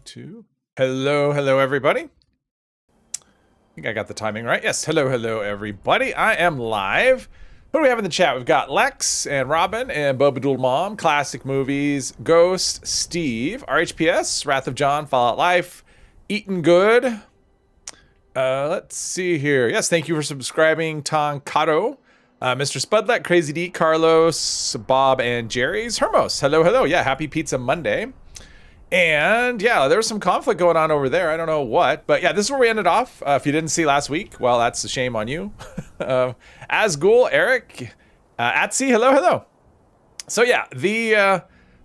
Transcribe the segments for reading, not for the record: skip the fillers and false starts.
2. Hello, everybody. I think I got the timing right. Yes, hello, everybody. I am live. Who do we have in the chat? We've got Lex and Robin and Bobadool Mom, Classic Movies, Ghost, Steve, RHPS, Wrath of John, Fallout Life, Eatin' Good. Let's see here. Yes, thank you for subscribing, Tonkato, Mr. Spudlet, Crazy D, Carlos, Bob, and Jerry's Hermos. Hello. Yeah, happy Pizza Monday. And yeah, there was some conflict going on over there. I don't know what, but yeah, this is where we ended off. If you didn't see last week, well, that's a shame on you. Asgul, Eric, Atsy, hello. So yeah,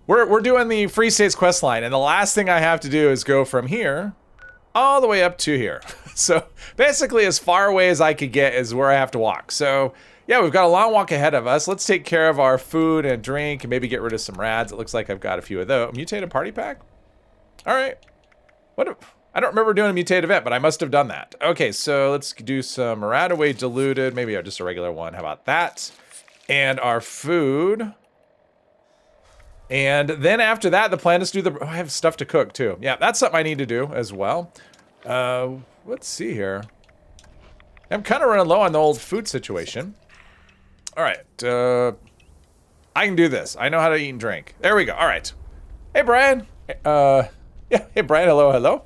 we're doing the Free States quest line, and the last thing I have to do is go from here all the way up to here. So basically, as far away as I could get is where I have to walk. So yeah, we've got a long walk ahead of us. Let's take care of our food and drink, and maybe get rid of some rads. It looks like I've got a few of those. Mutated party pack. All right. I don't remember doing a mutated event, but I must have done that. Okay, so let's do some Radaway diluted. Maybe just a regular one. How about that? And our food. And then after that, the plan is to do the... Oh, I have stuff to cook, too. Yeah, that's something I need to do as well. Let's see here. I'm kind of running low on the old food situation. All right. I can do this. I know how to eat and drink. There we go. All right. Hey, Brian. Yeah, hey Brian, hello.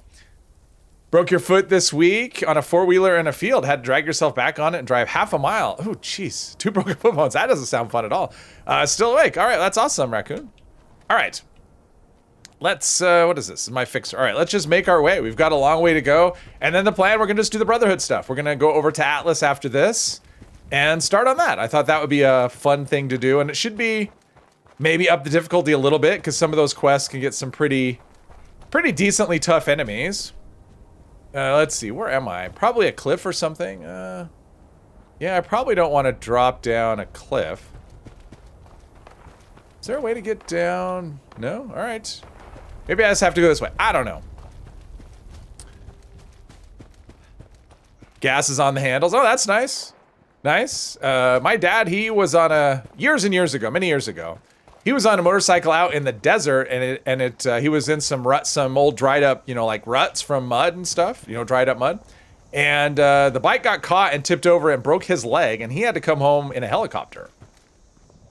Broke your foot this week on a four-wheeler in a field. Had to drag yourself back on it and drive half a mile. Oh, jeez. 2 broken foot bones. That doesn't sound fun at all. Still awake. All right, that's awesome, Raccoon. All right. Let's, what is this? This is my fixer. All right, let's just make our way. We've got a long way to go. And then the plan, we're going to just do the Brotherhood stuff. We're going to go over to Atlas after this and start on that. I thought that would be a fun thing to do. And it should be maybe up the difficulty a little bit because some of those quests can get some pretty decently tough enemies. Let's see, where am I? Probably a cliff or something. Yeah, I probably don't want to drop down a cliff. Is there a way to get down? No? All right. Maybe I just have to go this way. I don't know. Gas is on the handles. Oh, that's nice. Nice. My dad, he was on a... many years ago. He was on a motorcycle out in the desert, and he was in some old dried up, like ruts from mud and stuff, dried up mud. And the bike got caught and tipped over and broke his leg, and he had to come home in a helicopter.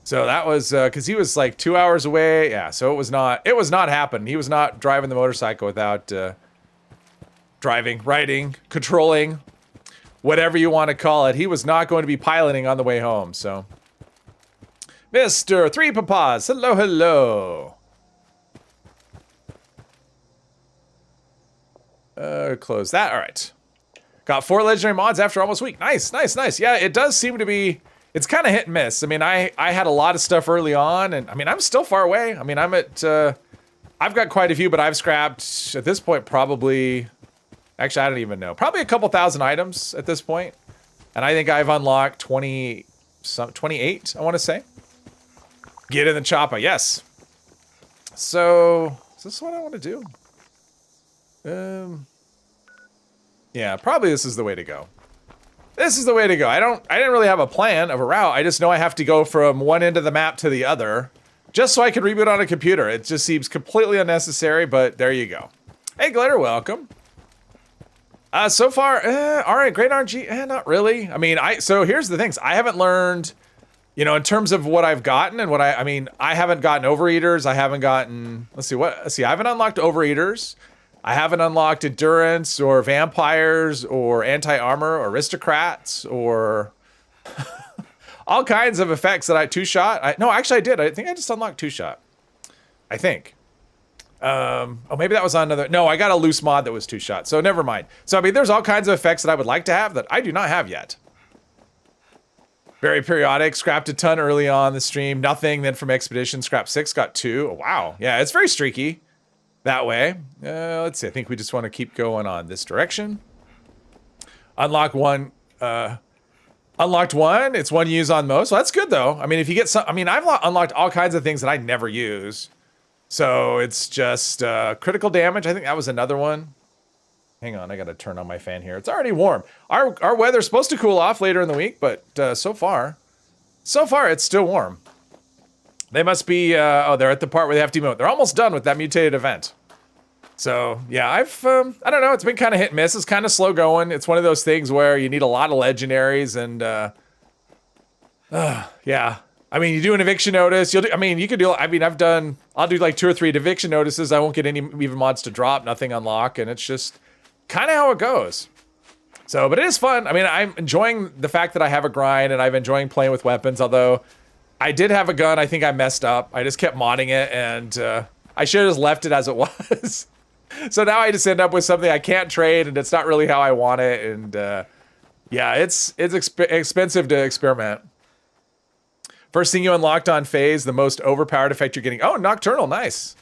So that was because he was like 2 hours away. Yeah, so it was not happening. He was not driving the motorcycle without riding, controlling, whatever you want to call it. He was not going to be piloting on the way home. So. Mr. Three Papas, hello. Close that. All right. Got 4 legendary mods after almost a week. Nice. Yeah, it does seem to be... It's kind of hit and miss. I mean, I had a lot of stuff early on, and I mean, I'm still far away. I mean, I'm at... I've got quite a few, but I've scrapped, at this point, probably... Actually, I don't even know. Probably a couple thousand items at this point. And I think I've unlocked 28, I want to say. Get in the chopper, yes. So, is this what I want to do? Yeah, probably this is the way to go. I didn't really have a plan of a route. I just know I have to go from one end of the map to the other, just so I can reboot on a computer. It just seems completely unnecessary, but there you go. Hey, Glitter, welcome. So far, all right, great RNG. Not really. I mean, so here's the things. I haven't learned... in terms of what I've gotten and what I haven't gotten overeaters. I haven't gotten, let's see, I haven't unlocked overeaters. I haven't unlocked endurance or vampires or anti-armor or aristocrats or all kinds of effects that I two-shot. No, actually I did. I think I just unlocked two-shot. I think. Oh, maybe that was on another. No, I got a loose mod that was two-shot. So never mind. So, I mean, there's all kinds of effects that I would like to have that I do not have yet. Very periodic, scrapped a ton early on the stream, nothing. Then from Expedition, scrapped 6, got 2. Oh, wow. Yeah, it's very streaky that way. Let's see, I think we just want to keep going on this direction. Unlock 1. Unlocked 1, it's one you use on most. Well, that's good though. I mean, if you get some, I mean, I've unlocked all kinds of things that I never use. So it's just critical damage. I think that was another one. Hang on, I gotta turn on my fan here. It's already warm. Our weather's supposed to cool off later in the week, but so far it's still warm. They must be, oh, they're at the part where they have to emote. They're almost done with that mutated event. So yeah, I don't know. It's been kind of hit and miss. It's kind of slow going. It's one of those things where you need a lot of legendaries and yeah. I mean, you do an eviction notice. I mean, you could do. I mean, I'll do like 2 or 3 eviction notices. I won't get any even mods to drop. Nothing unlock, and it's just kind of how it goes. So, but it is fun. I mean, I'm enjoying the fact that I have a grind, and I'm enjoying playing with weapons. Although, I did have a gun. I think I messed up. I just kept modding it, and I should have just left it as it was. So now I just end up with something I can't trade, and it's not really how I want it. And yeah, it's expensive to experiment. First thing you unlocked on phase, the most overpowered effect you're getting. Oh, Nocturnal, nice.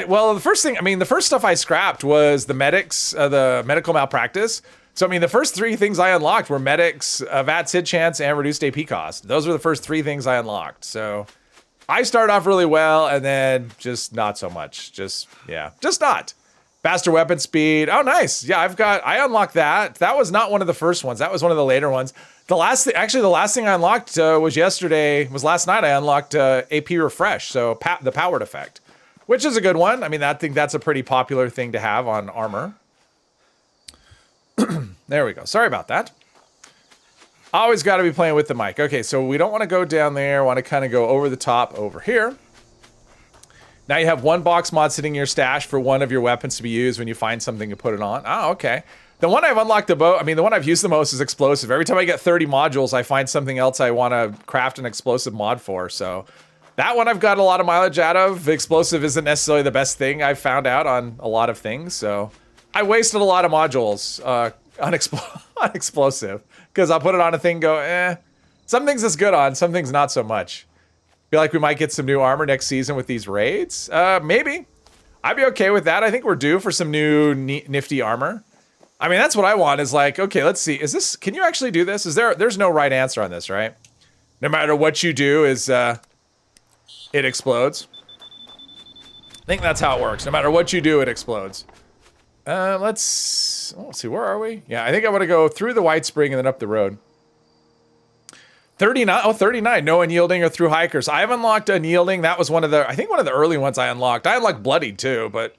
Well, the first stuff I scrapped was the medics, the medical malpractice. So, I mean, the first 3 things I unlocked were medics, VATS hit chance, and reduced AP cost. Those were the first 3 things I unlocked. So, I started off really well, and then just not so much. Just not. Faster weapon speed. Oh, nice. Yeah, I unlocked that. That was not one of the first ones. That was one of the later ones. The last thing I unlocked was last night. I unlocked AP refresh, so the powered effect, which is a good one. I mean, I think that's a pretty popular thing to have on armor. There we go. Sorry about that. Always got to be playing with the mic. Okay, so we don't want to go down there. Want to kind of go over the top over here. Now you have 1 box mod sitting in your stash for one of your weapons to be used when you find something to put it on. Oh, okay. The one I've unlocked the one I've used the most is explosive. Every time I get 30 modules, I find something else I want to craft an explosive mod for. So that one I've got a lot of mileage out of. Explosive isn't necessarily the best thing I've found out on a lot of things. So I wasted a lot of modules on explosive because I'll put it on a thing and go, eh. Some things it's good on, some things not so much. Feel like we might get some new armor next season with these raids. Maybe. I'd be okay with that. I think we're due for some new nifty armor. I mean, that's what I want is like, okay, let's see. Can you actually do this? There's no right answer on this, right? No matter what you do it explodes. I think that's how it works. No matter what you do, it explodes. Let's see, where are we? Yeah, I think I want to go through the White Spring and then up the road. 39, oh, 39, no unyielding or through hikers. I have unlocked unyielding. That was one of the early ones I unlocked. I unlocked bloodied too, but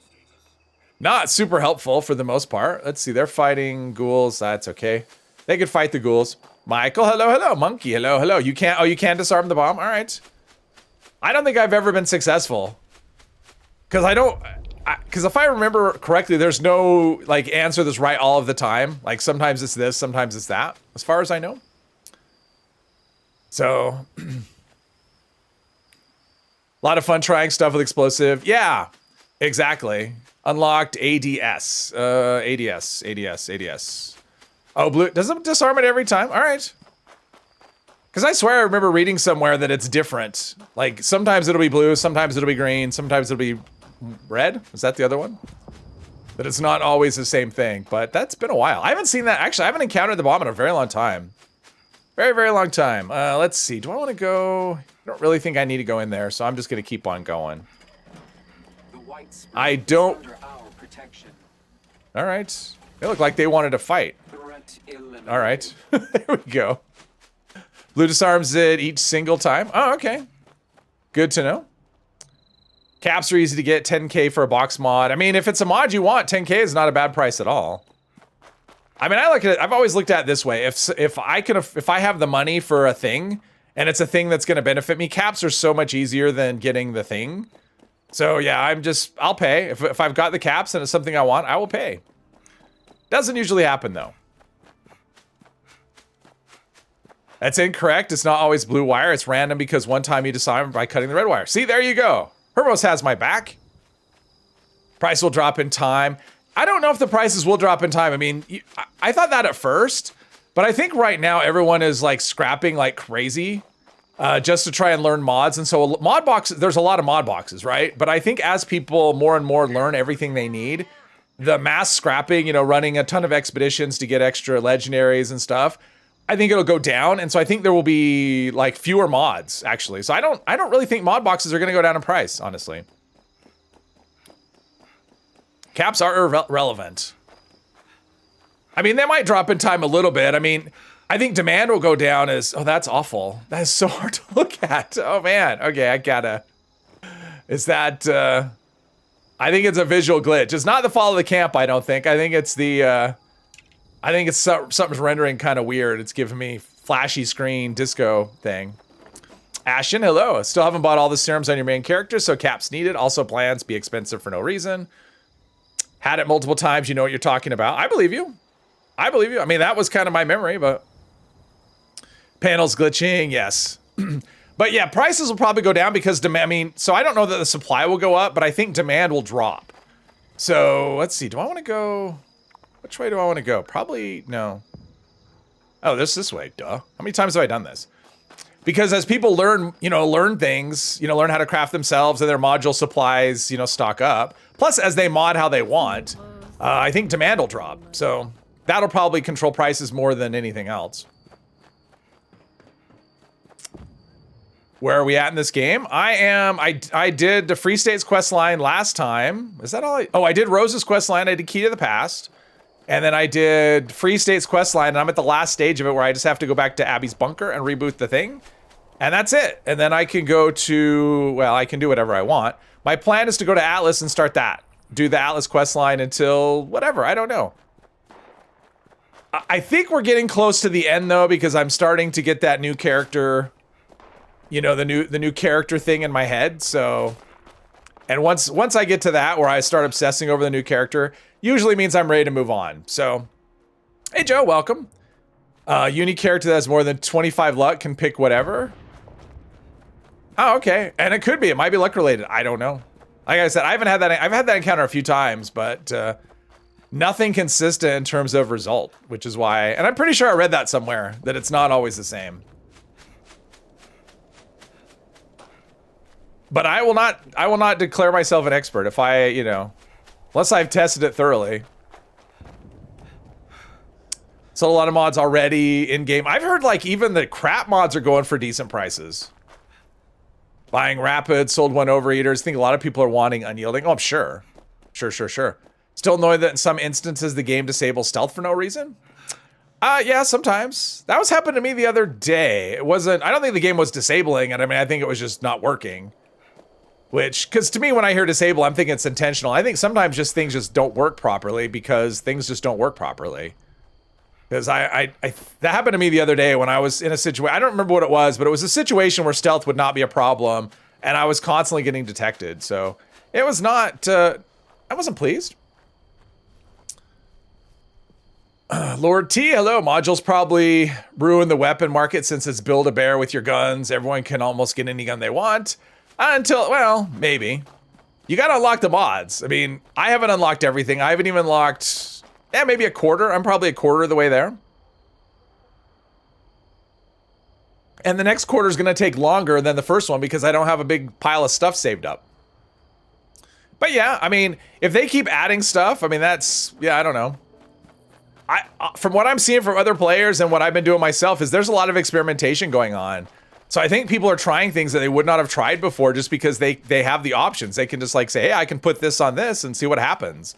not super helpful for the most part. Let's see, they're fighting ghouls. That's okay. They could fight the ghouls. Michael, hello. Monkey, hello. You can't disarm the bomb? All right. I don't think I've ever been successful. Because if I remember correctly, there's no, like, answer that's right all of the time. Like, sometimes it's this, sometimes it's that, as far as I know. So, a lot of fun trying stuff with explosive. Yeah, exactly. Unlocked ADS. ADS. Oh, blue. Does it disarm it every time? All right. Because I swear I remember reading somewhere that it's different. Like, sometimes it'll be blue, sometimes it'll be green, sometimes it'll be red. Is that the other one? That it's not always the same thing. But that's been a while. I haven't seen that. Actually, I haven't encountered the bomb in a very long time. Very, very long time. Let's see. Do I want to go? I don't really think I need to go in there, so I'm just going to keep on going. I don't... All right. They look like they wanted to fight. All right. There we go. Blue disarms it each single time. Oh, okay. Good to know. Caps are easy to get. 10K for a box mod. I mean, if it's a mod you want, 10K is not a bad price at all. I mean, I look at it. I've always looked at it this way. If I have the money for a thing, and it's a thing that's going to benefit me, caps are so much easier than getting the thing. So yeah, I'll pay. If I've got the caps and it's something I want, I will pay. Doesn't usually happen though. That's incorrect. It's not always blue wire. It's random because one time you disarm by cutting the red wire. See, there you go. Herbos has my back. Price will drop in time. I don't know if the prices will drop in time. I mean, I thought that at first, but I think right now everyone is like scrapping like crazy just to try and learn mods. And so mod boxes, there's a lot of mod boxes, right? But I think as people more and more learn everything they need, the mass scrapping, you know, running a ton of expeditions to get extra legendaries and stuff, I think it'll go down. And so I think there will be like fewer mods actually. So I don't really think mod boxes are going to go down in price, honestly. Caps are irrelevant. I mean, they might drop in time a little bit. I mean, I think demand will go down as, oh, that's awful. That is so hard to look at. Oh man. Okay, I gotta, is that, I think it's a visual glitch. It's not the fall of the camp, I don't think. I think it's the, I think it's something's rendering kind of weird. It's giving me flashy screen disco thing. Ashen, hello. Still haven't bought all the serums on your main character, so caps needed. Also plans be expensive for no reason. Had it multiple times, you know what you're talking about. I believe you. I believe you. I mean, that was kind of my memory, but... Panels glitching, yes. But yeah, prices will probably go down because demand, I mean, so I don't know that the supply will go up, but I think demand will drop. So, let's see. Do I want to go... Which way do I want to go? Probably, no. Oh, this way, duh. How many times have I done this? Because as people learn, learn things, learn how to craft themselves and their module supplies, stock up. Plus, as they mod how they want, I think demand will drop. So that'll probably control prices more than anything else. Where are we at in this game? I did the Free States quest line last time. Is that all? I did Rose's quest line. I did Key to the Past. And then I did Free States quest line, and I'm at the last stage of it where I just have to go back to Abby's bunker and reboot the thing. And that's it. And then I can go to, well, I can do whatever I want. My plan is to go to Atlas and start that. Do the Atlas quest line until whatever, I don't know. I think we're getting close to the end though, because I'm starting to get that new character, the new character thing in my head. So, and once I get to that where I start obsessing over the new character, usually means I'm ready to move on. So, hey Joe, welcome. Uni character that has more than 25 luck can pick whatever. Oh, okay. And it could be. It might be luck related. I don't know. Like I said, I've had that encounter a few times, but nothing consistent in terms of result, which is why, and I'm pretty sure I read that somewhere, that it's not always the same. But I will not declare myself an expert if I, unless I've tested it thoroughly. So a lot of mods already in game. I've heard like even the crap mods are going for decent prices. Buying Rapid, sold one Overeaters. I think a lot of people are wanting Unyielding. Oh, I'm sure. Sure. Still annoyed that in some instances the game disables stealth for no reason? Yeah, sometimes. That was happening to me the other day. It wasn't, I don't think the game was disabling it. I mean, I think it was just not working. Which, because to me, when I hear disable, I'm thinking it's intentional. I think sometimes just things just don't work properly because things just don't work properly. Because that happened to me the other day when I was in a situation, I don't remember what it was, but it was a situation where stealth would not be a problem, and I was constantly getting detected. So it was not, I wasn't pleased. Lord T, hello. Modules probably ruin the weapon market since it's Build-A-Bear with your guns. Everyone can almost get any gun they want. Until, well, maybe. You gotta unlock the mods. I mean, I haven't unlocked everything. I haven't even unlocked... Yeah, maybe a quarter. I'm probably a quarter of the way there. And the next quarter is going to take longer than the first one because I don't have a big pile of stuff saved up. But yeah, I mean, if they keep adding stuff, I mean, that's, yeah, I don't know. From what I'm seeing from other players and what I've been doing myself is there's a lot of experimentation going on. So I think people are trying things that they would not have tried before just because they have the options. They can just like say, hey, I can put this on this and see what happens.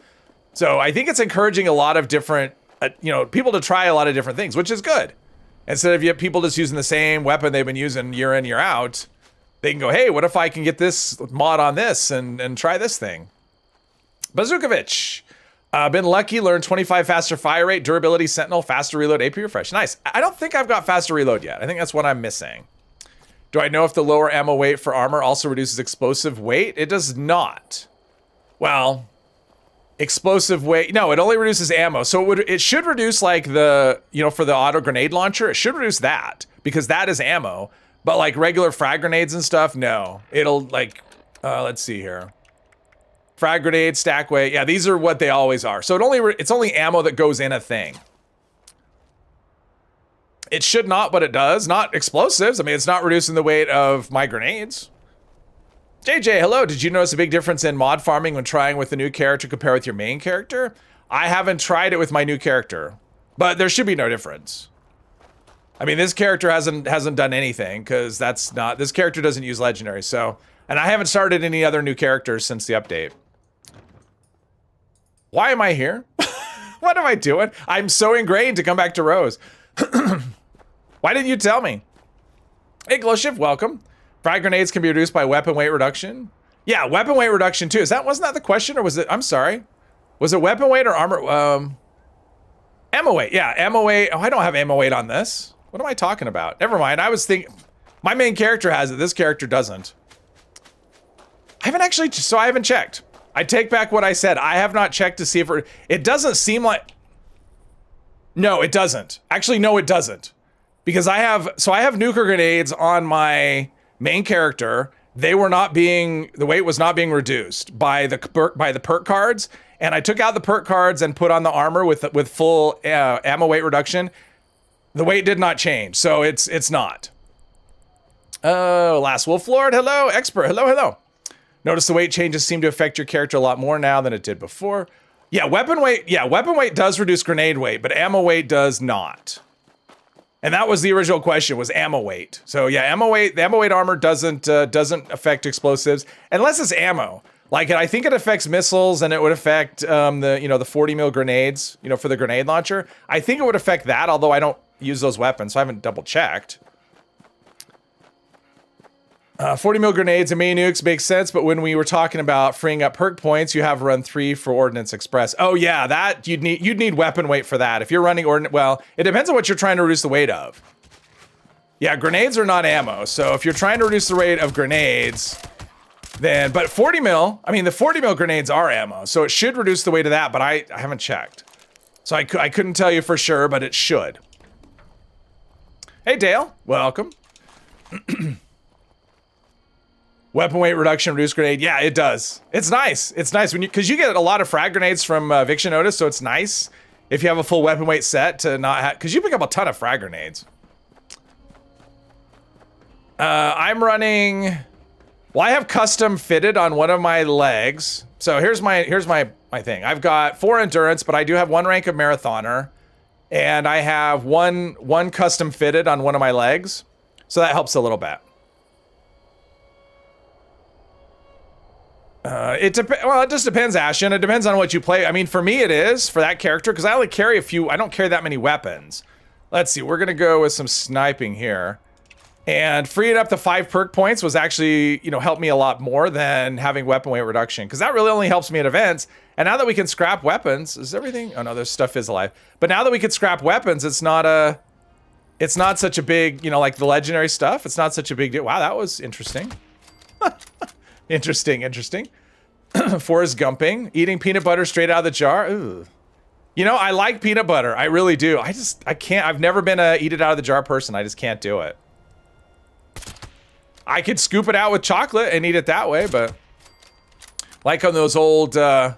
So I think it's encouraging a lot of different, people to try a lot of different things, which is good. Instead of people just using the same weapon they've been using year in, year out, they can go, hey, what if I can get this mod on this and try this thing? Bazookovich. Been lucky, learned 25 faster fire rate, durability, sentinel, faster reload, AP refresh. Nice. I don't think I've got faster reload yet. I think that's what I'm missing. Do I know if the lower ammo weight for armor also reduces explosive weight? It does not. Well... Explosive weight, no, it only reduces ammo. So it should reduce like the, for the auto grenade launcher, it should reduce that because that is ammo. But like regular frag grenades and stuff, no. It'll like, let's see here. Frag grenade, stack weight, yeah, these are what they always are. So it's only ammo that goes in a thing. It should not, but it does. Not explosives. I mean, it's not reducing the weight of my grenades. JJ, hello. Did you notice a big difference in mod farming when trying with the new character compared with your main character? I haven't tried it with my new character, but there should be no difference. I mean, this character hasn't done anything because this character doesn't use legendary. So, and I haven't started any other new characters since the update. Why am I here? What am I doing? I'm so ingrained to come back to Rose. Why didn't you tell me? Hey, Glowshift, welcome. Frag grenades can be reduced by weapon weight reduction. Yeah, weapon weight reduction too. Wasn't that the question, or was it? I'm sorry. Was it weapon weight or armor? Ammo weight. Yeah, ammo weight. Oh, I don't have ammo weight on this. What am I talking about? Never mind. I was thinking, my main character has it. This character doesn't. I haven't checked. I take back what I said. I have not checked to see if it doesn't seem like. No, it doesn't. Actually, no, it doesn't. Because I have nuker grenades on my main character. The weight was not being reduced by the perk cards, and I took out the perk cards and put on the armor with full ammo weight reduction. The weight did not change, so it's not. Oh, Last Wolf Lord, hello, expert, hello. Notice the weight changes seem to affect your character a lot more now than it did before. Yeah, weapon weight does reduce grenade weight, but ammo weight does not. And that was the original question, was ammo weight. So yeah, the ammo weight armor doesn't affect explosives unless it's ammo. Like, I think it affects missiles, and it would affect the 40 mil grenades, for the grenade launcher. I think it would affect that, although I don't use those weapons, so I haven't double checked. 40 mil grenades and mini nukes makes sense, but when we were talking about freeing up perk points, you have run 3 for Ordnance Express. Oh yeah, that you'd need weapon weight for that. If you're running well, it depends on what you're trying to reduce the weight of. Yeah, grenades are not ammo, so if you're trying to reduce the rate of grenades, but 40 mil, the 40 mil grenades are ammo, so it should reduce the weight of that, but I haven't checked. So I couldn't tell you for sure, but it should. Hey Dale, welcome. Weapon weight reduction, reduced grenade. Yeah, it does. It's nice. It's nice because you get a lot of frag grenades from Eviction Notice, so it's nice if you have a full weapon weight set to not have, because you pick up a ton of frag grenades. I'm running. Well, I have custom fitted on one of my legs. So here's my thing. I've got 4 endurance, but I do have 1 rank of marathoner, and I have one custom fitted on one of my legs, so that helps a little bit. It just depends, Ashen. It depends on what you play. For me, it is for that character because I only carry a few. I don't carry that many weapons. Let's see. We're gonna go with some sniping here, and freeing up the 5 perk points was actually, helped me a lot more than having weapon weight reduction because that really only helps me at events. And now that we can scrap weapons, is everything? Oh no, this stuff is alive. But now that we can scrap weapons, it's not such a big, like the legendary stuff. It's not such a big deal. Wow, that was interesting. Interesting. Forrest Gumping. Eating peanut butter straight out of the jar. Ooh. I like peanut butter. I really do. I can't. I've never been a eat it out of the jar person. I just can't do it. I could scoop it out with chocolate and eat it that way, but like on those old, what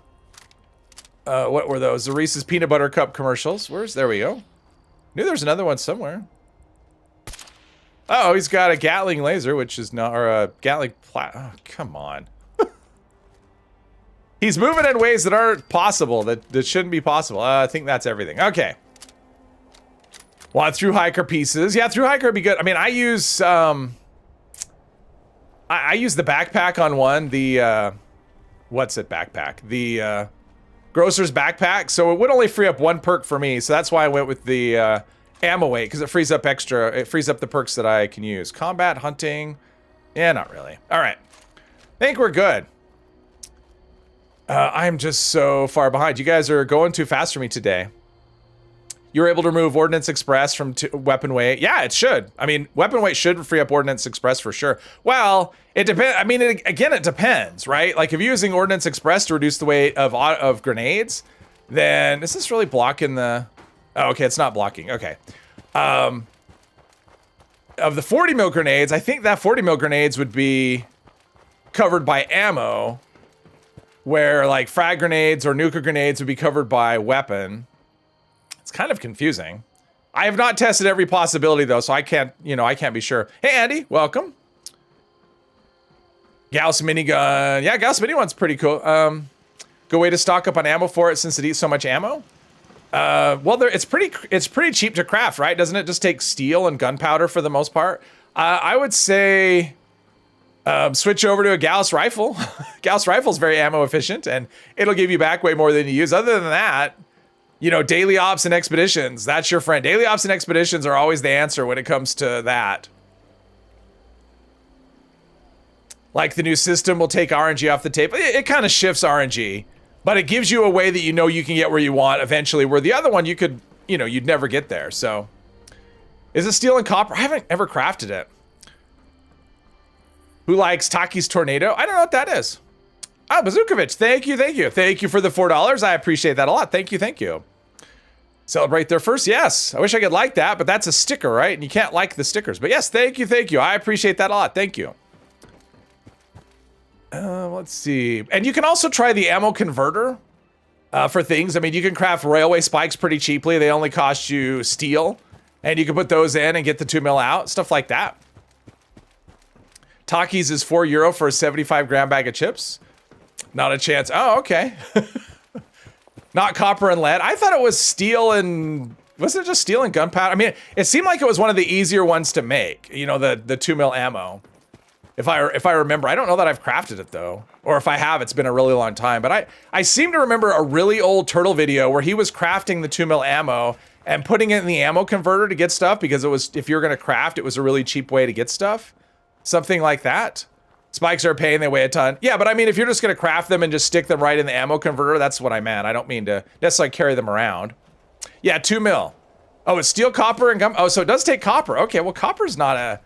were those? The Reese's Peanut Butter Cup commercials. There we go. Knew there was another one somewhere. Oh, he's got a Gatling laser, which is not, or a Gatling oh, come on. He's moving in ways that aren't possible, that shouldn't be possible. I think that's everything. Okay. Want through hiker pieces. Yeah, through hiker would be good. I use, I use the backpack on one, what's it backpack? The, grocer's backpack. So it would only free up 1 perk for me. So that's why I went with the, ammo weight, because it frees up the perks that I can use. Combat, hunting. Yeah, not really. All right. I think we're good. I'm just so far behind. You guys are going too fast for me today. You were able to remove Ordnance Express from weapon weight. Yeah, it should. Weapon weight should free up Ordnance Express for sure. Well, it depends. Again, it depends, right? Like if you're using Ordnance Express to reduce the weight of grenades, then is this really blocking the... Oh, okay, it's not blocking. Okay. Of the 40 mil grenades, I think that 40 mil grenades would be covered by ammo, where like frag grenades or nuker grenades would be covered by weapon. It's kind of confusing. I have not tested every possibility though, so I can't be sure. Hey Andy, welcome. Gauss minigun. Yeah, Gauss miniguns pretty cool. Good way to stock up on ammo for it since it eats so much ammo. Well, it's pretty cheap to craft, right? Doesn't it just take steel and gunpowder for the most part? I would say switch over to a Gauss rifle. Gauss rifle is very ammo efficient, and it'll give you back way more than you use. Other than that, daily ops and expeditions, that's your friend. Daily ops and expeditions are always the answer when it comes to that. Like the new system will take RNG off the table. It kind of shifts RNG, but it gives you a way that you know you can get where you want eventually, where the other one you could, you know, you'd never get there. So is it steel and copper? I haven't ever crafted it. Who likes Taki's Tornado? I don't know what that is. Oh, Bazookovich, thank you, thank you. Thank you for the $4. I appreciate that a lot. Thank you, thank you. Celebrate their first, yes. I wish I could like that, but that's a sticker, right? And you can't like the stickers. But yes, thank you, thank you. I appreciate that a lot. Thank you. Let's see. And you can also try the ammo converter for things. I mean, you can craft railway spikes pretty cheaply. They only cost you steel. And you can put those in and get the 2 mil out. Stuff like that. Takis is €4 for a 75 gram bag of chips. Not a chance. Oh, okay. Not copper and lead. I thought it was steel and... Was it just steel and gunpowder? I mean, it seemed like it was one of the easier ones to make. You know, the 2 mil ammo. If I remember, I don't know that I've crafted it though, or if I have, it's been a really long time. But I seem to remember a really old Turtle video where he was crafting the 2 mil ammo and putting it in the ammo converter to get stuff because it was, if you're gonna craft, it was a really cheap way to get stuff, something like that. Spikes are a pain, they weigh a ton. Yeah, but I mean, if you're just gonna craft them and just stick them right in the ammo converter, that's what I meant. I don't mean to necessarily carry them around. Yeah, 2 mil. Oh, it's steel, copper, and gum. Oh, so it does take copper. Okay, well, copper's not a.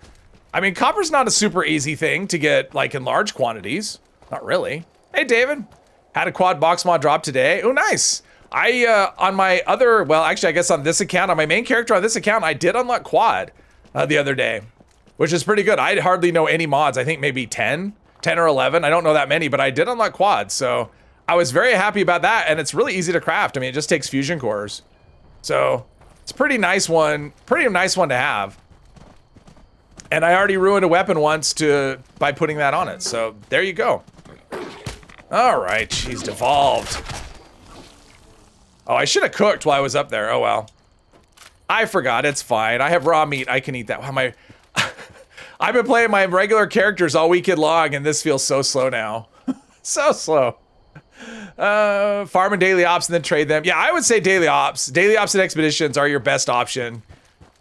I mean, copper's not a super easy thing to get, like, in large quantities. Not really. Hey, David. Had a quad box mod drop today. Oh, nice. On my other, well, actually, I guess on this account, on my main character on this account, I did unlock quad the other day, which is pretty good. I hardly know any mods. I think maybe 10 or 11. I don't know that many, but I did unlock quad. So I was very happy about that. And it's really easy to craft. I mean, it just takes fusion cores. So it's a pretty nice one to have. And I already ruined a weapon once by putting that on it. So there you go. All right, she's devolved. Oh, I should have cooked while I was up there. Oh, well. I forgot, it's fine. I have raw meat, I can eat that. Wow, I've been playing my regular characters all weekend long and this feels so slow now. So slow. Farm and daily ops and then trade them. Yeah, I would say daily ops. Daily ops and expeditions are your best option.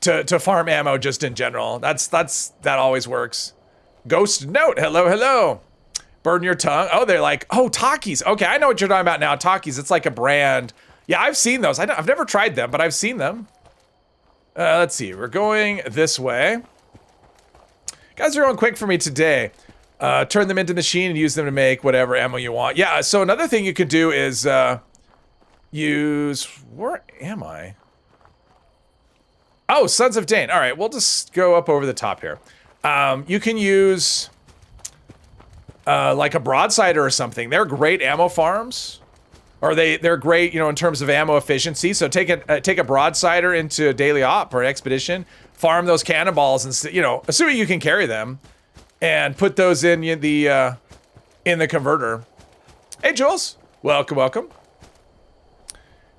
To farm ammo just in general. That always works. Ghost note, hello. Burn your tongue. Oh, they're like, oh, Takis. Okay, I know what you're talking about now. Takis, it's like a brand. Yeah, I've seen those. I've never tried them, but I've seen them. Let's see, we're going this way. Guys are going quick for me today. Turn them into machine and use them to make whatever ammo you want. Yeah, so another thing you could do is use, where am I? Oh, Sons of Dane. All right, we'll just go up over the top here. You can use like a broadsider or something. They're great ammo farms, or they're great, you know, in terms of ammo efficiency. So take a broadsider into a daily op or an expedition, farm those cannonballs, and you know, assuming you can carry them, and put those in the converter. Hey, Jules, welcome.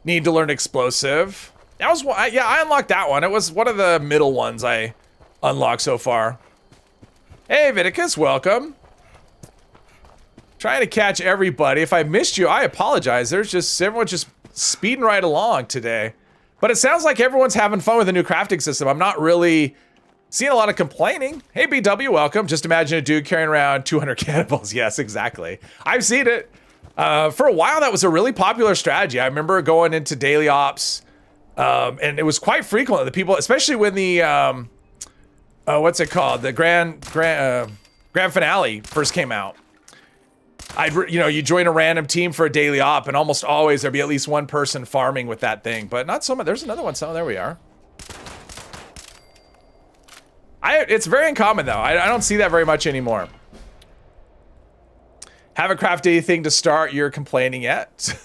Need to learn explosive. That was one, yeah, I unlocked that one. It was one of the middle ones I unlocked so far. Hey, Viticus, welcome. Trying to catch everybody. If I missed you, I apologize. There's just everyone just speeding right along today. But it sounds like everyone's having fun with the new crafting system. I'm not really seeing a lot of complaining. Hey, BW, welcome. Just imagine a dude carrying around 200 cannonballs. Yes, exactly. I've seen it. For a while, that was a really popular strategy. I remember going into daily ops. And it was quite frequent. The people, especially when the, what's it called? The grand finale first came out. You join a random team for a daily op, and almost always there'd be at least one person farming with that thing. But not so much. There's another one. So there we are. It's very uncommon though. I don't see that very much anymore. Haven't crafted anything to start. You're complaining yet?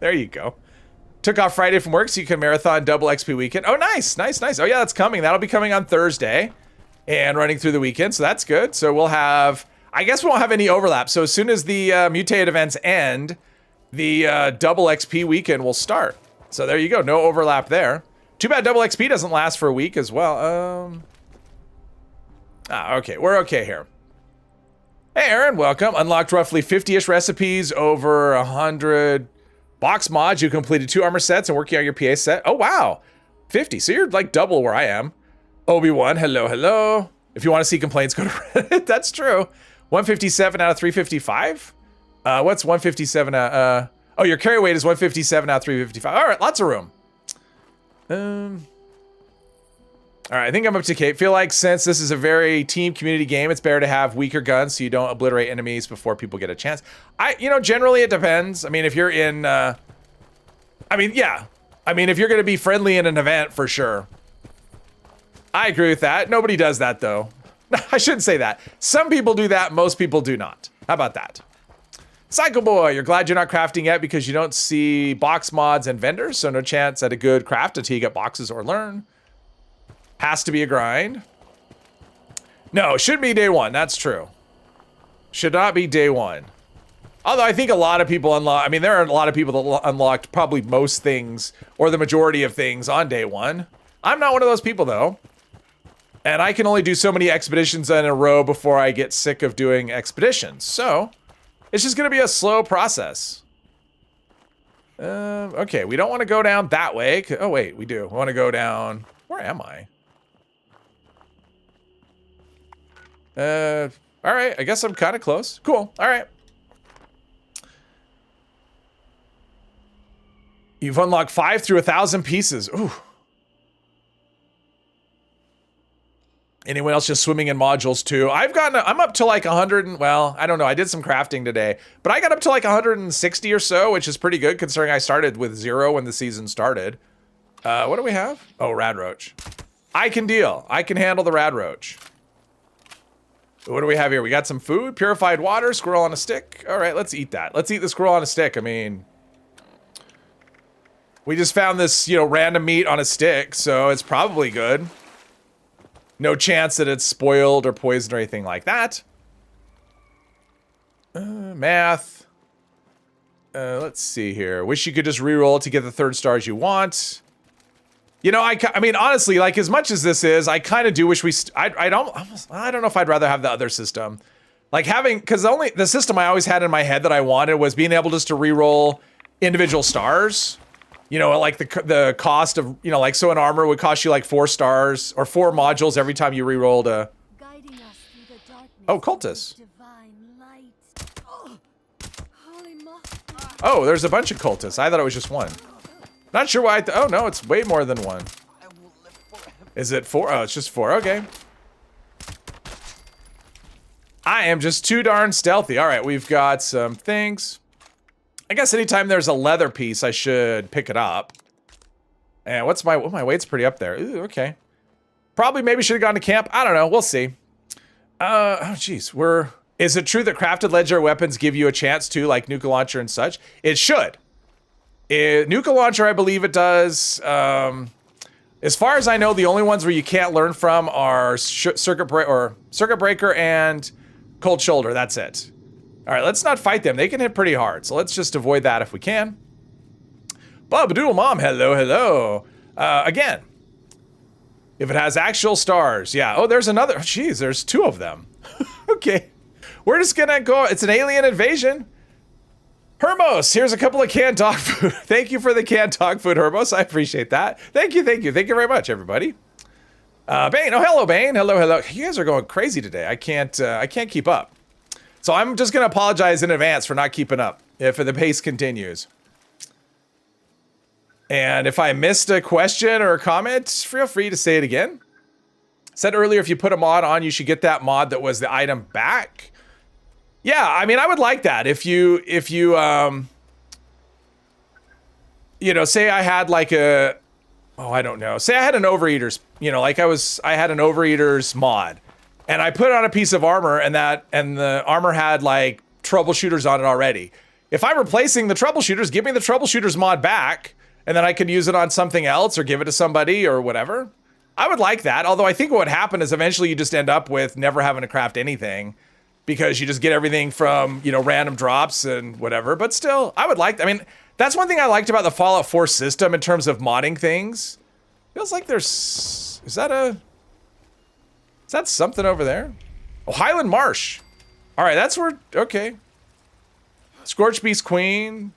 There you go. Took off Friday from work so you can marathon double XP weekend. Oh, nice. Oh, yeah, that's coming. That'll be coming on Thursday and running through the weekend. So that's good. So we'll have, I guess we won't have any overlap. So as soon as the mutated events end, the double XP weekend will start. So there you go. No overlap there. Too bad double XP doesn't last for a week as well. Okay. We're okay here. Hey, Aaron, welcome. Unlocked roughly 50-ish recipes, over 100 box mods. You completed 2 armor sets and working on your PA set. Oh, wow. 50. So you're like double where I am. Obi-Wan, hello. If you want to see complaints, go to Reddit. That's true. 157 out of 355? What's 157 out? Oh, your carry weight is 157 out of 355. All right, lots of room. All right, I think I'm up to Kate. Feel like since this is a very team community game, it's better to have weaker guns so you don't obliterate enemies before people get a chance. Generally it depends. I mean, if you're in, yeah. I mean, if you're going to be friendly in an event, for sure. I agree with that. Nobody does that, though. I shouldn't say that. Some people do that. Most people do not. How about that? Psycho Boy, you're glad you're not crafting yet because you don't see box mods and vendors, so no chance at a good craft until you get boxes or learn. Has to be a grind. No, should be day one. That's true. Should not be day one. Although I think a lot of people unlock, I mean, there are a lot of people that unlocked probably most things or the majority of things on day one. I'm not one of those people though. And I can only do so many expeditions in a row before I get sick of doing expeditions. So it's just going to be a slow process. Okay, we don't want to go down that way. Oh wait, we do. We want to go down, where am I? All right, I guess I'm kind of close. Cool, all right. You've unlocked 5 through 1,000 pieces. Ooh. Anyone else just swimming in modules too? I'm up to like 100 and, well, I don't know. I did some crafting today, but I got up to like 160 or so, which is pretty good considering I started with 0 when the season started. What do we have? Oh, rad roach. I can deal. I can handle the rad roach. What do we have here? We got some food, purified water, squirrel on a stick. All right, let's eat that. Let's eat the squirrel on a stick. I mean, we just found this, random meat on a stick, so it's probably good. No chance that it's spoiled or poisoned or anything like that. Math. Let's see here. Wish you could just reroll to get the 3rd stars you want. I mean, honestly, like as much as this is, I kind of do wish I don't know if I'd rather have the other system. Like because the system I always had in my head that I wanted was being able just to reroll individual stars. Like the cost of, like, so an armor would cost you like 4 stars or 4 modules every time you rerolled a... Oh, cultists. Oh, there's a bunch of cultists. I thought it was just one. Not sure why oh, no, it's way more than one. Is it 4? Oh, it's just 4. Okay. I am just too darn stealthy. All right, we've got some things. I guess anytime there's a leather piece, I should pick it up. And what's my weight's pretty up there. Ooh, okay. Probably maybe should have gone to camp. I don't know. We'll see. Oh, geez. Is it true that crafted legendary weapons give you a chance to, like nuka launcher and such? It should. Nuka launcher, I believe it does. As far as I know, the only ones where you can't learn from are circuit breaker and cold shoulder. That's it. All right, let's not fight them. They can hit pretty hard, so let's just avoid that if we can. Bobadoodle Mom, hello, hello. Again, if it has actual stars, yeah. Oh, there's another. Jeez, there's 2 of them. Okay, we're just gonna go. It's an alien invasion. Hermos, here's a couple of canned dog food. Thank you for the canned dog food, Hermos. I appreciate that. Thank you, thank you. Thank you very much, everybody. Bane, oh, hello, Bane. Hello, hello. You guys are going crazy today. I can't keep up. So I'm just going to apologize in advance for not keeping up if the pace continues. And if I missed a question or a comment, feel free to say it again. Said earlier, if you put a mod on, you should get that mod that was the item back. Yeah, I mean, I would like that. If you say I had like I don't know. Say I had an Overeaters, I had an Overeaters mod. And I put on a piece of armor and the armor had like troubleshooters on it already. If I'm replacing the troubleshooters, give me the troubleshooters mod back and then I could use it on something else or give it to somebody or whatever. I would like that. Although I think what would happen is eventually you just end up with never having to craft anything because you just get everything from, random drops and whatever. But still, I mean, that's one thing I liked about the Fallout 4 system in terms of modding things. Feels like is that something over there? Oh, Highland Marsh. All right, that's where, okay. Scorch Beast Queen.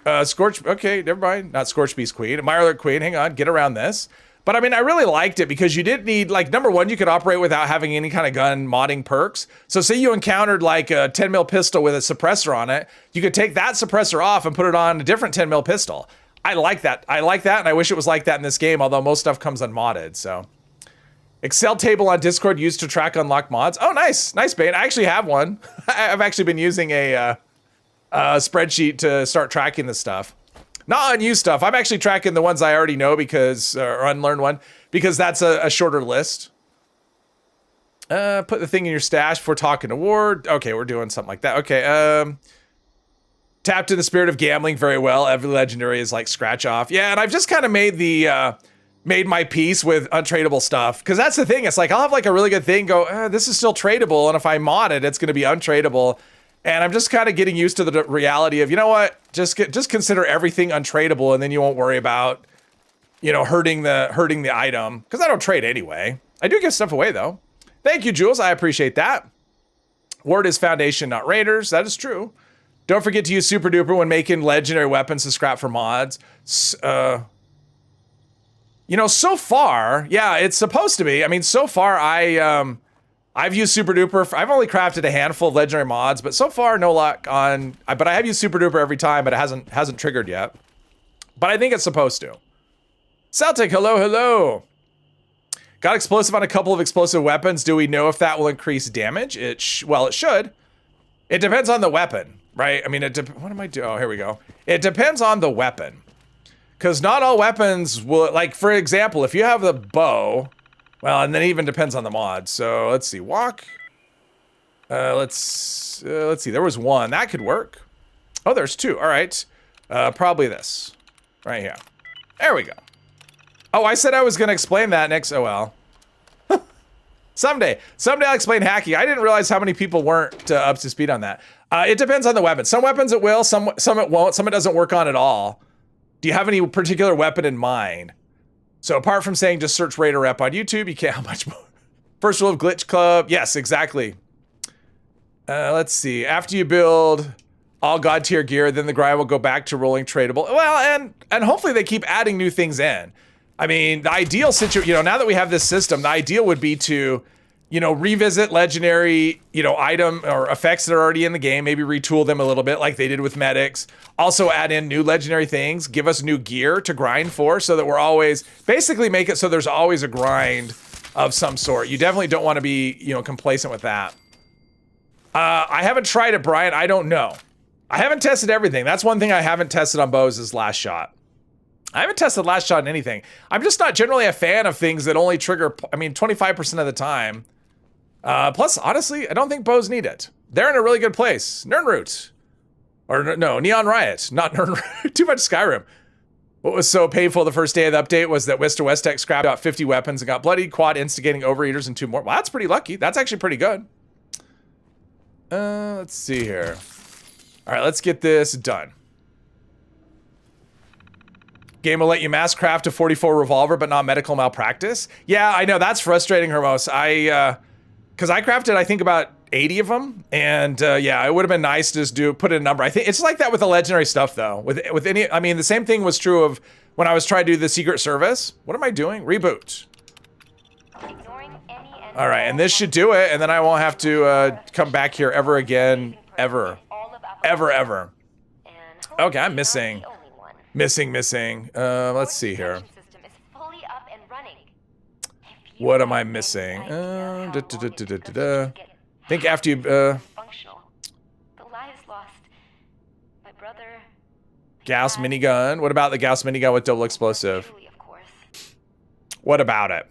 Okay, never mind. Not Scorch Beast Queen. Mirelurk Queen, hang on, get around this. But I mean, I really liked it because you didn't need, like, number one, you could operate without having any kind of gun modding perks. So say you encountered like a 10 mil pistol with a suppressor on it, you could take that suppressor off and put it on a different 10 mil pistol. I like that. I like that, and I wish it was like that in this game, although most stuff comes unmodded, so. Excel table on Discord used to track unlocked mods. Oh, nice. Nice, Bane. I actually have one. I've actually been using a spreadsheet to start tracking this stuff. Not unused stuff. I'm actually tracking the ones I already know because, or unlearned one, because that's a shorter list. Put the thing in your stash before talking to Ward. Okay, we're doing something like that. Okay, tapped in the spirit of gambling very well. Every legendary is like scratch off. Yeah, and I've just kind of made the, made my peace with untradeable stuff. Because that's the thing. It's like, I'll have like a really good thing go, this is still tradable. And if I mod it, it's going to be untradeable. And I'm just kind of getting used to the reality of, you know what, just consider everything untradeable, and then you won't worry about, you know, hurting the item, because I don't trade anyway. I do give stuff away though. Thank you, Jules. I appreciate that. Word is Foundation, not Raiders. That is true. Don't forget to use Super Duper when making legendary weapons to scrap for mods. You know, so far, yeah, it's supposed to be. I mean, so far I've used Super Duper. I've only crafted a handful of legendary mods, but so far no luck on. But I have used Super Duper every time, but it hasn't triggered yet. But I think it's supposed to. Celtic, hello, hello. Got explosive on a couple of explosive weapons. Do we know if that will increase damage? Well, it should. It depends on the weapon, right? I mean, what am I doing? Oh, here we go. It depends on the weapon, because not all weapons will. Like, for example, if you have the bow. Well, and then it even depends on the mod. So let's see, walk. Let's see. There was one that could work. Oh, there's two. All right. Probably this right here. There we go. Oh, I said I was going to explain that next. Oh, well. Someday I'll explain hacking. I didn't realize how many people weren't up to speed on that. It depends on the weapon. Some weapons it will, some it won't, some it doesn't work on at all. Do you have any particular weapon in mind? So apart from saying just search Raider Rep on YouTube, you can't how much more. First rule of Glitch Club. Yes, exactly. Let's see. After you build all God tier gear, then the grind will go back to rolling tradable. Well, and hopefully they keep adding new things in. I mean, the ideal situation, you know, now that we have this system, the ideal would be to, you know, revisit legendary, you know, item or effects that are already in the game, maybe retool them a little bit like they did with medics. Also add in new legendary things, give us new gear to grind for so that we're always, basically make it so there's always a grind of some sort. You definitely don't want to be, you know, complacent with that. I haven't tried it, Brian. I don't know. I haven't tested everything. That's one thing I haven't tested on bows is last shot. I haven't tested last shot in anything. I'm just not generally a fan of things that only trigger, I mean, 25% of the time. Plus, honestly, I don't think bows need it. They're in a really good place. Nernroot. Or no, Neon Riot. Not Nernroot. Too much Skyrim. What was so painful the first day of the update was that Wister Westek scrapped out 50 weapons and got bloodied, quad instigating overeaters and 2 more. Well, that's pretty lucky. That's actually pretty good. Let's see here. All right, let's get this done. Game will let you mass craft a 44 revolver, but not medical malpractice. Yeah, I know, that's frustrating, Hermos. Because I crafted, I think, about 80 of them, and yeah, it would have been nice to just put in a number. I think it's like that with the legendary stuff, though. With any, I mean, the same thing was true of when I was trying to do the Secret Service. What am I doing? Reboot. All right, and this should do it, and then I won't have to come back here ever again, ever. Okay, I'm missing. Let's see here. What am I missing? Think after you, Gauss minigun. What about the Gauss minigun with double explosive? What about it?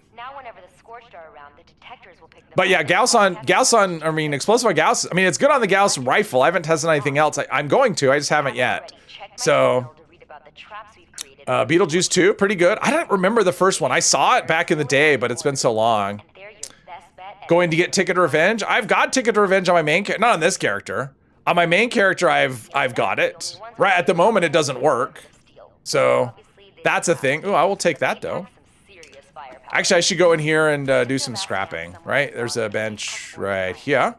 But yeah, Gauss on, I mean, explosive on Gauss. I mean, it's good on the Gauss rifle. I haven't tested anything else. I'm going to, I just haven't yet. So, Beetlejuice 2, pretty good. I don't remember the first one. I saw it back in the day, but it's been so long. Going to get Ticket to Revenge. I've got Ticket to Revenge on my main character, not on this character. On my main character, I've got it. Right at the moment, it doesn't work. So, that's a thing. Ooh, I will take that though. Actually, I should go in here and do some scrapping, right? There's a bench right here.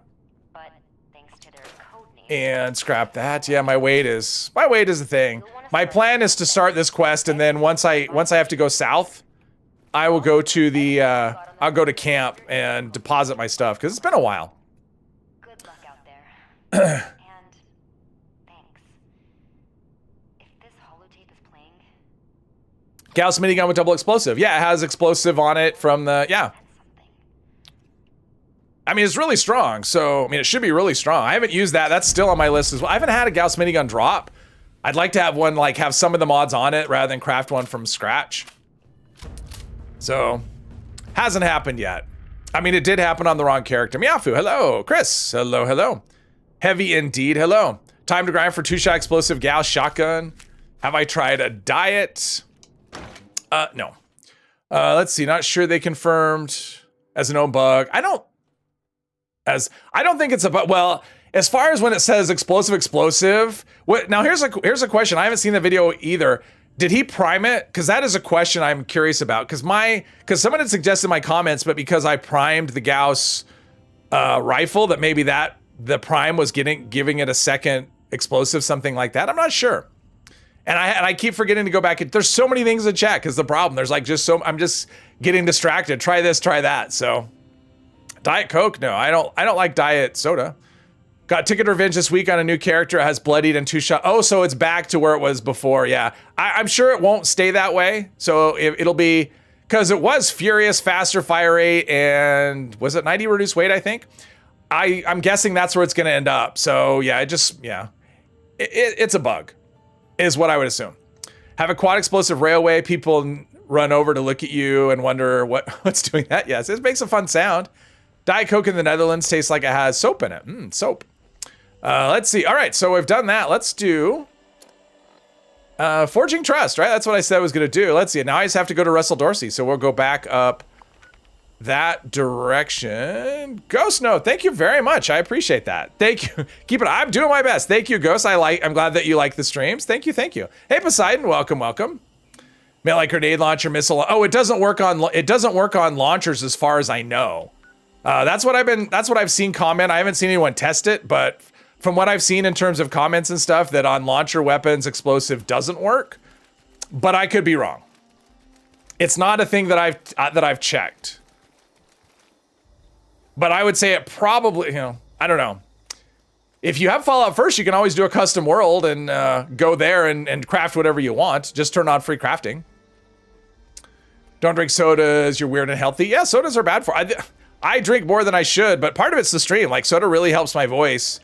And scrap that. Yeah, my weight is a thing. My plan is to start this quest, and then once I have to go south, I will go to the, I'll go to camp and deposit my stuff, because it's been a while. Good luck out there. And thanks. If this holotape is playing, Gauss minigun with double explosive. Yeah, it has explosive on it from the, yeah. that's something. I mean, it's really strong, so, I mean, it should be really strong. I haven't used that. That's still on my list as well. I haven't had a Gauss minigun drop. I'd like to have one, like, have some of the mods on it rather than craft one from scratch. So, hasn't happened yet. I mean, it did happen on the wrong character. Meowfu, hello. Chris, hello, hello. Heavy indeed, hello. Time to grind for 2-shot explosive Gauss shotgun. Have I tried a diet? No. Let's see, not sure they confirmed as a known bug. I don't think it's a bug. Well, as far as when it says explosive, what now here's a question. I haven't seen the video either. Did he prime it? Because that is a question I'm curious about. Because someone had suggested in my comments, but because I primed the Gauss rifle, that maybe the prime was giving it a second explosive, something like that. I'm not sure. And I keep forgetting to go back. There's so many things to check is the problem. There's like I'm just getting distracted. Try this, try that. So Diet Coke? No, I don't like diet soda. Got Ticket Revenge this week on a new character. It has bloodied and 2-shot. Oh, so it's back to where it was before. Yeah, I'm sure it won't stay that way. So it'll be, because it was furious, faster fire rate, and was it 90 reduced weight, I think? I'm guessing that's where it's going to end up. So yeah, it's a bug, is what I would assume. Have a quad explosive railway. People run over to look at you and wonder what's doing that. Yes, it makes a fun sound. Diet Coke in the Netherlands tastes like it has soap in it. Soap. Let's see. All right, so we've done that. Let's do Forging Trust, right? That's what I said I was going to do. Let's see. Now I just have to go to Russell Dorsey, so we'll go back up that direction. Ghost Note, thank you very much. I appreciate that. Thank you. Keep it. I'm doing my best. Thank you, Ghost. I'm glad that you like the streams. Thank you. Thank you. Hey, Poseidon, welcome, welcome. Melee grenade launcher, missile. Oh, it doesn't work on launchers as far as I know. That's what I've seen comment. I haven't seen anyone test it, but from what I've seen in terms of comments and stuff, that on launcher weapons, explosive doesn't work, but I could be wrong. It's not a thing that I've checked, but I would say it probably, I don't know. If you have Fallout First, you can always do a custom world and go there and craft whatever you want. Just turn on free crafting. Don't drink sodas. You're weird and healthy. Yeah, sodas are bad for. I drink more than I should, but part of it's the stream. Like, soda really helps my voice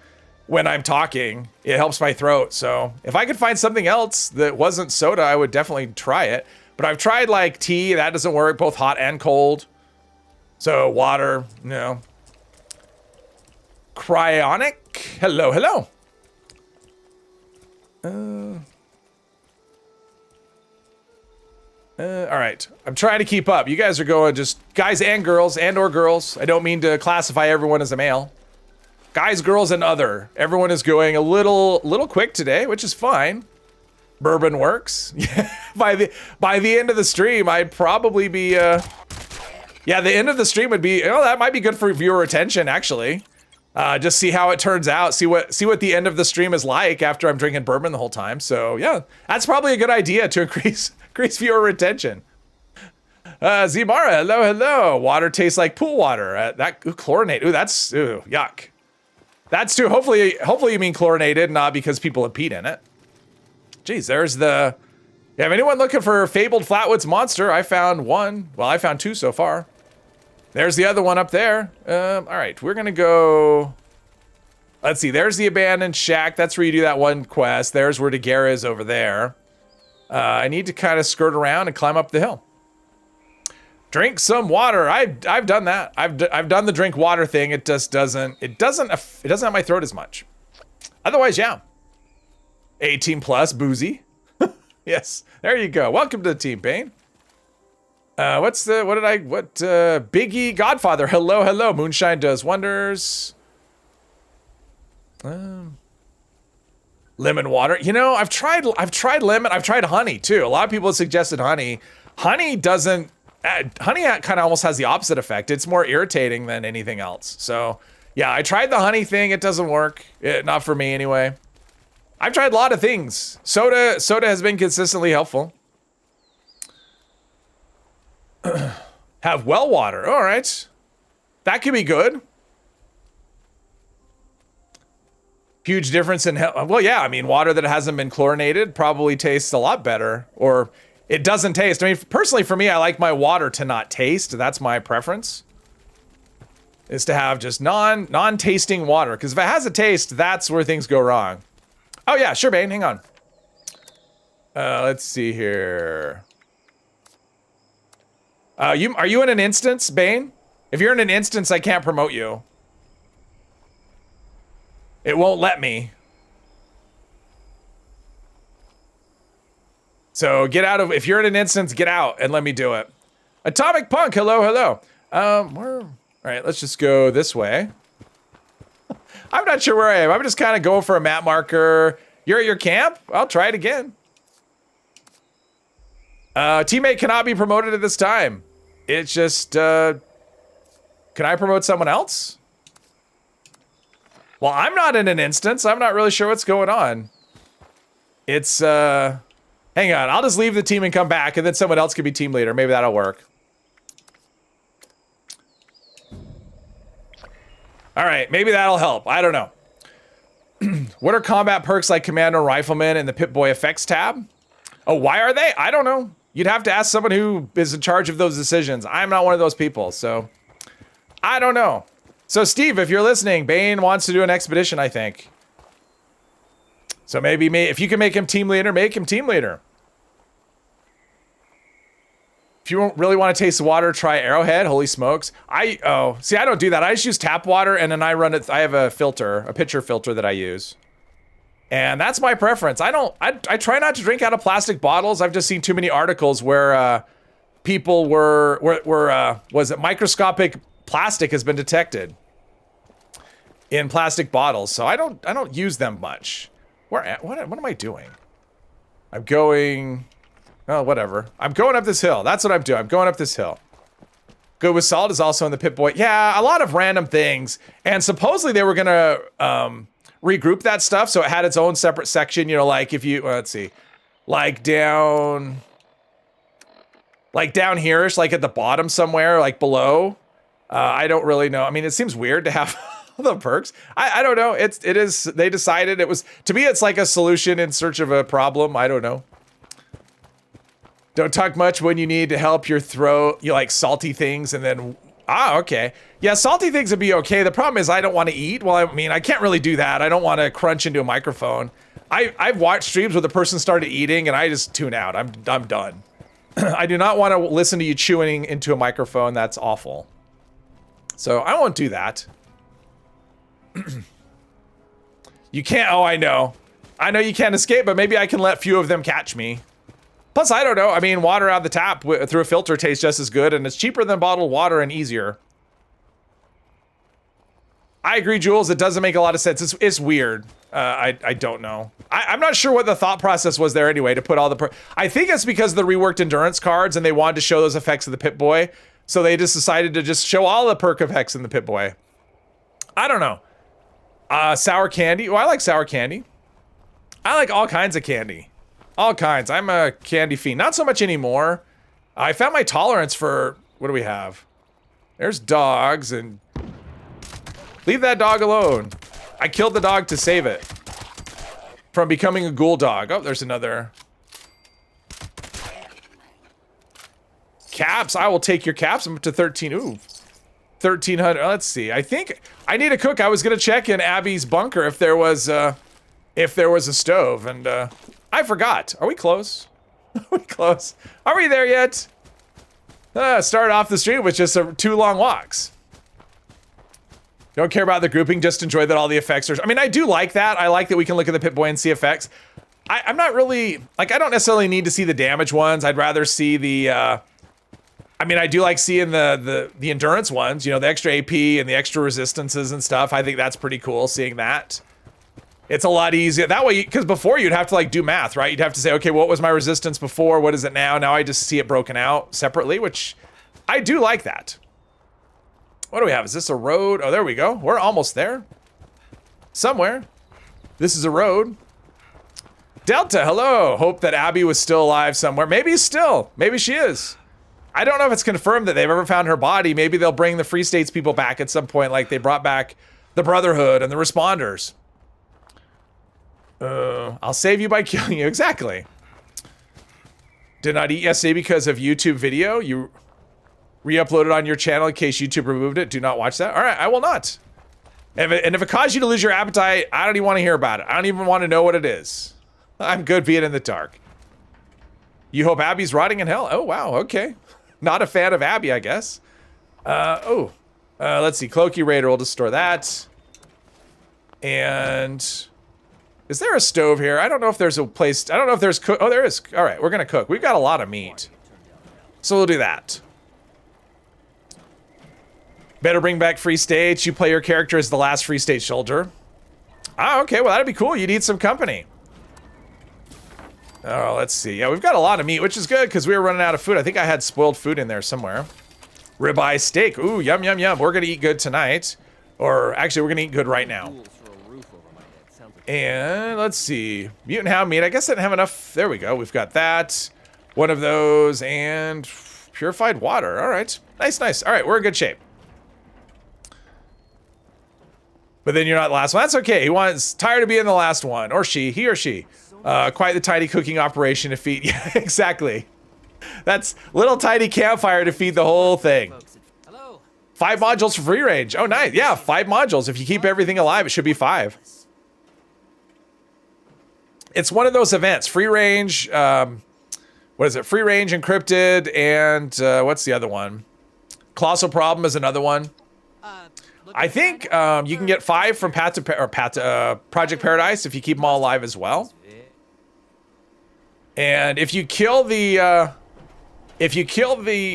when I'm talking. It helps my throat. So if I could find something else that wasn't soda, I would definitely try it. But I've tried like tea. That doesn't work, both hot and cold. So water, no. Cryonic. Hello, hello. All right, I'm trying to keep up. You guys are going just guys and girls or girls. I don't mean to classify everyone as a male. Guys, girls, and other. Everyone is going a little quick today, which is fine. Bourbon works. by the end of the stream, I'd probably be yeah, the end of the stream would be, that might be good for viewer retention actually. Just see how it turns out. See what the end of the stream is like after I'm drinking bourbon the whole time. So yeah, that's probably a good idea to increase viewer retention. Zimara, hello. Water tastes like pool water. Chlorinate. Yuck. That's too. Hopefully you mean chlorinated, not because people have peed in it. Geez, there's the. Yeah, if anyone looking for fabled Flatwoods monster, I found one. Well, I found two so far. There's the other one up there. All right, we're gonna go. Let's see. There's the abandoned shack. That's where you do that one quest. There's where Daguerre is over there. I need to kind of skirt around and climb up the hill. Drink some water. I've done that. I've done the drink water thing. It just doesn't have my throat as much. Otherwise, yeah. 18 plus boozy. Yes, there you go. Welcome to the team, Bane. Biggie Godfather. Hello. Moonshine does wonders. Lemon water. I've tried lemon. I've tried honey too. A lot of people have suggested honey. Honey kind of almost has the opposite effect. It's more irritating than anything else. So yeah, I tried the honey thing. It doesn't work. Not for me anyway. I've tried a lot of things. Soda has been consistently helpful. Have well water. All right. That could be good. Huge difference in health. Well, yeah, I mean, water that hasn't been chlorinated probably tastes a lot better, or it doesn't taste. I mean, personally, for me, I like my water to not taste. That's my preference, is to have just non-tasting water. Because if it has a taste, that's where things go wrong. Oh, yeah, sure, Bane. Hang on. Let's see here. Are you in an instance, Bane? If you're in an instance, I can't promote you. It won't let me. So get out of, if you're in an instance, get out and let me do it. Atomic Punk, hello, hello. All right, let's just go this way. I'm not sure where I am. I'm just kind of going for a map marker. You're at your camp? I'll try it again. Teammate cannot be promoted at this time. It's just, can I promote someone else? Well, I'm not in an instance. I'm not really sure what's going on. It's, hang on. I'll just leave the team and come back, and then someone else could be team leader. Maybe that'll work. All right, maybe that'll help. I don't know. What are combat perks like Commando Rifleman and the Pip-Boy effects tab? Oh, why are they? I don't know. You'd have to ask someone who is in charge of those decisions. I'm not one of those people, so I don't know. So Steve, if you're listening, Bane wants to do an expedition, I think. So maybe if you can make him team leader, make him team leader. If you really want to taste the water, try Arrowhead. Holy smokes. See, I don't do that. I just use tap water and then I run it. I have a filter, a pitcher filter that I use. And that's my preference. I try not to drink out of plastic bottles. I've just seen too many articles where people was it microscopic plastic has been detected in plastic bottles. So I don't use them much. What am I doing? I'm going, oh, whatever. I'm going up this hill. That's what I'm doing. I'm going up this hill. Good with Salt is also in the Pip-Boy. Yeah, a lot of random things. And supposedly they were going to regroup that stuff so it had its own separate section. You know, like if you, let's see, like down here-ish, like at the bottom somewhere, like below. I don't really know. I mean, it seems weird to have the perks. I don't know. It is, they decided it was, to me, it's like a solution in search of a problem. I don't know. Don't talk much when you need to help your throat. You like salty things and then, okay. Yeah, salty things would be okay. The problem is I don't want to eat. Well, I mean, I can't really do that. I don't want to crunch into a microphone. I've watched streams where the person started eating and I just tune out. I'm done. I do not want to listen to you chewing into a microphone. That's awful. So I won't do that. You can't, oh, I know you can't escape, but maybe I can let few of them catch me. Plus, I don't know. I mean, water out of the tap through a filter tastes just as good, and it's cheaper than bottled water and easier. I agree, Jules. It doesn't make a lot of sense. It's weird. I don't know. I'm not sure what the thought process was there anyway to put all the... I think it's because of the reworked endurance cards, and they wanted to show those effects of the Pip-Boy, so they just decided to just show all the perk effects in the Pip-Boy. I don't know. Sour candy. Oh, I like sour candy. I like all kinds of candy. All kinds. I'm a candy fiend. Not so much anymore. I found my tolerance for... What do we have? There's dogs and... Leave that dog alone. I killed the dog to save it from becoming a ghoul dog. Oh, there's another. Caps. I will take your caps. I'm up to 13. Ooh. 1,300. Let's see. I think I need a cook. I was going to check in Abby's bunker if there was a stove, and I forgot. Are we close? Are we close? Are we there yet? Start off the stream with just 2 long walks. Don't care about the grouping, just enjoy that all the effects are... I mean, I do like that. I like that we can look at the Pip-Boy and see effects. I'm not really... Like, I don't necessarily need to see the damage ones. I'd rather see the... I mean, I do like seeing the endurance ones. You know, the extra AP and the extra resistances and stuff. I think that's pretty cool, seeing that. It's a lot easier. That way, because before you'd have to, like, do math, right? You'd have to say, okay, what was my resistance before? What is it now? Now I just see it broken out separately, which I do like that. What do we have? Is this a road? Oh, there we go. We're almost there. Somewhere. This is a road. Delta, hello. Hope that Abby was still alive somewhere. Maybe still. Maybe she is. I don't know if it's confirmed that they've ever found her body. Maybe they'll bring the Free States people back at some point, like they brought back the Brotherhood and the Responders. I'll save you by killing you. Exactly. Did not eat yesterday because of YouTube video. You re-uploaded on your channel in case YouTube removed it. Do not watch that. All right, I will not. And if it caused you to lose your appetite, I don't even want to hear about it. I don't even want to know what it is. I'm good being in the dark. You hope Abby's rotting in hell? Oh, wow, okay. Not a fan of Abby, I guess. Let's see. Cloaky Raider, we'll just store that. And is there a stove here? I don't know if there's a place. I don't know if there's cook. Oh, there is. All right, we're going to cook. We've got a lot of meat. So we'll do that. Better bring back Free States. You play your character as the last Free State soldier. Ah, okay. Well, that'd be cool. You need some company. Oh, let's see. Yeah, we've got a lot of meat, which is good because we were running out of food. I think I had spoiled food in there somewhere. Ribeye steak. Ooh, yum, yum, yum. We're going to eat good tonight. Or actually, we're going to eat good right now. And let's see. Mutant hound meat. I guess I didn't have enough. There we go. We've got that. One of those. And purified water. All right. Nice, nice. All right, we're in good shape. But then you're not the last one. That's okay. He wants tired of being the last one. Or she. He or she. Quite the tiny cooking operation to feed. Yeah, exactly. That's little tiny campfire to feed the whole thing. 5 modules for free range. Oh, nice. Yeah, 5 modules. If you keep everything alive, it should be 5. It's one of those events. Free range. What is it? Free range encrypted. And what's the other one? Colossal Problem is another one. I think you can get 5 from Project Paradise if you keep them all alive as well. And if you kill the,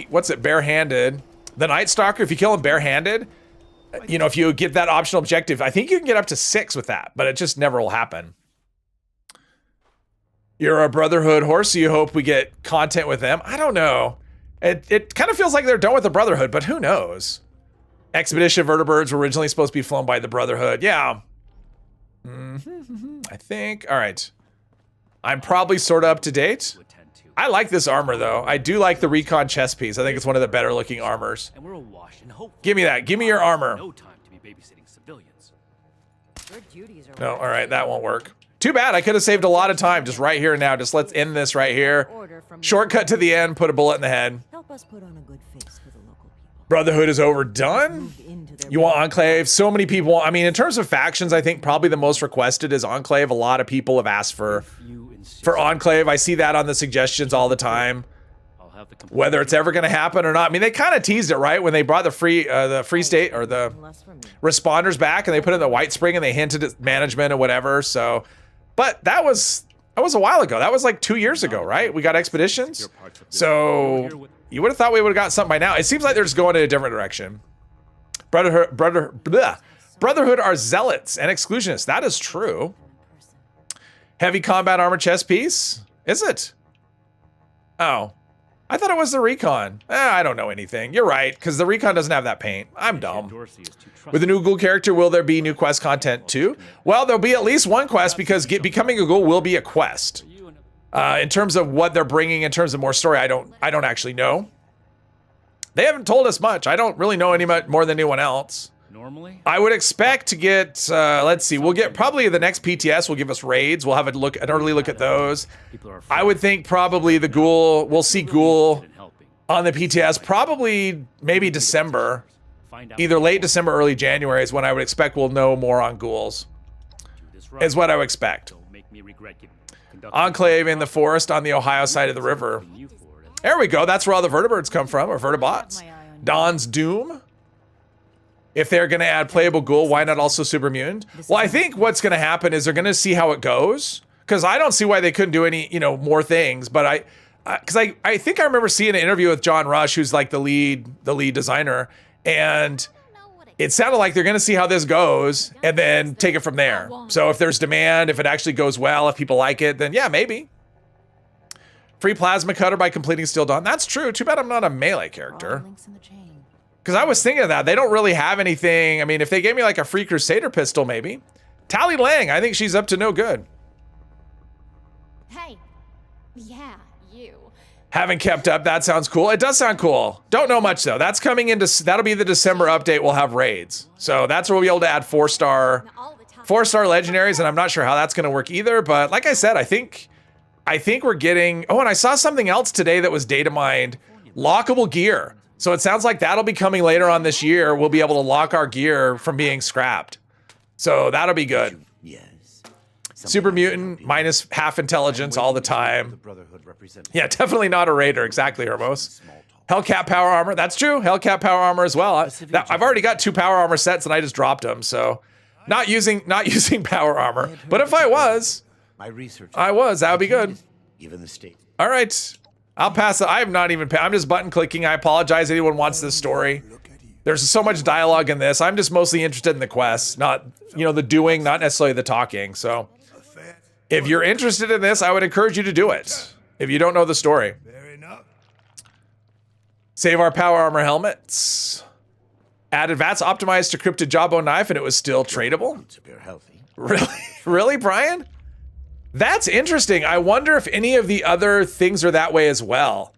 what's it, barehanded, the Night Stalker, if you kill him barehanded, you know, if you get that optional objective, I think you can get up to 6 with that, but it just never will happen. You're a Brotherhood horse, so you hope we get content with them. I don't know. It kind of feels like they're done with the Brotherhood, but who knows? Expedition Vertibirds were originally supposed to be flown by the Brotherhood. Yeah. I think. All right. I'm probably sort of up to date. I like this armor, though. I do like the Recon chest piece. I think it's one of the better looking armors. Give me that. Give me your armor. No, all right. That won't work. Too bad. I could have saved a lot of time just right here and now. Just let's end this right here. Shortcut to the end. Put a bullet in the head. Help us put on a good face for the local people. Brotherhood is overdone. You want Enclave? So many people. I mean, in terms of factions, I think probably the most requested is Enclave. A lot of people have asked for Enclave. I see that on the suggestions all the time. Whether it's ever going to happen or not. I mean, they kind of teased it, right? When they brought the Free State or the Responders back and they put in the White Spring and they hinted at management or whatever. So, but that was a while ago. That was like 2 years ago, right? We got Expeditions. So you would have thought we would have got something by now. It seems like they're just going in a different direction. Brotherhood are zealots and exclusionists. That is true. Heavy combat armor chest piece. Is it? Oh. I thought it was the Recon. I don't know anything. You're right, because the Recon doesn't have that paint. I'm dumb. With a new ghoul character, will there be new quest content too? Well, there'll be at least one quest because becoming a ghoul will be a quest. In terms of what they're bringing, in terms of more story, I don't actually know. They haven't told us much. I don't really know any more than anyone else. Normally, I would expect to get, let's see, we'll get probably the next PTS will give us raids. We'll have an early look at those. I would think probably the ghoul, we'll see ghoul on the PTS, probably maybe December, either late December, early January is when I would expect we'll know more on ghouls, is what I would expect. Enclave in the forest on the Ohio side of the river. There we go. That's where all the vertibirds come from, or vertibots. Dawn's Doom. If they're going to add playable ghoul, why not also super mutant? Well, I think what's going to happen is they're going to see how it goes. Because I don't see why they couldn't do any, more things. But I think I remember seeing an interview with John Rush, who's like the lead designer. And it sounded like they're going to see how this goes and then take it from there. So if there's demand, if it actually goes well, if people like it, then yeah, maybe. Free plasma cutter by completing Steel Dawn. That's true. Too bad I'm not a melee character. Because I was thinking of that. They don't really have anything. I mean, if they gave me like a free Crusader pistol, maybe. Tally Lang, I think she's up to no good. Hey. Yeah, you. Haven't kept up. That sounds cool. It does sound cool. Don't know much though. That's coming into, that'll be the December update. We'll have raids. So that's where we'll be able to add 4-star legendaries. And I'm not sure how that's going to work either. But like I said, I think we're getting, oh, and I saw something else today that was data mined, lockable gear. So it sounds like that'll be coming later on this year. We'll be able to lock our gear from being scrapped. So that'll be good. Yes. Super mutant, minus half intelligence all the time. Yeah, definitely not a raider. Exactly, Hermos. Hellcat power armor. That's true. Hellcat power armor as well. I've already got 2 power armor sets and I just dropped them. So not using power armor. But if I was, that would be good. Even the state. All right. I'll pass it. I'm just button clicking. I apologize. Anyone wants this story. There's so much dialogue in this. I'm just mostly interested in the quests, not, the doing, not necessarily the talking. So if you're interested in this, I would encourage you to do it. If you don't know the story. Save our power armor helmets. Added VATS optimized to cryptid jawbone knife and it was still tradable. Really? Really, Brian? That's interesting. I wonder if any of the other things are that way as well.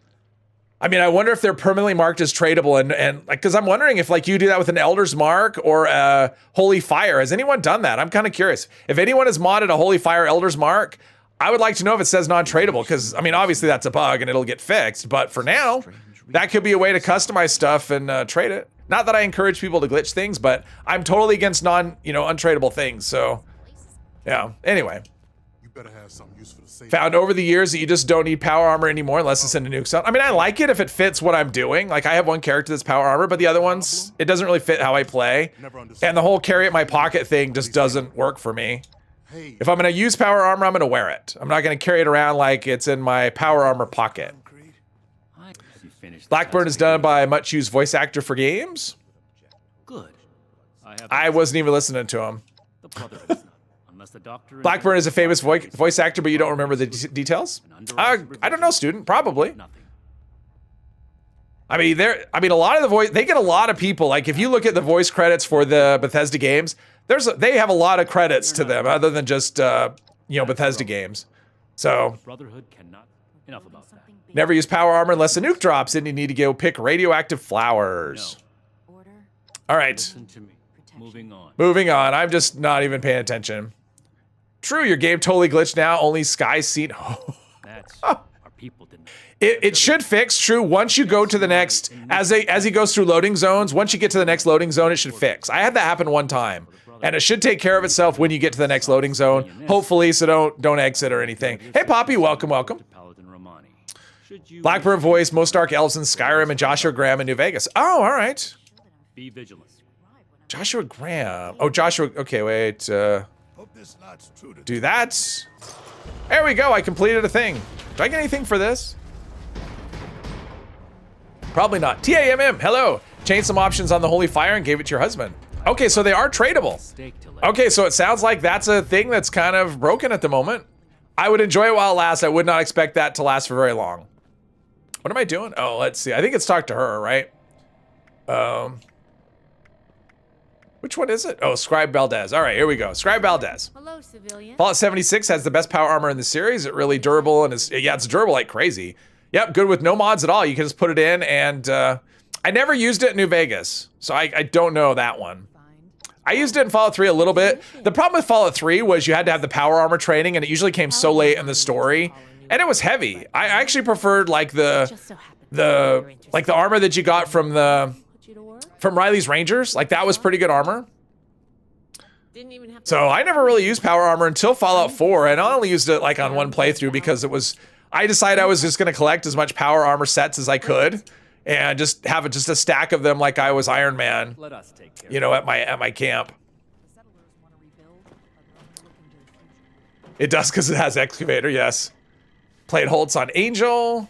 I mean, I wonder if they're permanently marked as tradable and like, cause I'm wondering if like you do that with an Elder's Mark or a Holy Fire. Has anyone done that? I'm kind of curious. If anyone has modded a Holy Fire Elder's Mark, I would like to know if it says non-tradable, because I mean, obviously that's a bug and it'll get fixed, but for now, that could be a way to customize stuff and trade it. Not that I encourage people to glitch things, but I'm totally against untradeable things. So yeah, anyway. Found over the years that you just don't need power armor anymore unless it's in a nuke zone. I mean, I like it if it fits what I'm doing. Like I have one character that's power armor, but the other ones, it doesn't really fit how I play. And the whole carry it in my pocket thing just doesn't work for me. If I'm gonna use power armor, I'm gonna wear it. I'm not gonna carry it around like it's in my power armor pocket. Blackburn is done by a much used voice actor for games. Good. I wasn't even listening to him. Blackburn is a famous voice actor, but you don't remember the details? I don't know, student. Probably. I mean, a lot of the voice, they get a lot of people. Like if you look at the voice credits for the Bethesda games, they have a lot of credits to them other than just, Bethesda games. So Enough about that. never use power armor unless a nuke drops and you need to go pick radioactive flowers. Order. All right. Listen to me. Moving on. Moving on. I'm just not even paying attention. True, your game totally glitched now. Only Sky seen. That's our people didn't. It should fix. True, once you go to the next, as he goes through loading zones, once you get to the next loading zone, it should fix. I had that happen one time, and it should take care of itself when you get to the next loading zone. Hopefully, so don't exit or anything. Hey, Poppy, welcome. Blackbird voice, most Dark Elves in Skyrim, and Joshua Graham in New Vegas. Oh, all right. Be vigilant. Joshua Graham. Oh, Joshua. Okay, wait. Do that. There we go. I completed a thing. Do I get anything for this? Probably not. TAMM. Hello. Changed some options on the Holy Fire and gave it to your husband. Okay, so they are tradable. Okay, so it sounds like that's a thing that's kind of broken at the moment. I would enjoy it while it lasts. I would not expect that to last for very long. What am I doing? Oh, let's see. I think it's talk to her, right? Which one is it? Oh, Scribe Valdez. All right, here we go. Scribe Valdez. Hello, civilian. Fallout 76 has the best power armor in the series. It's really durable and it's durable like crazy. Yep, good with no mods at all. You can just put it in and I never used it in New Vegas, so I don't know that one. I used it in Fallout 3 a little bit. The problem with Fallout 3 was you had to have the power armor training and it usually came so late in the story and it was heavy. I actually preferred like the armor that you got from Riley's Rangers. Like that was pretty good armor. So I never really used power armor until Fallout 4 and I only used it like on one playthrough because I decided I was just gonna collect as much power armor sets as I could and just have a stack of them like I was Iron Man, Let us take care. at my camp. It does because it has excavator, yes. Played Holtz on Angel.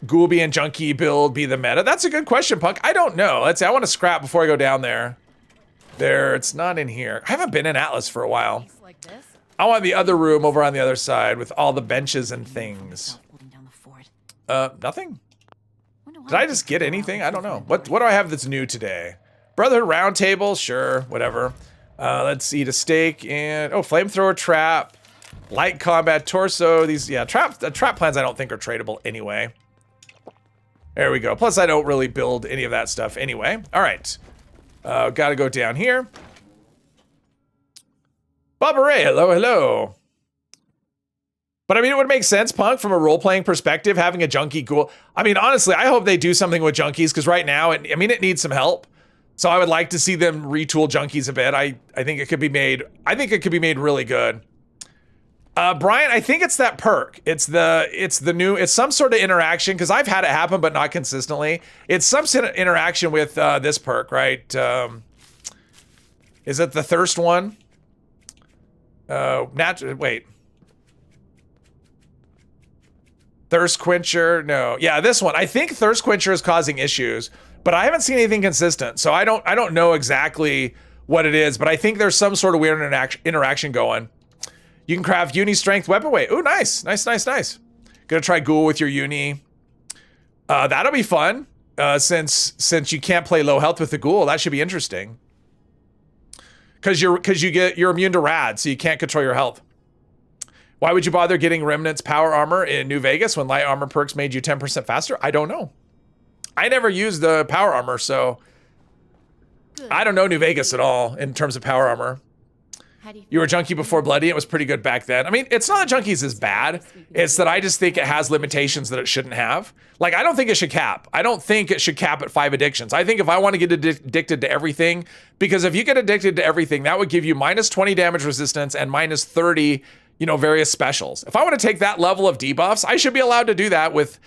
Goolby and Junkie build be the meta? That's a good question, Punk. I don't know. Let's see. I want to scrap before I go down there. It's not in here. I haven't been in Atlas for a while. Like this? I want the other room over on the other side with all the benches and things. Nothing? Did I just get anything? I don't know. What do I have that's new today? Brotherhood Round Table? Sure, whatever. Let's eat a steak and... Oh, flamethrower trap. Light combat torso. These, yeah, trap plans I don't think are tradable anyway. There we go. Plus, I don't really build any of that stuff anyway. All right. Gotta go down here. Bubba Ray, hello, hello. But I mean, it would make sense, Punk, from a role-playing perspective, having a junkie ghoul. I mean, honestly, I hope they do something with junkies, because right now, it needs some help. So I would like to see them retool junkies a bit. I think it could be made, really good. Brian, I think it's that perk. It's some sort of interaction, because I've had it happen, but not consistently. It's some sort of interaction with this perk, right? Is it the thirst one? Wait. Thirst Quencher? No. Yeah, this one. I think Thirst Quencher is causing issues, but I haven't seen anything consistent. So I don't know exactly what it is, but I think there's some sort of weird interaction going. You can craft uni strength weapon weight. Ooh, nice. Nice, nice, nice. Gonna try ghoul with your uni. That'll be fun. Since you can't play low health with the ghoul, that should be interesting. Cause you're immune to rad, so you can't control your health. Why would you bother getting Remnant's power armor in New Vegas when light armor perks made you 10% faster? I don't know. I never used the power armor, so I don't know New Vegas at all in terms of power armor. You were junkie before Bloody. It was pretty good back then. I mean, it's not that junkies is bad. It's that I just think it has limitations that it shouldn't have. Like, I don't think it should cap. I don't think it should cap at 5 addictions. I think if I want to get addicted to everything, because if you get addicted to everything, that would give you minus 20 damage resistance and minus 30, various specials. If I want to take that level of debuffs, I should be allowed to do that with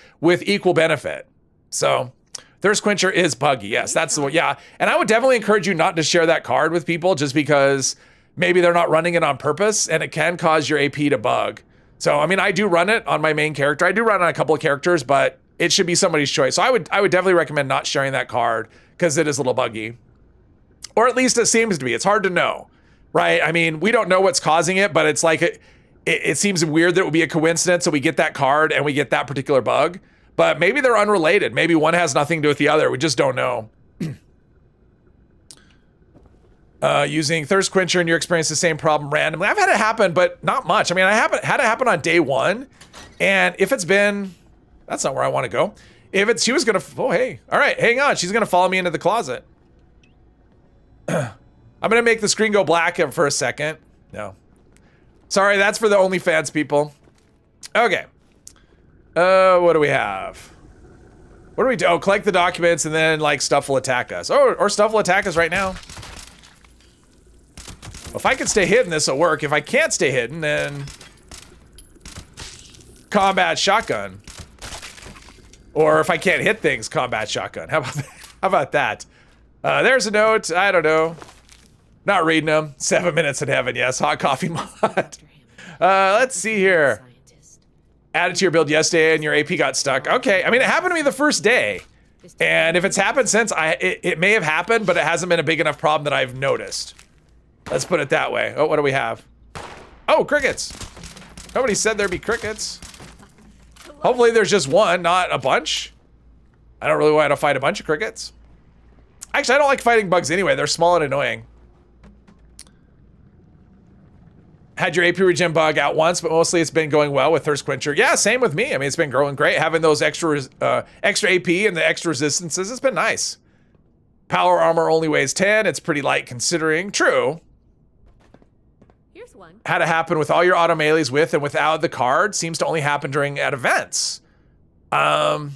equal benefit. So, Thirst Quencher is buggy. Yes, that's the one. Yeah, and I would definitely encourage you not to share that card with people just because maybe they're not running it on purpose, and it can cause your AP to bug. So, I mean, I do run it on my main character. I do run on a couple of characters, but it should be somebody's choice. So I would definitely recommend not sharing that card because it is a little buggy. Or at least it seems to be. It's hard to know, right? I mean, we don't know what's causing it, but it's like it seems weird that it would be a coincidence that we get that card and we get that particular bug. But maybe they're unrelated. Maybe one has nothing to do with the other. We just don't know. Using Thirst Quencher and you experience the same problem randomly. I've had it happen, but not much. I mean, I haven't had it happen on day one. And if it's been, that's not where I want to go. She was going to, oh, hey. All right, hang on. She's going to follow me into the closet. I'm going to make the screen go black for a second. No. Sorry, that's for the OnlyFans people. Okay. What do we have? What do we do? Oh, collect the documents and then, like, stuff will attack us. Or stuff will attack us right now. If I can stay hidden, this will work. If I can't stay hidden, then combat shotgun. Or if I can't hit things, combat shotgun. How about that? There's a note. I don't know. Not reading them. 7 minutes in heaven. Yes, hot coffee mod. Let's see here. Added to your build yesterday and your AP got stuck. Okay, I mean, it happened to me the first day. And if it's happened since, it may have happened, but it hasn't been a big enough problem that I've noticed. Let's put it that way. Oh, what do we have? Oh, crickets. Nobody said there'd be crickets. Hopefully there's just one, not a bunch. I don't really want to fight a bunch of crickets. Actually, I don't like fighting bugs anyway. They're small and annoying. Had your AP regen bug out once, but mostly it's been going well with Thirst Quencher. Yeah, same with me. I mean, it's been growing great. Having those extra AP and the extra resistances, it's been nice. Power armor only weighs 10. It's pretty light considering. True. One. Had it happen with all your auto melees with and without the card. Seems to only happen at events. Trying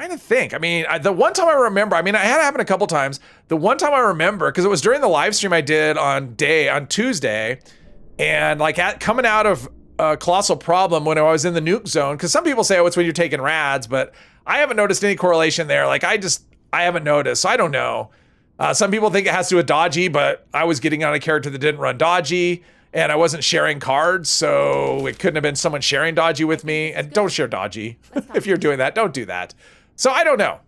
to think. I mean, the one time I remember, I mean, I had it happen a couple times. The one time I remember, because it was during the live stream I did on Tuesday, and like coming out of Colossal Problem when I was in the nuke zone, because some people say, oh, it's when you're taking rads, but I haven't noticed any correlation there. Like I haven't noticed, so I don't know. Some people think it has to do with dodgy, but I was getting on a character that didn't run dodgy, and I wasn't sharing cards, so it couldn't have been someone sharing dodgy with me. And don't share dodgy. If you're doing that, don't do that. So I don't know.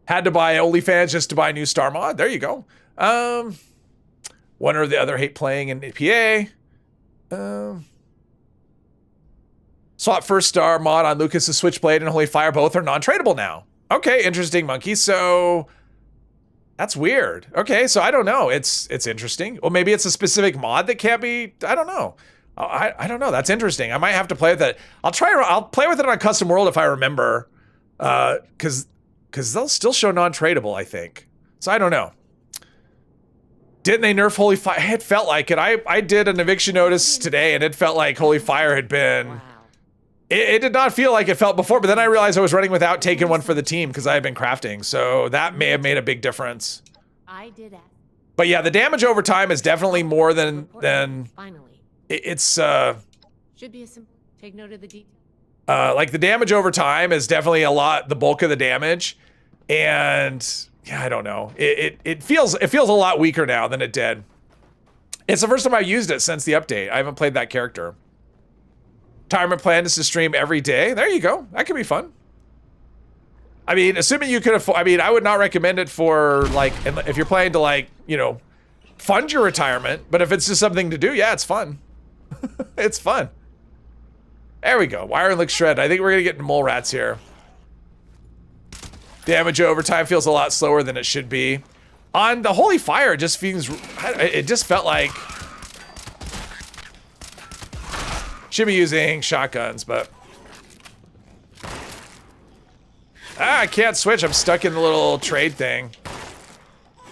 Had to buy OnlyFans just to buy a new star mod. There you go. One or the other hate playing in PA. Swap first star mod on Lucas's Switchblade and Holy Fire. Both are non-tradable now. Okay, interesting, Monkey. So That's weird. Okay, so I don't know. It's interesting. Well, maybe it's a specific mod that can't be. I don't know. I don't know. That's interesting. I might have to play with it. I'll play with it on Custom World if I remember, because they'll still show non-tradable, I think. So I don't know. Didn't they nerf Holy Fire? It felt like it. I did an eviction notice today, and it felt like Holy Fire had been. Wow. It did not feel like it felt before, but then I realized I was running without taking one for the team because I had been crafting, so that may have made a big difference. I did ask. But yeah, the damage over time is definitely more than Finally. it's Should be a simple. Take note of the detail. like the damage over time is definitely the bulk of the damage, and yeah, I don't know. It feels a lot weaker now than it did. It's the first time I've used it since the update. I haven't played that character. Retirement plan is to stream every day. There you go. That could be fun. I mean, assuming you could afford, I mean, I would not recommend it for like, if you're planning to like, you know, fund your retirement, but if it's just something to do, yeah, it's fun. It's fun. There we go. Wiring looks shredded. I think we're gonna get into mole rats here. Damage over time feels a lot slower than it should be. On the Holy Fire, it just felt like should be using shotguns, but I can't switch. I'm stuck in the little trade thing.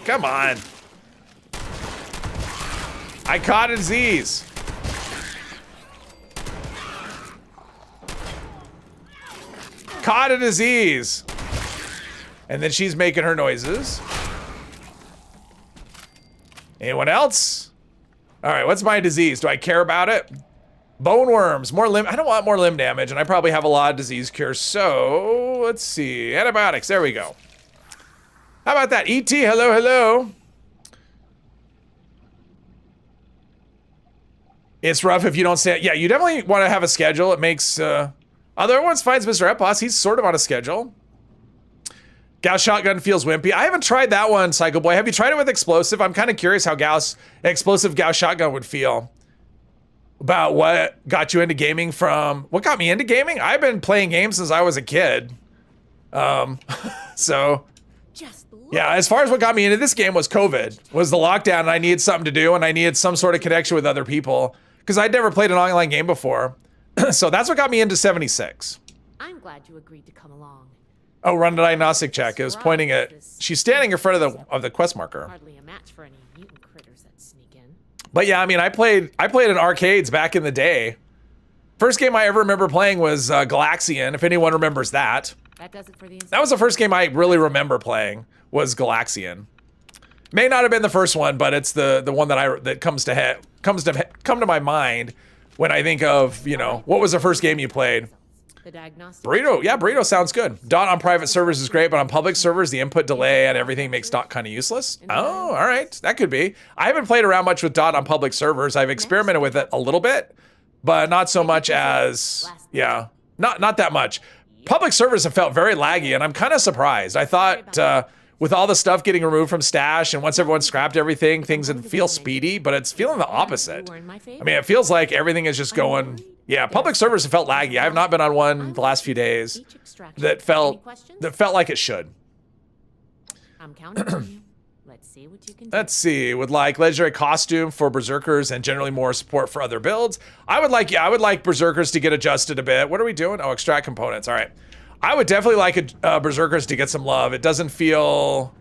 Come on. I caught a disease. Caught a disease. And then she's making her noises. Anyone else? All right, what's my disease? Do I care about it? Bone worms, more limb. I don't want more limb damage, and I probably have a lot of disease cure. So let's see. Antibiotics. There we go. How about that? ET. Hello, hello. It's rough if you don't say it. Yeah, you definitely want to have a schedule. It makes. Although everyone finds Mr. Epos, he's sort of on a schedule. Gauss shotgun feels wimpy. I haven't tried that one, Psycho Boy. Have you tried it with explosive? I'm kind of curious how explosive Gauss shotgun would feel. About what got you into gaming what got me into gaming? I've been playing games since I was a kid. So, yeah, as far as what got me into this game was COVID, was the lockdown, and I needed something to do, and I needed some sort of connection with other people, because I'd never played an online game before. So that's what got me into 76. I'm glad you agreed to come along. Oh, run a diagnostic check. It was pointing at, she's standing in front of the quest marker. Hardly a match for any mutant critters that sneak in. But yeah, I mean, I played in arcades back in the day. First game I ever remember playing was Galaxian, if anyone remembers that. That does it for the That was the first game I really remember playing, was Galaxian. May not have been the first one, but it's the one that comes to my mind when I think of, you know, what was the first game you played? The diagnostic. Burrito, yeah, Burrito sounds good. Dot on private servers is great, but on public servers, the input delay and everything makes Dot kind of useless. Oh, all right, that could be. I haven't played around much with Dot on public servers. I've experimented with it a little bit, but not so much as, yeah, not that much. Public servers have felt very laggy, and I'm kind of surprised. I thought with all the stuff getting removed from Stash, and once everyone scrapped everything, things would feel speedy, but it's feeling the opposite. I mean, it feels like everything is just going. Yeah, public servers have felt laggy. I have not been on one the last few days that felt like it should. I'm counting on you. Let's see what you can do. Let's see, would like legendary costume for berserkers and generally more support for other builds. I would like berserkers to get adjusted a bit. What are we doing? Oh, extract components. All right. I would definitely like berserkers to get some love. It doesn't feel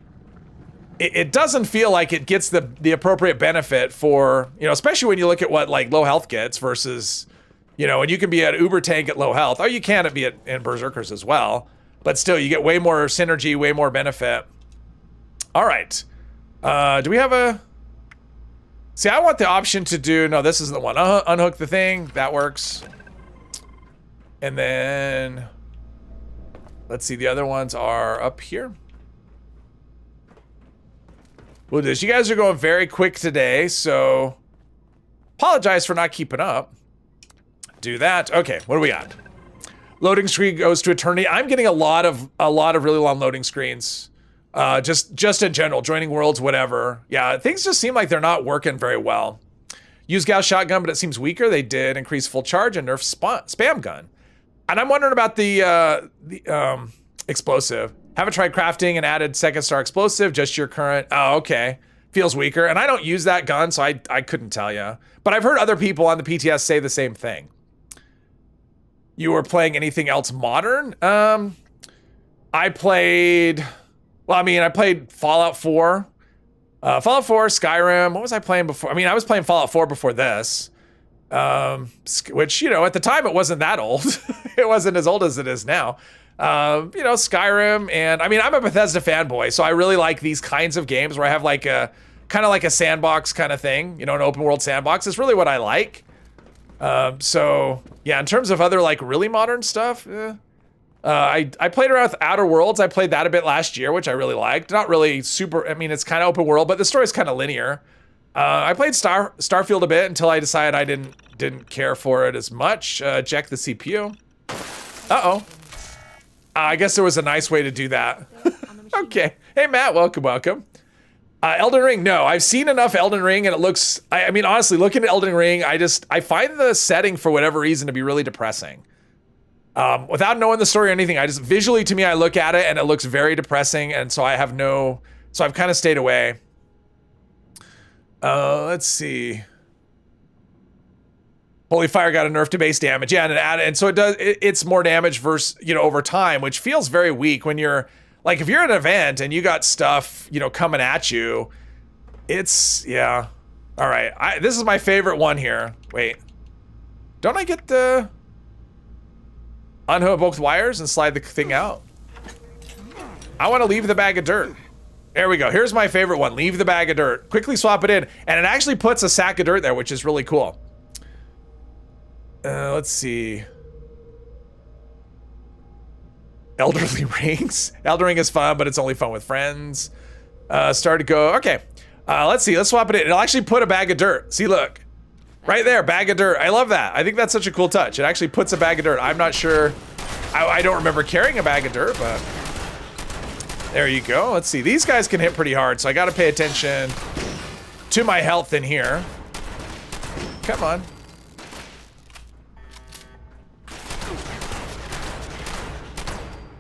like it gets the appropriate benefit for, you know, especially when you look at what like low health gets versus, you know, and you can be at uber tank at low health. Oh, you can be in berserkers as well, but still you get way more synergy, way more benefit. All right. Do we have a... See, I want the option to do... No, this isn't the one. Unhook the thing. That works. And then... Let's see. The other ones are up here. Well, this. You guys are going very quick today, so... Apologize for not keeping up. Do that. Okay, what do we got? Loading screen goes to eternity. I'm getting a lot of really long loading screens. Just in general, joining worlds, whatever. Yeah, things just seem like they're not working very well. Use Gauss shotgun, but it seems weaker. They did increase full charge and nerf spam gun. And I'm wondering about the explosive. Haven't tried crafting and added second star explosive, just your current. Oh, okay. Feels weaker. And I don't use that gun, so I couldn't tell you. But I've heard other people on the PTS say the same thing. You were playing anything else modern? I played, well, I mean, I played Fallout 4. Fallout 4, Skyrim. What was I playing before? I mean, I was playing Fallout 4 before this. Which, you know, at the time it wasn't that old. It wasn't as old as it is now. You know, Skyrim, and I mean, I'm a Bethesda fanboy, so I really like these kinds of games where I have like a kind of like a sandbox kind of thing, you know, an open world sandbox is really what I like. So yeah, in terms of other like really modern stuff, I played around with Outer Worlds. I played that a bit last year, which I really liked. Not really super, I mean, it's kind of open world, but the story's kind of linear. I played Starfield a bit until I decided I didn't care for it as much. Check the CPU. Uh-oh. I guess there was a nice way to do that. Okay. Hey, Matt, welcome. Elden Ring, no. I've seen enough Elden Ring, and it looks... I mean, honestly, looking at Elden Ring, I find the setting, for whatever reason, to be really depressing. Without knowing the story or anything, visually, to me, I look at it, and it looks very depressing, and so I've kind of stayed away. Let's see. Holy Fire got a nerf to base damage. Yeah, and so it's more damage versus, you know, over time, which feels very weak when you're, like, if you're at an event and you got stuff, you know, coming at you, yeah. All right, this is my favorite one here. Wait, don't I get the unhook both wires and slide the thing out? I want to leave the bag of dirt. There we go. Here's my favorite one. Leave the bag of dirt. Quickly swap it in, and it actually puts a sack of dirt there, which is really cool. Let's see. Elderly Rings. Elden Ring is fun, but it's only fun with friends. Start to go. Okay. Let's see. Let's swap it in. It'll actually put a bag of dirt. See, look. Right there, bag of dirt. I love that. I think that's such a cool touch. It actually puts a bag of dirt. I'm not sure. I don't remember carrying a bag of dirt, but there you go. Let's see. These guys can hit pretty hard, so I got to pay attention to my health in here. Come on.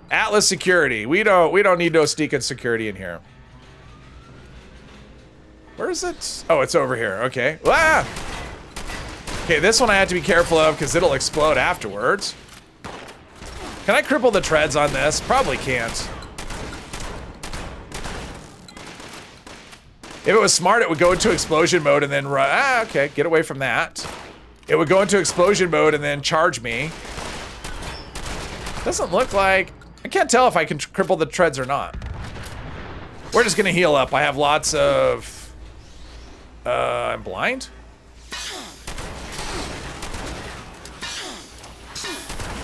Atlas security. We don't need no sneaking security in here. Where is it? Oh, it's over here. Okay. Ah! Okay, this one I have to be careful of because it'll explode afterwards. Can I cripple the treads on this? Probably can't. If it was smart, it would go into explosion mode and then run. Ah, okay. Get away from that. It would go into explosion mode and then charge me. Doesn't look like... I can't tell if I can cripple the treads or not. We're just gonna heal up. I have lots of... I'm blind?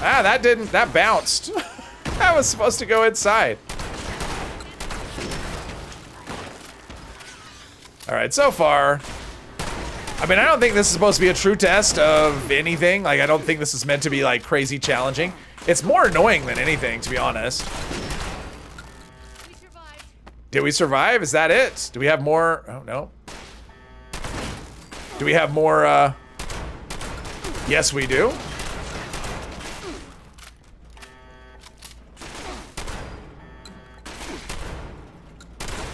Ah, that bounced. That was supposed to go inside. All right, so far, I mean, I don't think this is supposed to be a true test of anything. Like, I don't think this is meant to be like crazy challenging. It's more annoying than anything, to be honest. We survived. Did we survive? Is that it? Do we have more? Oh, no. Do we have more? Yes, we do.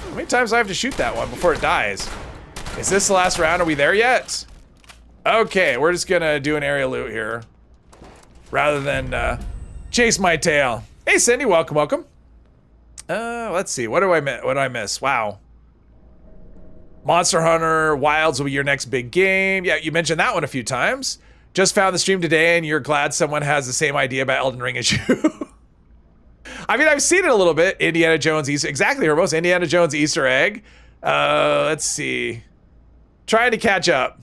How many times do I have to shoot that one before it dies? Is this the last round? Are we there yet? Okay, we're just gonna do an area loot here. Rather than chase my tail. Hey, Cindy, welcome. Let's see. What do I miss? Wow. Monster Hunter Wilds will be your next big game. Yeah, you mentioned that one a few times. Just found the stream today, and you're glad someone has the same idea about Elden Ring as you. I mean, I've seen it a little bit. Indiana Jones Easter, exactly, Hermos. Indiana Jones Easter egg. Let's see. Trying to catch up.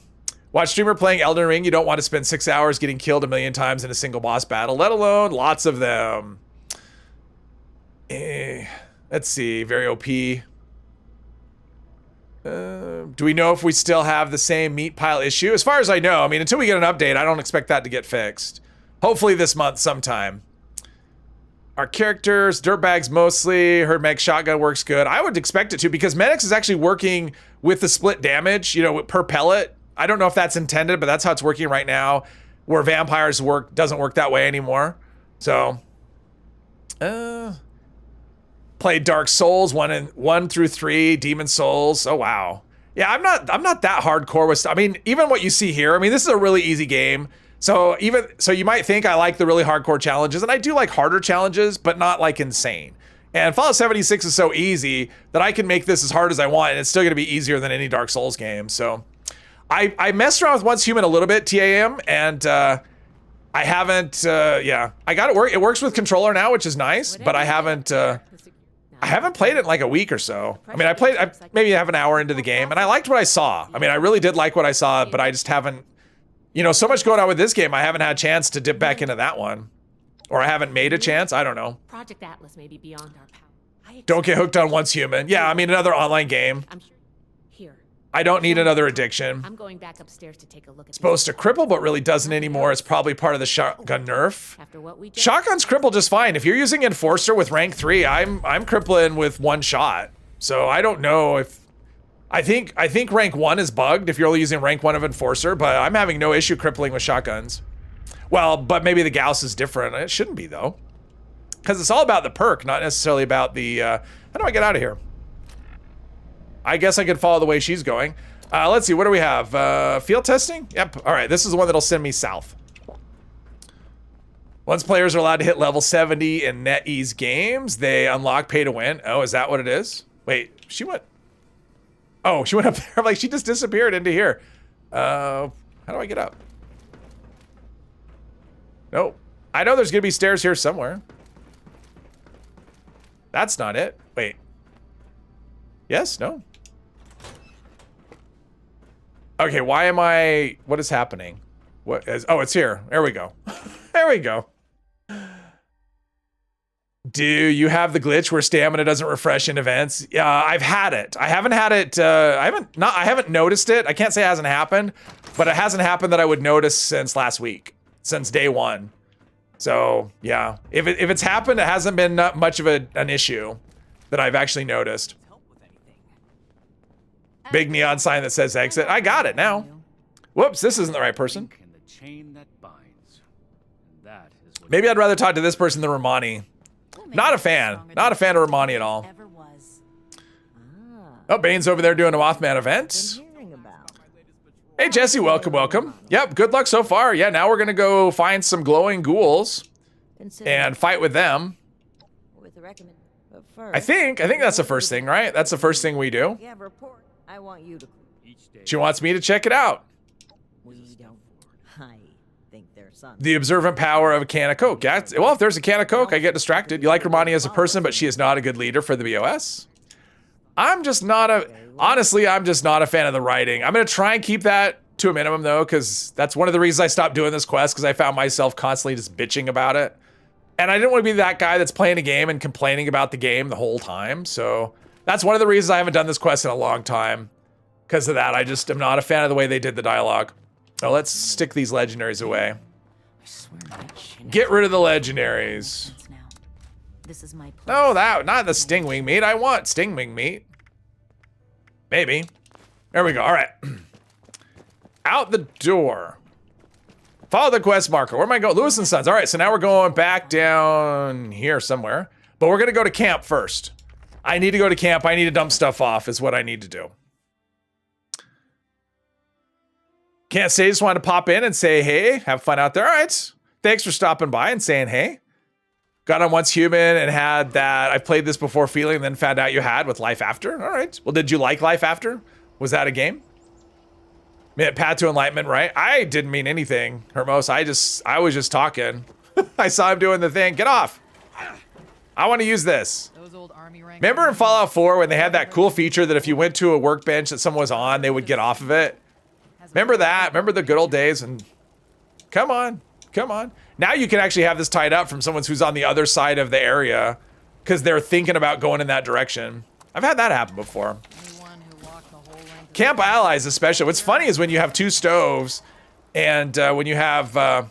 Watch streamer playing Elden Ring. You don't want to spend 6 hours getting killed a million times in a single boss battle, let alone lots of them. Let's see. Very OP. Do we know if we still have the same meat pile issue? As far as I know, I mean, until we get an update, I don't expect that to get fixed. Hopefully this month sometime. Our characters, dirtbags mostly. Heard Meg shotgun works good. I would expect it to because Medix is actually working with the split damage, you know, per pellet. I don't know if that's intended, but that's how it's working right now. Where vampires doesn't work that way anymore. So, Played Dark Souls 1 through 3, Demon Souls. Oh wow. Yeah, I'm not that hardcore with. I mean, even what you see here. I mean, this is a really easy game. So you might think I like the really hardcore challenges, and I do like harder challenges, but not like insane. And Fallout 76 is so easy that I can make this as hard as I want, and it's still going to be easier than any Dark Souls game. So I messed around with Once Human a little bit, TAM, and I haven't. Yeah, I got it work. It works with controller now, which is nice, but I haven't played it in like a week or so. I mean, I maybe have an hour into the game, and I liked what I saw. I mean, I really did like what I saw, but I just haven't, so much going on with this game, I haven't had a chance to dip back into that one. Or I haven't made a chance, I don't know. Project Atlas may be beyond our power. Don't get hooked on Once Human. Yeah, I mean, another online game. I'm sure. Here. I don't need another addiction. I'm going back upstairs to take a look at. Supposed to cripple, but really doesn't anymore. It's probably part of the shotgun nerf. After what we did. Shotguns cripple just fine. If you're using Enforcer with rank 3, I'm crippling with one shot. So I don't know if I think rank 1 is bugged if you're only using rank 1 of Enforcer, but I'm having no issue crippling with shotguns. Well, but maybe the Gauss is different. It shouldn't be though. Because it's all about the perk, not necessarily about the how do I get out of here? I guess I could follow the way she's going. Let's see, what do we have? Field testing? Yep. All right, this is the one that'll send me south. Once players are allowed to hit level 70 in NetEase games, they unlock pay to win. Oh, is that what it is? Wait, she went. Oh, she went up there. Like, she just disappeared into here. How do I get up? Nope. I know there's gonna be stairs here somewhere. That's not it. Wait. Yes? No? Okay, why am I... What is happening? What is... Oh, it's here. There we go. There we go. Do you have the glitch where stamina doesn't refresh in events? Yeah, I've had it. I haven't had it... I haven't noticed it. I can't say it hasn't happened, but it hasn't happened that I would notice since last week. Since day one. So, yeah. If it's happened, it hasn't been much of an issue that I've actually noticed. Big neon sign that says exit. I got it now. Whoops, this isn't the right person. And the chain that binds. And that is what Maybe I'd rather talk to this person than Romani. Not a fan. Not a fan of Romani at all. Oh, Bane's over there doing a Mothman event. Hey, Jesse, welcome, welcome. Yep, good luck so far. Yeah, now we're gonna go find some glowing ghouls and fight with them. I think that's the first thing, right? That's the first thing we do. Yeah, report. I want you to. each day. She wants me to check it out. We don't. I think there's something. The observant power of a can of Coke. Yeah, well, if there's a can of Coke, I get distracted. You like Romani as a person, but she is not a good leader for the BOS. I'm just not a... Honestly, I'm just not a fan of the writing. I'm going to try and keep that to a minimum, though, because that's one of the reasons I stopped doing this quest, because I found myself constantly just bitching about it. And I didn't want to be that guy that's playing a game and complaining about the game the whole time. So that's one of the reasons I haven't done this quest in a long time. Because of that, I just am not a fan of the way they did the dialogue. Oh, let's stick these legendaries away. I swear that shit. Get rid of the legendaries. Now. This is my place. No, not the stingwing meat. I want stingwing meat. Maybe. There we go. All right. Out the door. Follow the quest marker. Where am I going? Lewis and Sons. All right, so now we're going back down here somewhere. But we're going to go to camp first. I need to go to camp. I need to dump stuff off is what I need to do. Can't say, just wanted to pop in and say, hey, have fun out there. All right. Thanks for stopping by and saying, hey. Got on Once Human and had that I played this before feeling, then found out you had with Life After. All right. Well, did you like Life After? Was that a game? Path to Enlightenment, right? I didn't mean anything, Hermos. I was just talking. I saw him doing the thing. Get off. I want to use this. Those old army ranks. Remember in Fallout 4 when they had that cool feature that if you went to a workbench that someone was on, they would get off of it? Remember that? Remember the good old days? And come on. Come on. Now you can actually have this tied up from someone who's on the other side of the area because they're thinking about going in that direction. I've had that happen before. Anyone who walked the whole length of Camp allies especially. What's funny is when you have two stoves and when you have Yasmin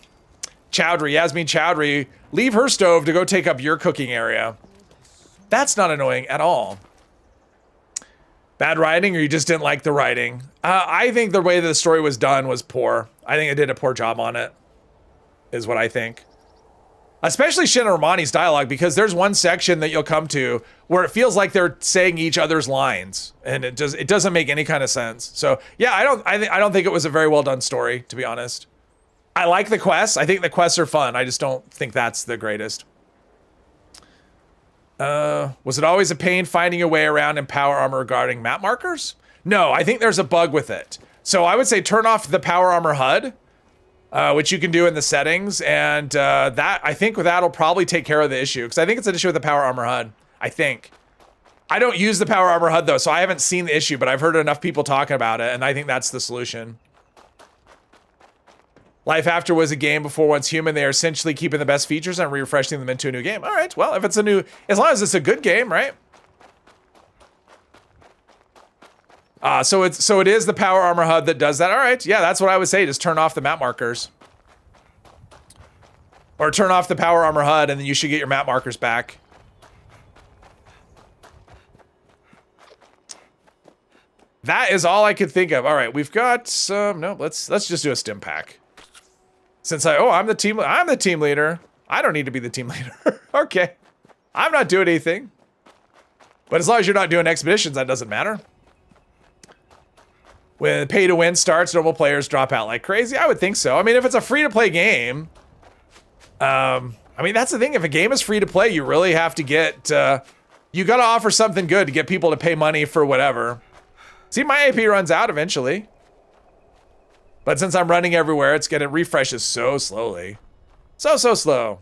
Chowdhury, leave her stove to go take up your cooking area. That's not annoying at all. Bad writing or you just didn't like the writing? I think the way the story was done was poor. I think it did a poor job on it, is what I think. especially Shin and Romani's dialogue, because there's one section that you'll come to where it feels like they're saying each other's lines, and it doesn't make any kind of sense. So yeah, I don't think it was a very well done story, to be honest. I like the quests. I think the quests are fun. I just don't think that's the greatest. Was it always a pain finding your way around in power armor regarding map markers? No, I think there's a bug with it. So I would say turn off the power armor HUD, which you can do in the settings, and that I think that'll probably take care of the issue, because I think it's an issue with the power armor HUD. I think. I don't use the power armor HUD though, so I haven't seen the issue, but I've heard enough people talking about it, and I think that's the solution. Life After was a game before Once Human. They are essentially keeping the best features and refreshing them into a new game. All right, well, if it's a new, as long as it's a good game, right? So it is the power armor HUD that does that. All right, yeah, that's what I would say. Just turn off the map markers, or turn off the power armor HUD, and then you should get your map markers back. That is all I could think of. All right, we've got some. No, let's just do a stim pack. Since I'm the team leader. I don't need to be the team leader. Okay. I'm not doing anything. But as long as you're not doing expeditions, that doesn't matter. When pay to win starts, normal players drop out like crazy. I would think so. I mean, if it's a free to play game, I mean, that's the thing. If a game is free to play, you really have to get, you got to offer something good to get people to pay money for whatever. See, my AP runs out eventually. But since I'm running everywhere, it refreshes so slowly. So slow.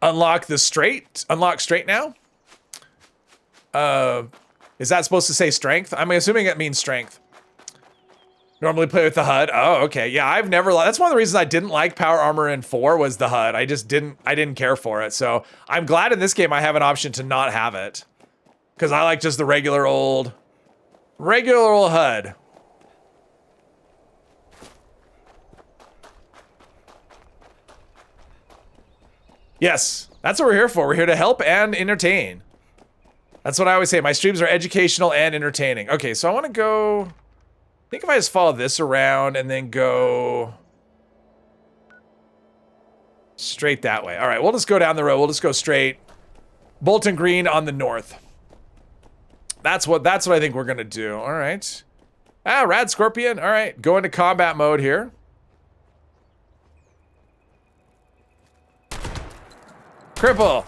Unlock straight now? Is that supposed to say strength? I'm assuming it means strength. Normally play with the HUD. Oh, okay. Yeah, I've never, that's one of the reasons I didn't like Power Armor in 4 was the HUD. I didn't care for it. So I'm glad in this game I have an option to not have it. Because I like just the regular old HUD. Yes, that's what we're here for. We're here to help and entertain. That's what I always say. My streams are educational and entertaining. Okay, so I want to go... I think if I just follow this around and then go... straight that way. All right, we'll just go down the road. We'll just go straight. Bolton Green on the north. That's what I think we're gonna do. All right. Ah, Rad Scorpion. All right, go into combat mode here. Cripple.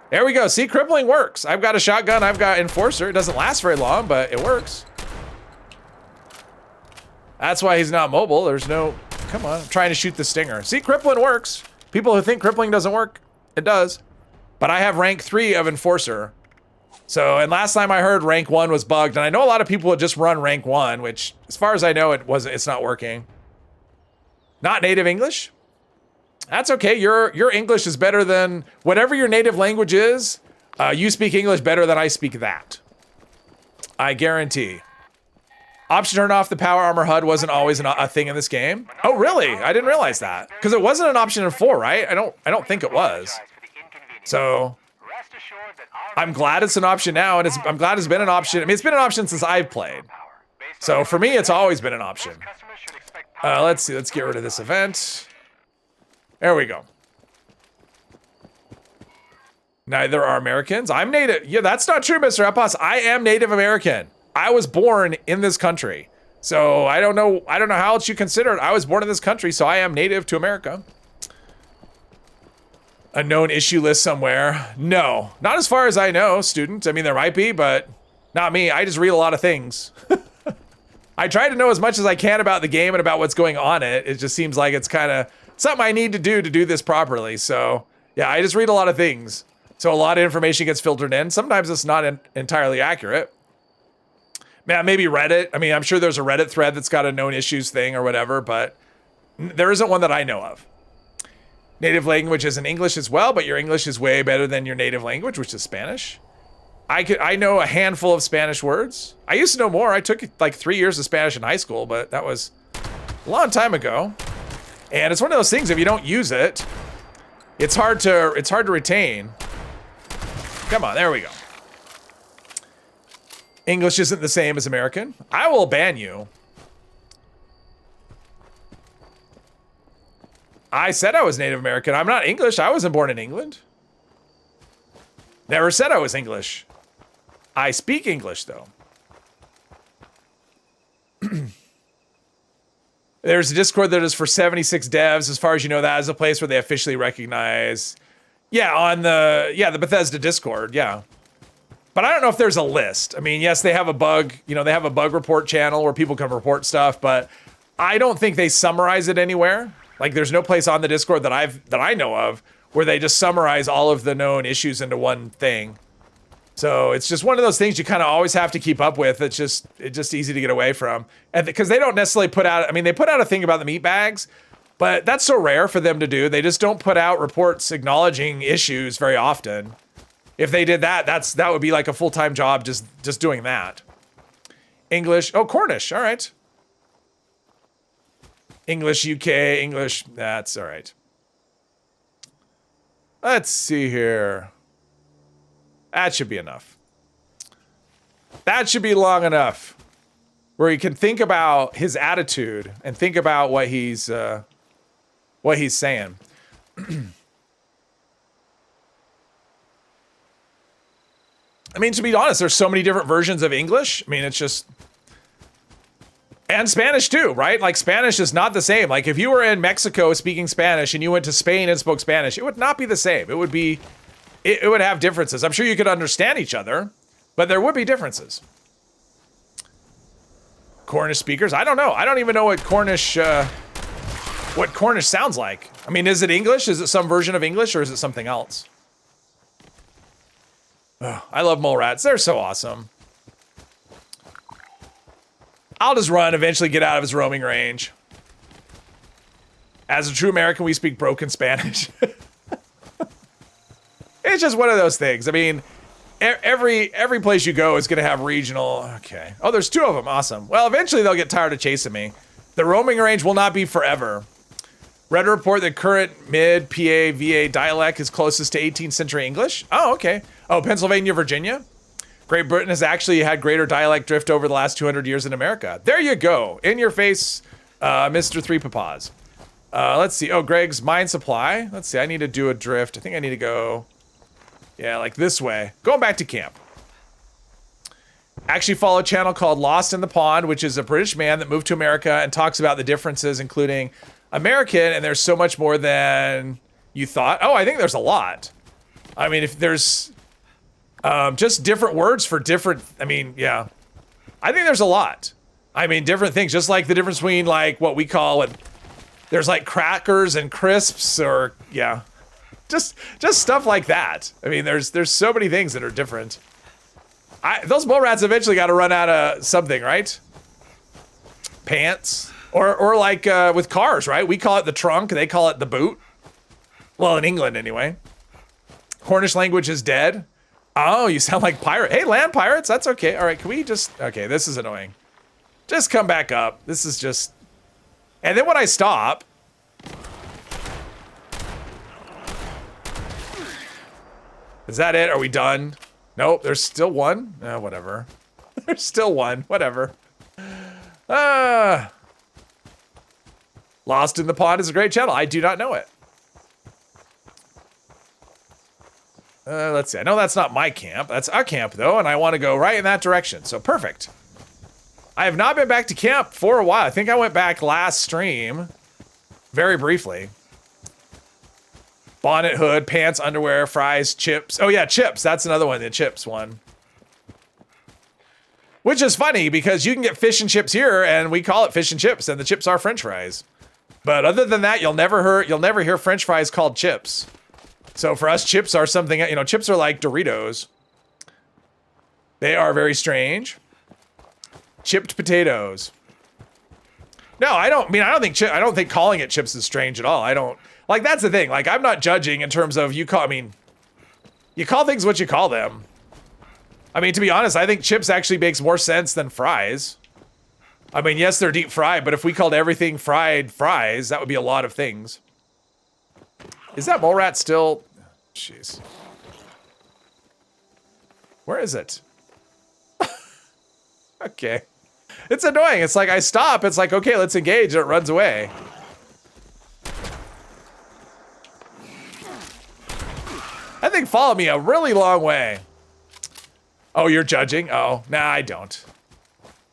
There we go. See, crippling works. I've got a shotgun. I've got Enforcer. It doesn't last very long, but it works. That's why he's not mobile. There's no... Come on. I'm trying to shoot the stinger. See, crippling works. People who think crippling doesn't work, it does. But I have rank 3 of Enforcer. So, and last time I heard rank 1 was bugged, and I know a lot of people would just run rank 1, which, as far as I know, it's not working. Not native English? That's okay. Your English is better than whatever your native language is. You speak English better than I speak that. I guarantee. Option to turn off the power armor HUD wasn't always a thing in this game. Oh, really? I didn't realize that. Because it wasn't an option in 4, right? I don't think it was. So I'm glad it's an option now, and I'm glad it's been an option. I mean, it's been an option since I've played. So for me, it's always been an option. Let's see. Let's get rid of this event. There we go. Neither are Americans. I'm native. Yeah, that's not true, Mr. Epas. I am Native American. I was born in this country. So I don't know how else you consider it. I was born in this country, so I am native to America. A known issue list somewhere. No, not as far as I know, student. I mean, there might be, but not me. I just read a lot of things. I try to know as much as I can about the game and about what's going on in it. It just seems like it's kind of something I need to do this properly. So yeah, I just read a lot of things. So a lot of information gets filtered in. Sometimes it's not entirely accurate. Man, maybe Reddit. I mean, I'm sure there's a Reddit thread that's got a known issues thing or whatever, but there isn't one that I know of. Native language is in English as well, but your English is way better than your native language, which is Spanish. I know a handful of Spanish words. I used to know more. I took like 3 years of Spanish in high school, but that was a long time ago. And it's one of those things, if you don't use it, it's hard to retain. Come on, there we go. English isn't the same as American. I will ban you. I said I was Native American. I'm not English. I wasn't born in England. Never said I was English. I speak English, though. There's a Discord that is for 76 devs. As far as you know, that is a place where they officially recognize. Yeah, on the Bethesda Discord, yeah. But I don't know if there's a list. I mean, yes, they have a bug, they have a bug report channel where people can report stuff, but I don't think they summarize it anywhere. Like, there's no place on the Discord that I know of where they just summarize all of the known issues into one thing. So it's just one of those things you kind of always have to keep up with. It's just easy to get away from. And because they don't necessarily put out, I mean, they put out a thing about the meat bags, but that's so rare for them to do. They just don't put out reports acknowledging issues very often. If they did that, that would be like a full-time job just doing that. English, oh, Cornish, all right. English, UK, English, that's all right. Let's see here. That should be enough. That should be long enough where you can think about his attitude and think about what he's saying. I mean, to be honest, there's so many different versions of English. I mean, it's just... And Spanish too, right? Like, Spanish is not the same. Like, if you were in Mexico speaking Spanish and you went to Spain and spoke Spanish, it would not be the same. It would be... It would have differences. I'm sure you could understand each other, but there would be differences. Cornish speakers? I don't know. I don't even know what Cornish sounds like. I mean, is it English? Is it some version of English, or is it something else? Oh, I love mole rats. They're so awesome. I'll just run, eventually get out of his roaming range. As a true American, we speak broken Spanish. It's just one of those things. I mean, every place you go is going to have regional. Okay. Oh, there's two of them. Awesome. Well, eventually they'll get tired of chasing me. The roaming range will not be forever. Read a report that current mid PA VA dialect is closest to 18th century English. Oh, okay. Oh, Pennsylvania, Virginia. Great Britain has actually had greater dialect drift over the last 200 years in America. There you go. In your face, Mr. Three Papas. Let's see. Oh, Greg's mine supply. Let's see. I need to do a drift. I think I need to go... Yeah, like this way. Going back to camp. Actually follow a channel called Lost in the Pond, which is a British man that moved to America and talks about the differences, including American, and there's so much more than you thought. Oh, I think there's a lot. I mean, if there's just different words for different, I mean, yeah. I think there's a lot. I mean, different things, just like the difference between like what we call it. There's like crackers and crisps, or yeah. Just stuff like that. I mean, there's so many things that are different. Those mole rats eventually got to run out of something, right? Pants, or like with cars, right? We call it the trunk, they call it the boot. Well, in England anyway. Cornish language is dead. Oh, you sound like pirate. Hey, land pirates, that's okay. All right, can we just? Okay, this is annoying. Just come back up. This is just. And then when I stop. Is that it? Are we done? Nope, there's still one. Whatever. There's still one. Whatever. Lost in the Pond is a great channel. I do not know it. Let's see. I know that's not my camp. That's a camp, though, and I want to go right in that direction. So, perfect. I have not been back to camp for a while. I think I went back last stream. Very briefly. Bonnet, hood, pants, underwear, fries, chips. Oh yeah, chips. That's another one, the chips one. Which is funny because you can get fish and chips here, and we call it fish and chips, and the chips are French fries. But other than that, you'll never hear French fries called chips. So for us, chips are something, chips are like Doritos. They are very strange. Chipped potatoes. No, I don't think calling it chips is strange at all. Like, that's the thing. Like, I'm not judging in terms of you call things what you call them. I mean, to be honest, I think chips actually makes more sense than fries. I mean, yes, they're deep fried, but if we called everything fried fries, that would be a lot of things. Is that mole rat still? Jeez. Where is it? Okay. It's annoying. It's like I stop. It's like, okay, let's engage. And it runs away. follow me a really long way. Oh, you're judging? Oh, nah, I don't.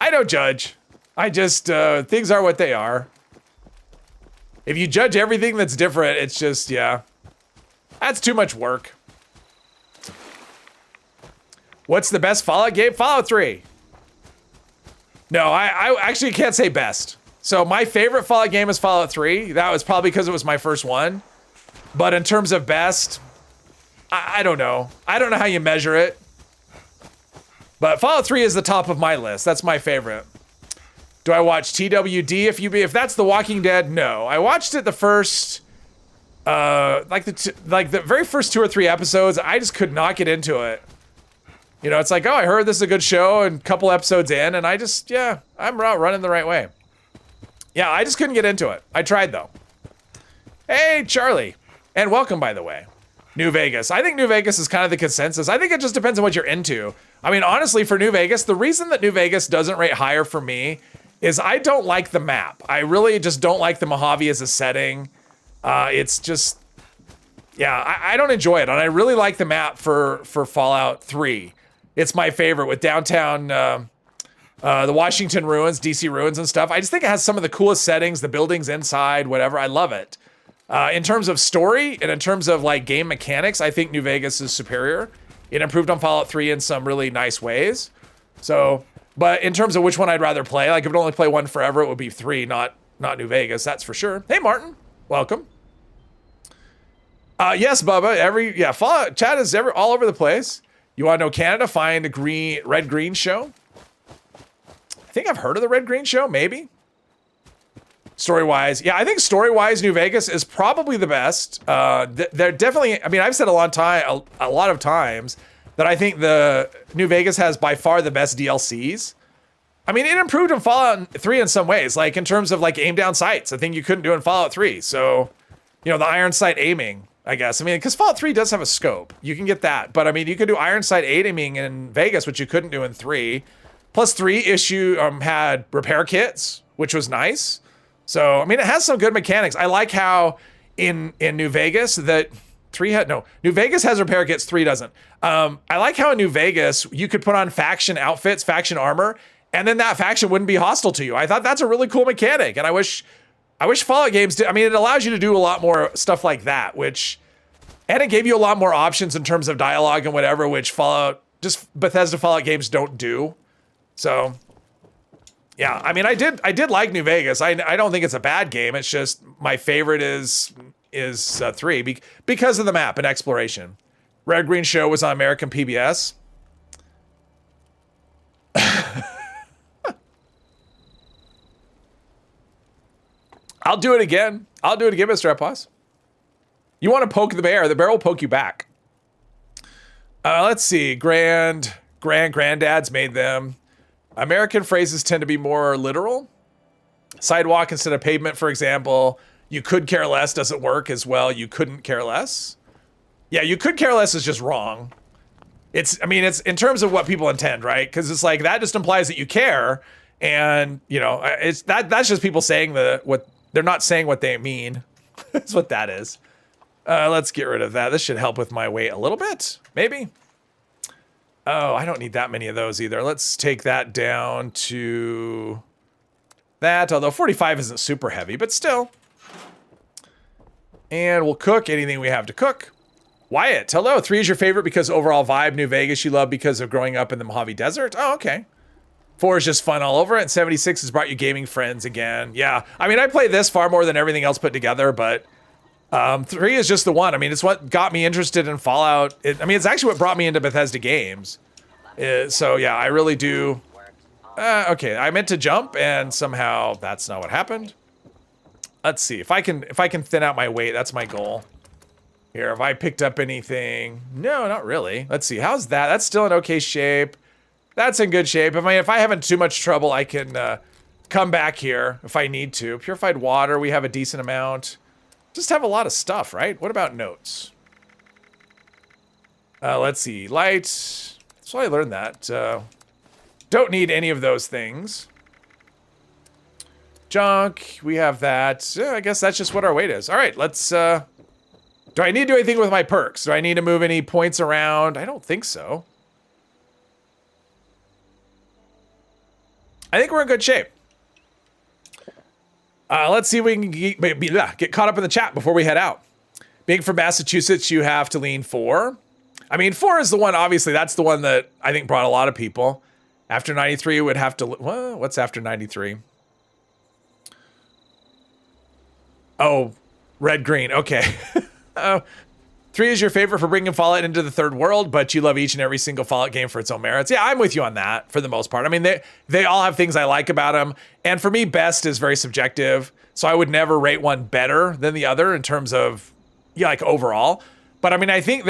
I don't judge. I just, things are what they are. If you judge everything that's different, it's just, yeah. That's too much work. What's the best Fallout game? Fallout 3. No, I actually can't say best. So my favorite Fallout game is Fallout 3. That was probably because it was my first one. But in terms of best, I don't know. I don't know how you measure it. But Fallout 3 is the top of my list. That's my favorite. Do I watch TWD if that's The Walking Dead? No. I watched it the first like the very first 2 or 3 episodes. I just could not get into it. You know, it's like, oh, I heard this is a good show, and a couple episodes in, and I just, yeah, I'm not running the right way. Yeah, I just couldn't get into it. I tried, though. Hey, Charlie. And welcome, by the way. New Vegas. I think New Vegas is kind of the consensus. I think it just depends on what you're into. I mean, honestly, for New Vegas, the reason that New Vegas doesn't rate higher for me is I don't like the map. I really just don't like the Mojave as a setting. It's just, yeah, I don't enjoy it. And I really like the map for Fallout 3. It's my favorite with downtown, the Washington ruins, DC ruins and stuff. I just think it has some of the coolest settings, the buildings inside, whatever. I love it. In terms of story and in terms of like game mechanics, I think New Vegas is superior. It improved on Fallout 3 in some really nice ways. So, but in terms of which one I'd rather play, like if I'd only play one forever, it would be 3, not New Vegas. That's for sure. Hey, Martin, welcome. Yes, Bubba. Fallout chat is all over the place. You want to know Canada? Find a red green show. I think I've heard of the red green show. Maybe. Story-wise, yeah, I think story-wise, New Vegas is probably the best. They're definitely. I mean, I've said a lot of times that I think the New Vegas has by far the best DLCs. I mean, it improved in Fallout 3 in some ways, like in terms of like aim down sights, a thing you couldn't do in Fallout 3. So, you know, the iron sight aiming, I guess. I mean, because Fallout 3 does have a scope, you can get that. But I mean, you could do iron sight aiming in Vegas, which you couldn't do in 3. Plus 3 had repair kits, which was nice. So, I mean, it has some good mechanics. I like how in New Vegas that New Vegas has repair kits, 3 doesn't. I like how in New Vegas you could put on faction outfits, faction armor, and then that faction wouldn't be hostile to you. I thought that's a really cool mechanic, and I wish Fallout games did. I mean, it allows you to do a lot more stuff like that, and it gave you a lot more options in terms of dialogue and whatever, which Bethesda Fallout games don't do. So, yeah, I mean, I did like New Vegas. I don't think it's a bad game. It's just my favorite is 3 because of the map and exploration. Red Green Show was on American PBS. I'll do it again. Mr. Epos. You want to poke the bear will poke you back. Let's see. Granddads made them. American phrases tend to be more literal. Sidewalk instead of pavement, for example. You could care less doesn't work as well. You couldn't care less. Yeah, you could care less is just wrong. It's in terms of what people intend, right? Because it's like that just implies that you care, and you know, that's just people saying what they're not saying what they mean. That's what that is. Let's get rid of that. This should help with my weight a little bit, maybe. Oh, I don't need that many of those either. Let's take that down to that, although 45 isn't super heavy, but still. And we'll cook anything we have to cook. Wyatt, hello. 3 is your favorite because overall vibe. New Vegas you love because of growing up in the Mojave Desert. Oh, okay. 4 is just fun all over. And 76 has brought you gaming friends again. Yeah, I mean, I play this far more than everything else put together, but 3 is just the one. I mean, it's what got me interested in Fallout. It's actually what brought me into Bethesda games. So yeah, I really do. Okay, I meant to jump, and somehow that's not what happened. Let's see if I can thin out my weight. That's my goal. Here, have I picked up anything? No, not really. Let's see. How's that? That's still in okay shape. That's in good shape. If I haven't too much trouble, I can come back here if I need to. Purified water, we have a decent amount. Just have a lot of stuff, right? What about notes? Let's see. Light. So I learned that. Don't need any of those things. Junk. We have that. I guess that's just what our weight is. All right, let's Do I need to do anything with my perks? Do I need to move any points around? I don't think so. I think we're in good shape. Let's see if we can get caught up in the chat before we head out. Being from Massachusetts, you have to lean 4. I mean, 4 is the one, obviously, that's the one that I think brought a lot of people. After 93, would have to, well, what's after 93? Oh, red, green, okay. 3 is your favorite for bringing Fallout into the third world, but you love each and every single Fallout game for its own merits. Yeah, I'm with you on that for the most part. I mean, they all have things I like about them. And for me, best is very subjective. So I would never rate one better than the other in terms of, yeah, like overall. But I mean, I think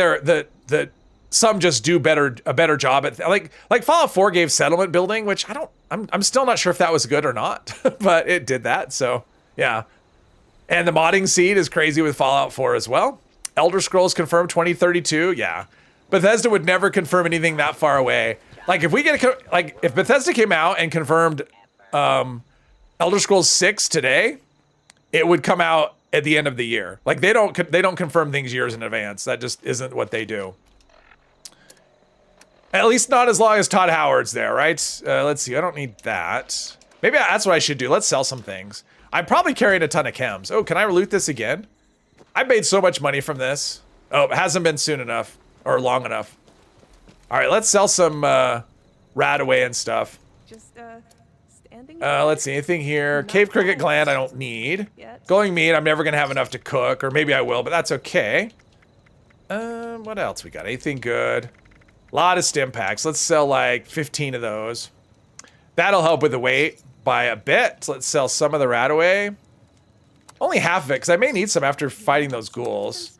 some just do a better job at like Fallout 4 gave settlement building, which I'm still not sure if that was good or not, but it did that. So yeah. And the modding seed is crazy with Fallout 4 as well. Elder Scrolls confirmed 2032. Yeah. Bethesda would never confirm anything that far away. Like if if Bethesda came out and confirmed Elder Scrolls 6 today, it would come out at the end of the year. Like they don't confirm things years in advance. That just isn't what they do. At least not as long as Todd Howard's there, right? Let's see. I don't need that. Maybe that's what I should do. Let's sell some things. I'm probably carrying a ton of chems. Oh, can I loot this again? I made so much money from this. Oh, it hasn't been soon enough or long enough. All right, let's sell some Radaway and stuff. Just standing. Let's see, anything here? Cave cricket gland I don't need. Glowing meat, I'm never gonna have enough to cook, or maybe I will, but that's okay. What else we got? Anything good? A lot of stim packs. Let's sell like 15 of those. That'll help with the weight by a bit. Let's sell some of the Radaway. Only half of it, because I may need some after fighting those ghouls.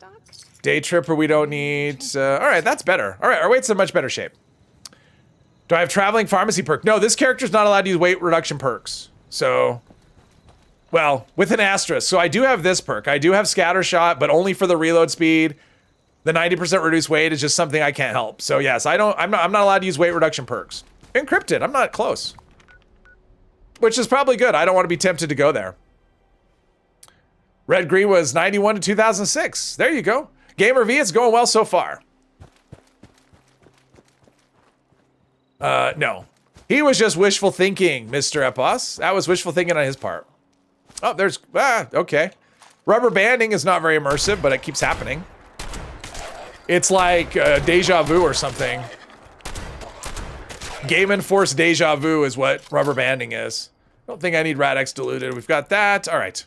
Day Tripper we don't need. All right, that's better. All right, our weight's in much better shape. Do I have Traveling Pharmacy perk? No, this character's not allowed to use weight reduction perks. So, well, with an asterisk. So I do have this perk. I do have Scatter Shot, but only for the reload speed. The 90% reduced weight is just something I can't help. So yes, I'm not allowed to use weight reduction perks. Encrypted, I'm not close. Which is probably good. I don't want to be tempted to go there. Red Green was 91 to 2006. There you go. Gamer V, it's going well so far. No. He was just wishful thinking, Mr. Epos. That was wishful thinking on his part. Oh, okay. Rubber banding is not very immersive, but it keeps happening. It's like deja vu or something. Game enforced deja vu is what rubber banding is. I don't think I need Radix diluted. We've got that. All right.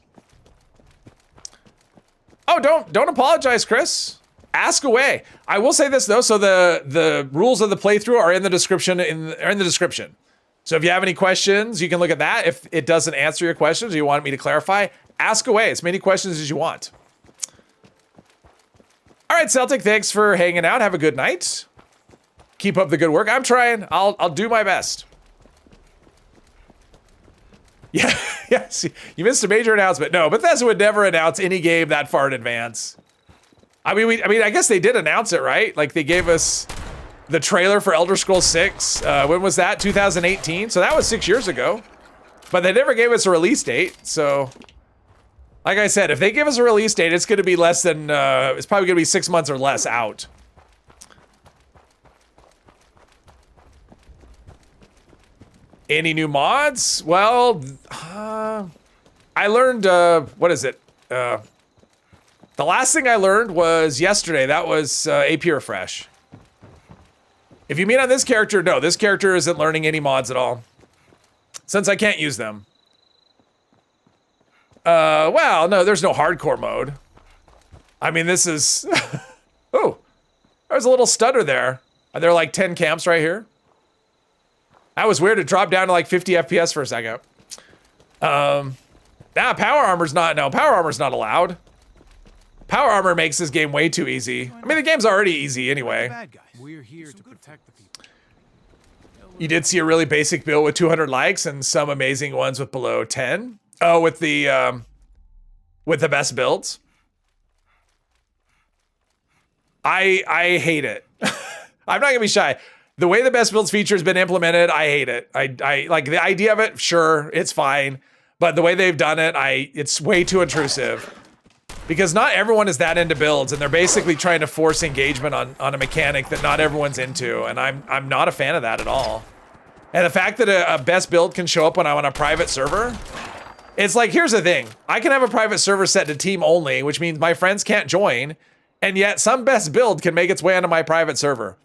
Oh, don't apologize, Chris. Ask away. I will say this though, so the rules of the playthrough are in the description. So if you have any questions, you can look at that. If it doesn't answer your questions or you want me to clarify, ask away as many questions as you want. All right, Celtic, thanks for hanging out. Have a good night. Keep up the good work. I'm trying. I'll do my best. Yeah, yes, you missed a major announcement. No, Bethesda would never announce any game that far in advance. I mean, I guess they did announce it, right? Like they gave us the trailer for Elder Scrolls 6. When was that? 2018. So that was 6 years ago. But they never gave us a release date. So, like I said, if they give us a release date, it's going to be less than. It's probably going to be 6 months or less out. Any new mods? Well, I learned, what is it? The last thing I learned was yesterday. That was AP Refresh. If you mean on this character, no, this character isn't learning any mods at all. Since I can't use them. Well, no, there's no hardcore mode. I mean, this is... Oh, there's a little stutter there. Are there like 10 camps right here? That was weird. It dropped down to like 50 FPS for a second. Power armor's not allowed. Power armor makes this game way too easy. I mean, the game's already easy anyway. We're here to protect the people. You did see a really basic build with 200 likes and some amazing ones with below 10. Oh, with the best builds. I hate it. I'm not gonna be shy. The way the best builds feature has been implemented, I hate it. I like the idea of it, sure, it's fine. But the way they've done it, it's way too intrusive. Because not everyone is that into builds, and they're basically trying to force engagement on a mechanic that not everyone's into, and I'm not a fan of that at all. And the fact that a best build can show up when I'm on a private server, it's like, here's the thing. I can have a private server set to team only, which means my friends can't join, and yet some best build can make its way onto my private server.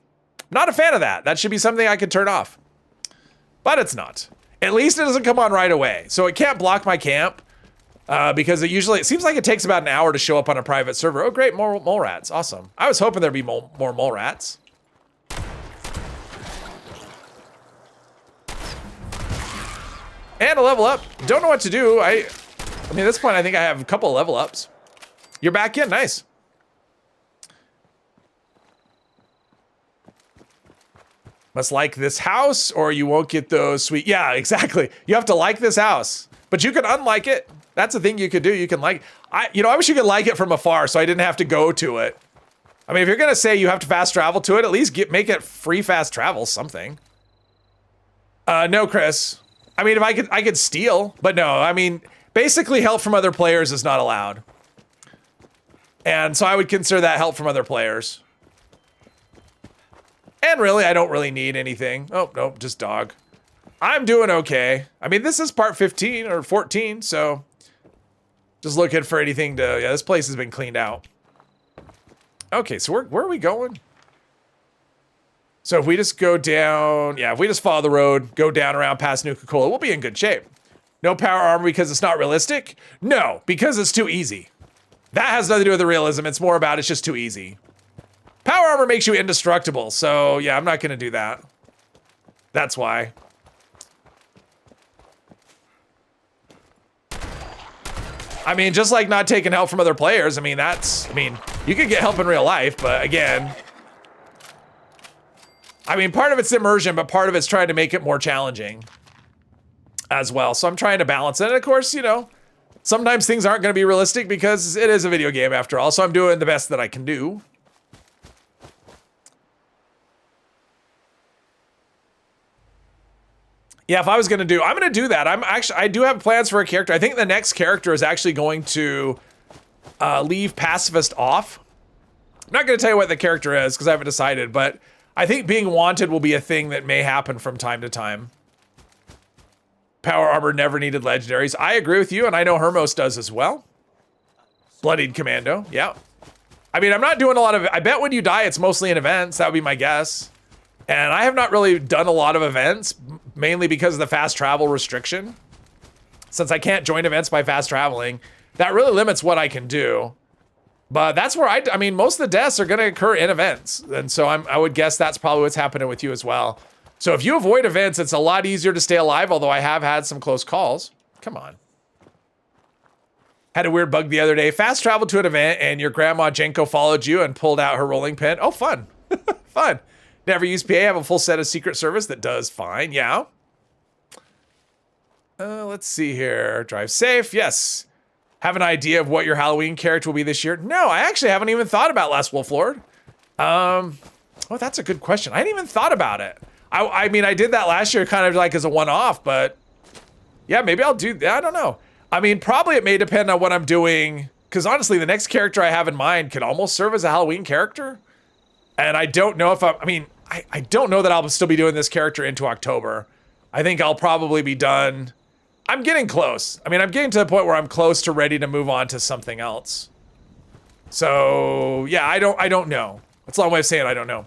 Not a fan of that. That should be something I could turn off. But it's not. At least it doesn't come on right away. So it can't block my camp, because it seems like it takes about an hour to show up on a private server. Oh great, more mole rats, awesome. I was hoping there'd be more mole rats. And a level up. Don't know what to do. I mean, at this point, I think I have a couple of level ups. You're back in, nice. Must like this house or you won't get those sweet. Yeah, exactly. You have to like this house, but you can unlike it. That's the thing you could do. You can like, I wish you could like it from afar so I didn't have to go to it. I mean, if you're going to say you have to fast travel to it, at least make it free fast travel, something. No, Chris. I mean, if I could steal, but no, I mean, basically help from other players is not allowed. And so I would consider that help from other players. And really, I don't really need anything. Oh, no, just dog. I'm doing okay. I mean, this is part 15 or 14, so just looking for anything to, yeah, this place has been cleaned out. Okay, so where are we going? So if we just go down, yeah, if we just follow the road, go down around past Nuka-Cola, we'll be in good shape. No power armor because it's not realistic? No, because it's too easy. That has nothing to do with the realism. It's more about it's just too easy. Power armor makes you indestructible, so yeah, I'm not gonna do that. That's why. I mean, just like not taking help from other players, I mean, you could get help in real life, but again, I mean, part of it's immersion, but part of it's trying to make it more challenging as well. So I'm trying to balance it. And of course, you know, sometimes things aren't going to be realistic because it is a video game after all. So I'm doing the best that I can do. Yeah, if I was going to I'm going to do that. I do have plans for a character. I think the next character is actually going to leave pacifist off. I'm not going to tell you what the character is because I haven't decided, but I think being wanted will be a thing that may happen from time to time. Power armor never needed legendaries. I agree with you, and I know Hermos does as well. Bloodied Commando, yeah. I mean, I'm not doing a lot of, I bet when you die, it's mostly in events. That would be my guess. And I have not really done a lot of events, mainly because of the fast travel restriction. Since I can't join events by fast traveling, that really limits what I can do. But that's where I mean, most of the deaths are going to occur in events. And so I would guess that's probably what's happening with you as well. So if you avoid events, it's a lot easier to stay alive, although I have had some close calls. Come on. Had a weird bug the other day. Fast traveled to an event and your grandma Jenko followed you and pulled out her rolling pin. Oh, fun. Fun. Never used PA. Have a full set of Secret Service that does fine. Yeah. Let's see here. Drive safe. Yes. Have an idea of what your Halloween character will be this year? No, I actually haven't even thought about Last Wolf Lord. Oh, that's a good question. I hadn't even thought about it. I mean, I did that last year kind of like as a one-off, but yeah, maybe I'll do that. I don't know. I mean, probably it may depend on what I'm doing, because honestly, the next character I have in mind could almost serve as a Halloween character. And I don't know if I don't know that I'll still be doing this character into October. I think I'll probably be done. I'm getting close. I mean, I'm getting to the point where I'm close to ready to move on to something else. So yeah, I don't know. That's a long way of saying I don't know.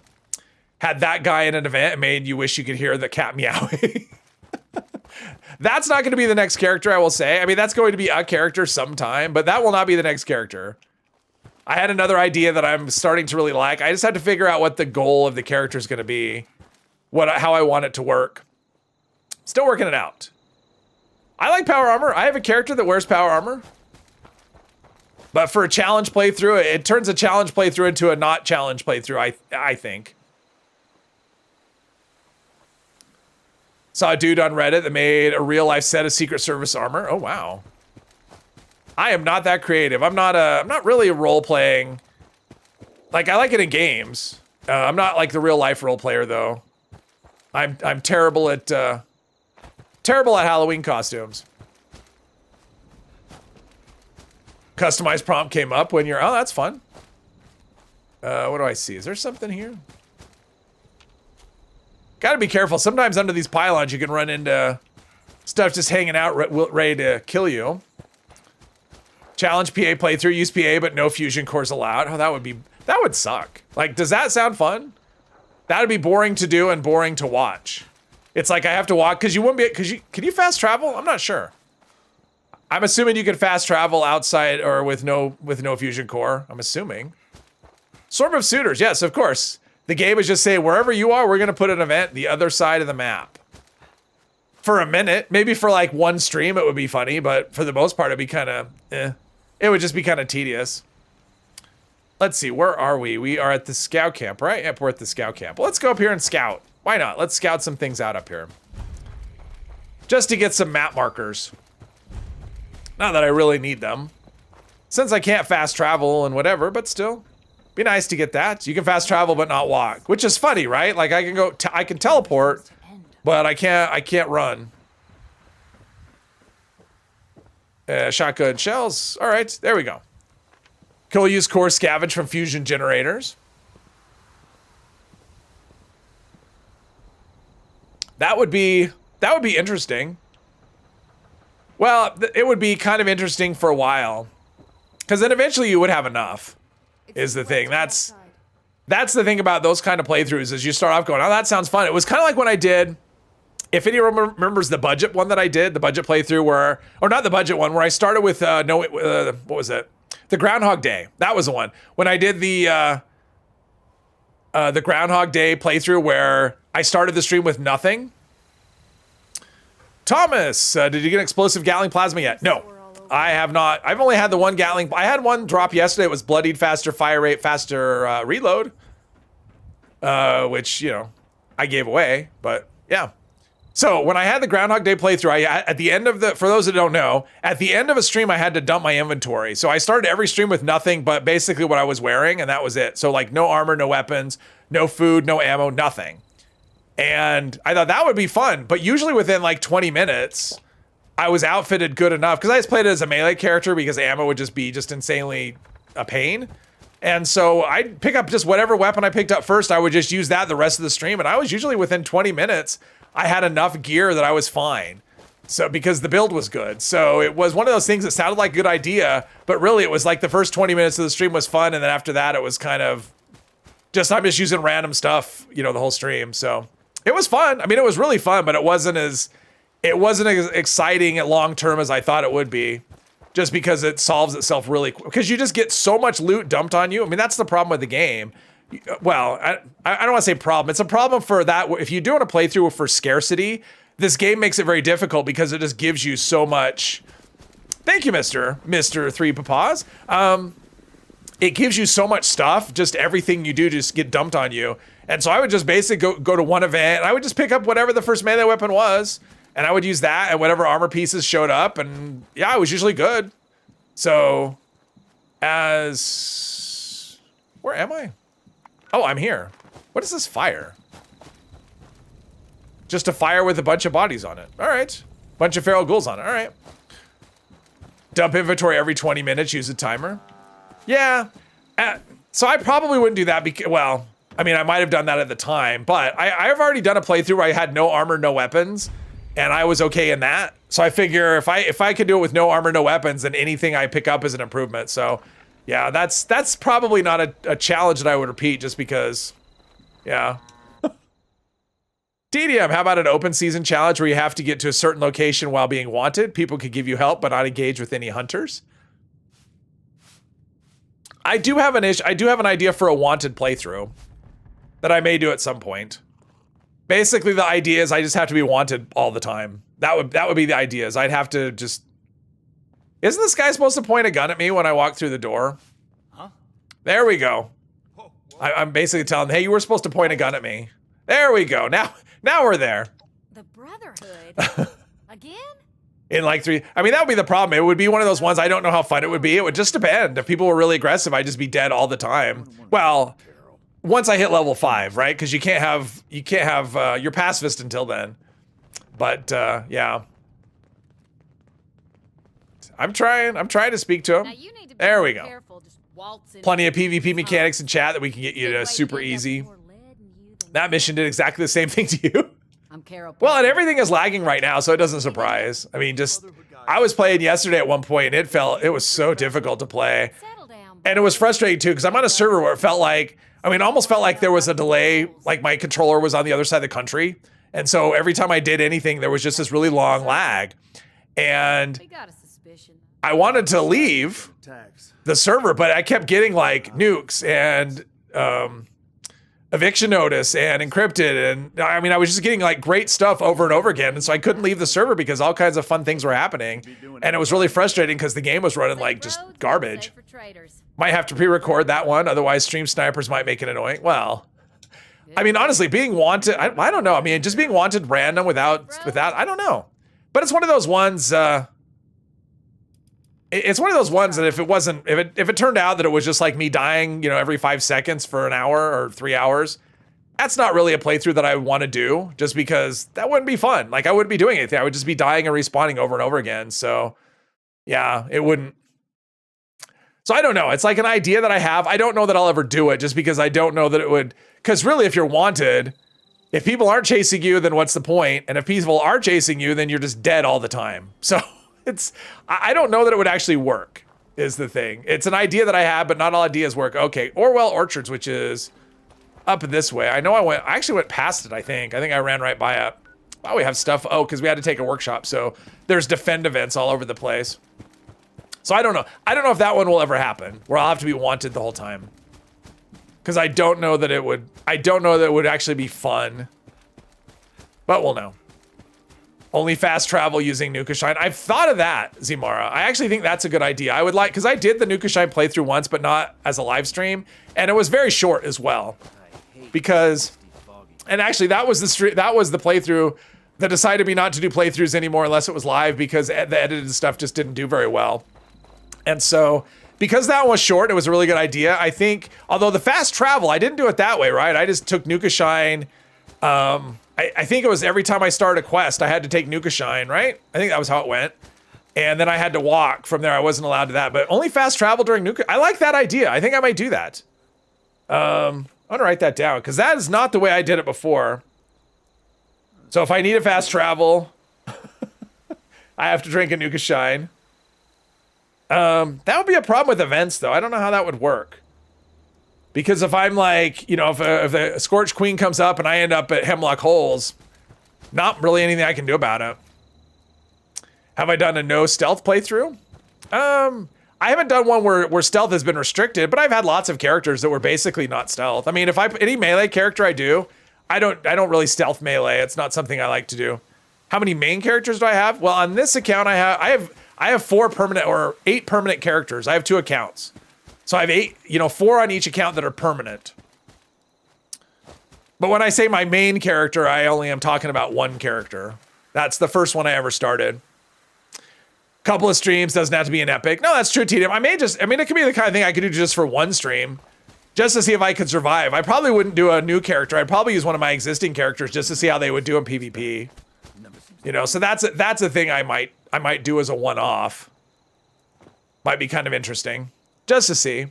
Had that guy in an event and made you wish you could hear the cat meowing. That's not going to be the next character, I will say. I mean, that's going to be a character sometime, but that will not be the next character. I had another idea that I'm starting to really like. I just had to figure out what the goal of the character is going to be, how I want it to work. Still working it out. I like power armor. I have a character that wears power armor. But for a challenge playthrough, it turns a challenge playthrough into a not challenge playthrough, I think. Saw a dude on Reddit that made a real life set of Secret Service armor. Oh, wow. I am not that creative. I'm not really a role playing. Like, I like it in games. I'm not like the real life role player though. I'm terrible at Halloween costumes. Customized prompt came up when you're, oh, that's fun. What do I see? Is there something here? Gotta be careful. Sometimes under these pylons you can run into stuff just hanging out ready to kill you. Challenge PA playthrough, use PA but no fusion cores allowed. Oh, that would suck. Like, does that sound fun? That'd be boring to do and boring to watch. It's like I have to walk, because you wouldn't be, can you fast travel? I'm not sure. I'm assuming you can fast travel outside or with no fusion core. I'm assuming. Swarm of Suitors, yes, of course. The game is just saying, wherever you are, we're gonna put an event the other side of the map. For a minute, maybe for like one stream it would be funny, but for the most part it'd be kind of, It would just be kind of tedious. Let's see, where are we? We are at the scout camp, right? Yep, we're at the scout camp. Well, let's go up here and scout. Why not? Let's scout some things out up here. Just to get some map markers. Not that I really need them. Since I can't fast travel and whatever, but still. Be nice to get that. You can fast travel but not walk. Which is funny, right? Like I can go, I can teleport, but I can't run. Shotgun shells. All right, there we go. Can we use core scavenge from fusion generators? That would be interesting. Well, it would be kind of interesting for a while, because then eventually you would have enough. Is the thing. That's the thing about those kind of playthroughs is you start off going, oh, that sounds fun. It was kind of like when I did, if anyone remembers the budget one that I did, the budget playthrough where, or not the budget one, where I started with, what was it? The Groundhog Day. That was the one. When I did the Groundhog Day playthrough where I started the stream with nothing. Thomas, did you get an explosive Gatling plasma yet? No, I have not. I've only had the one Gatling. I had one drop yesterday. It was bloodied faster, fire rate faster, reload. Which, you know, I gave away, but yeah. So when I had the Groundhog Day playthrough, at the end of for those that don't know, at the end of a stream, I had to dump my inventory. So I started every stream with nothing but basically what I was wearing, and that was it. So like no armor, no weapons, no food, no ammo, nothing. And I thought that would be fun, but usually within like 20 minutes, I was outfitted good enough, because I just played it as a melee character because ammo would just be insanely a pain. And so I'd pick up just whatever weapon I picked up first, I would just use that the rest of the stream, and I was usually within 20 minutes, I had enough gear that I was fine. So, because the build was good. So it was one of those things that sounded like a good idea, but really it was like the first 20 minutes of the stream was fun, and then after that it was kind of just, I'm just using random stuff, you know, the whole stream. So it was fun. I mean, it was really fun, but it wasn't as exciting at long term as I thought it would be, just because it solves itself really quick. Because you just get so much loot dumped on you. I mean, that's the problem with the game. Well, I don't want to say problem. It's a problem for that. If you're doing a playthrough for scarcity, this game makes it very difficult because it just gives you so much. Thank you, Mr. Three Papas. It gives you so much stuff. Just everything you do just get dumped on you. And so I would just basically go to one event, and I would just pick up whatever the first melee weapon was, and I would use that, and whatever armor pieces showed up, and yeah, it was usually good. So, where am I? Oh, I'm here. What is this fire? Just a fire with a bunch of bodies on it. All right. Bunch of feral ghouls on it. All right. Dump inventory every 20 minutes, use a timer. Yeah. So I probably wouldn't do that because, well, I mean, I might have done that at the time, but I've already done a playthrough where I had no armor, no weapons, and I was okay in that. So I figure if I could do it with no armor, no weapons, then anything I pick up is an improvement. So yeah, that's probably not a challenge that I would repeat just because, yeah. DDM, how about an open season challenge where you have to get to a certain location while being wanted? People could give you help, but not engage with any hunters. I do have an idea for a wanted playthrough that I may do at some point. Basically, the idea is I just have to be wanted all the time. That would be the idea. Is I'd have to just. Isn't this guy supposed to point a gun at me when I walk through the door? Huh? There we go. I'm basically telling him, hey, you were supposed to point a gun at me. There we go. Now we're there. The Brotherhood? Again? In like 3, I mean, that would be the problem. It would be one of those ones I don't know how fun it would be. It would just depend. If people were really aggressive, I'd just be dead all the time. Well, once I hit level 5, right? Because you can't have your pacifist until then. But yeah. I'm trying to speak to Now him. you need to be There we more go. careful, just waltzing Plenty of in. PvP mechanics in chat that we can get you Good way to to super end up easy. more lead in you than That mission did exactly the same thing to you. I'm Carol. Well, and Parker. everything is lagging right now, so it doesn't surprise. I mean, just I was playing yesterday at one point, and it was so difficult to play. Settle down. And it was frustrating too, because I'm on a server where it felt like, I mean, almost felt like there was a delay, like my controller was on the other side of the country. And so every time I did anything, there was just this really long lag. And We got a suspicion. I wanted to leave the server, but I kept getting like nukes and eviction notice and encrypted. And I mean, I was just getting like great stuff over and over again. And so I couldn't leave the server because all kinds of fun things were happening. And it was really frustrating because the game was running like just Roads, garbage. safe for traders. Might have to pre-record that one, otherwise stream snipers might make it annoying. Well, I mean, honestly, being wanted, I don't know. I mean, just being wanted random without, I don't know. But it's one of those ones, it's one of those ones that if it turned out that it was just like me dying, you know, every 5 seconds for an hour or 3 hours, that's not really a playthrough that I want to do, just because that wouldn't be fun. Like, I wouldn't be doing anything. I would just be dying and respawning over and over again. So, yeah, it wouldn't. So I don't know. It's like an idea that I have. I don't know that I'll ever do it, just because I don't know that it would. Because really, if you're wanted, if people aren't chasing you, then what's the point? And if people are chasing you, then you're just dead all the time. So I don't know that it would actually work, is the thing. It's an idea that I have, but not all ideas work. Okay, Orwell Orchards, which is up this way. I know I actually went past it, I think. I think I ran right by it. Wow, we have stuff. Oh, because we had to take a workshop. So there's defend events all over the place. So I don't know. I don't know if that one will ever happen, where I'll have to be wanted the whole time. Because I don't know that it would actually be fun. But we'll know. Only fast travel using Nukashine. I've thought of that, Zimara. I actually think that's a good idea. I would like, because I did the Nukashine playthrough once, but not as a live stream. And it was very short as well. Because, and actually that was the playthrough that decided me not to do playthroughs anymore unless it was live, because the edited stuff just didn't do very well. And so, because that was short, it was a really good idea. I think, although the fast travel, I didn't do it that way, right? I just took Nukashine. I think it was every time I started a quest, I had to take Nukashine, right? I think that was how it went. And then I had to walk from there. I wasn't allowed to that, but only fast travel during Nuka. I like that idea. I think I might do that. I'm gonna write that down, because that is not the way I did it before. So if I need a fast travel, I have to drink a Nukashine. That would be a problem with events, though. I don't know how that would work. Because if I'm like, you know, if the Scorched Queen comes up and I end up at Hemlock Holes, not really anything I can do about it. Have I done a no stealth playthrough? I haven't done one where stealth has been restricted, but I've had lots of characters that were basically not stealth. I mean, if any melee character I do, I don't really stealth melee. It's not something I like to do. How many main characters do I have? Well, on this account, I have 4 permanent, or 8 permanent characters. I have 2 accounts. So I have 8, 4 on each account that are permanent. But when I say my main character, I only am talking about 1 character. That's the first one I ever started. Couple of streams, doesn't have to be an epic. No, that's true, TDM. It could be the kind of thing I could do just for 1 stream, just to see if I could survive. I probably wouldn't do a new character. I'd probably use one of my existing characters just to see how they would do in PvP. So that's a thing I might do as a one-off. Might be kind of interesting. Just to see.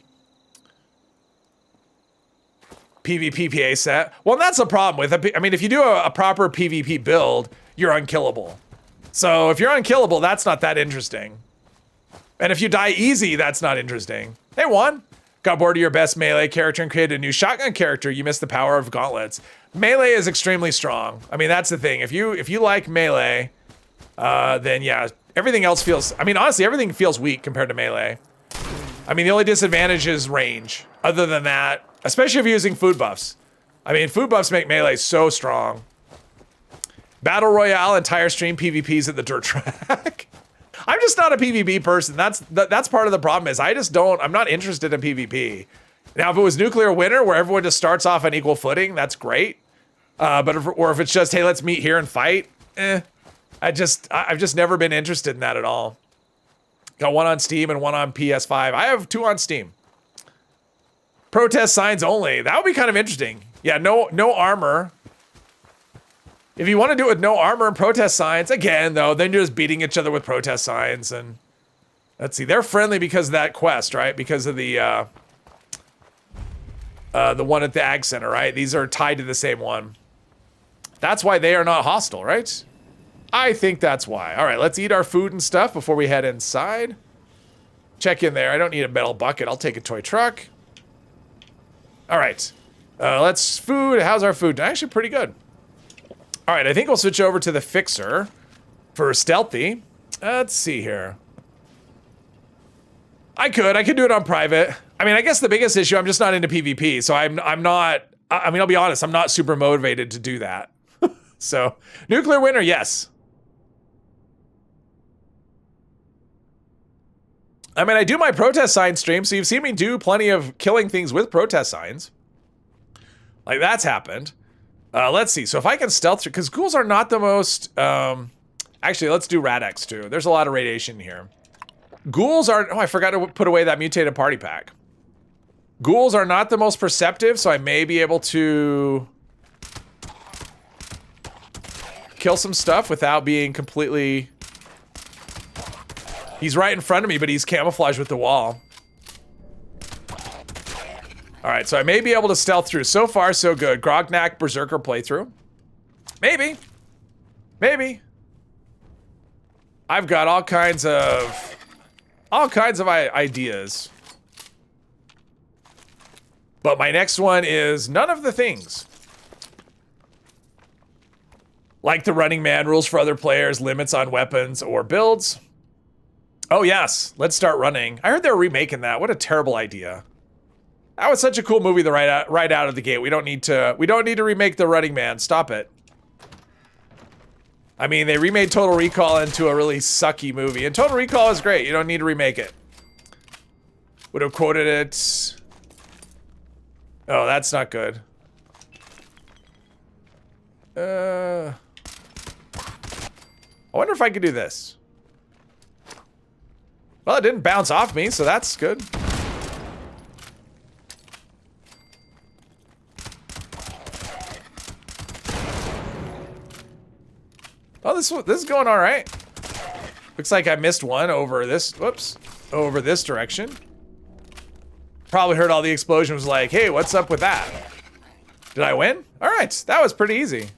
PvP PA set. Well, that's the problem with it. I mean, if you do a proper PvP build, you're unkillable. So if you're unkillable, that's not that interesting. And if you die easy, that's not interesting. Hey, Juan. Got bored of your best melee character and created a new shotgun character. You missed the power of gauntlets. Melee is extremely strong. I mean, that's the thing. If you like melee, then yeah, everything else feels, I mean, honestly, everything feels weak compared to melee. I mean, the only disadvantage is range. Other than that, especially if you're using food buffs. I mean, food buffs make melee so strong. Battle Royale, entire stream PvPs at the dirt track. I'm just not a PvP person. That's part of the problem is I'm not interested in PvP. Now, if it was nuclear winter where everyone just starts off on equal footing, that's great. But if it's just, hey, let's meet here and fight, I've just never been interested in that at all. Got 1 on Steam and 1 on PS5. I have 2 on Steam. Protest signs only. That would be kind of interesting. Yeah, no armor. If you want to do it with no armor and protest signs, again, though, then you're just beating each other with protest signs, and Let's see. They're friendly because of that quest, right? Because of the one at the Ag Center, right? These are tied to the same one. That's why they are not hostile, right? I think that's why. All right, let's eat our food and stuff before we head inside. Check in there. I don't need a metal bucket. I'll take a toy truck. All right. Let's food. How's our food? Actually pretty good. All right, I think we'll switch over to the fixer for stealthy. Let's see here. I could do it on private. I mean, I guess the biggest issue, I'm just not into PvP, so I'm not, I mean, I'll be honest, I'm not super motivated to do that. So, nuclear winter, yes. I mean, I do my protest sign stream, so you've seen me do plenty of killing things with protest signs. Like, that's happened. Let's see, so if I can stealth through, because ghouls are not the most, actually, let's do Rad-X too. There's a lot of radiation here. Ghouls are, oh, I forgot to put away that mutated party pack. Ghouls are not the most perceptive, so I may be able to kill some stuff without being completely... He's right in front of me, but he's camouflaged with the wall. All right, so I may be able to stealth through. So far, so good. Grognak Berserker playthrough. Maybe. Maybe. I've got all kinds of ideas. But my next one is none of the things. Like the Running Man, rules for other players, limits on weapons or builds. Oh yes, let's start running. I heard they're remaking that. What a terrible idea. That was such a cool movie right out of the gate. We don't need to remake the Running Man. Stop it. I mean, they remade Total Recall into a really sucky movie, and Total Recall is great. You don't need to remake it. Would have quoted it. Oh, that's not good. I wonder if I could do this. Well, it didn't bounce off me, so that's good. Oh, this is going all right. Looks like I missed one over this, whoops, over this direction. Probably heard all the explosions like, hey, what's up with that? Did I win? All right, that was pretty easy.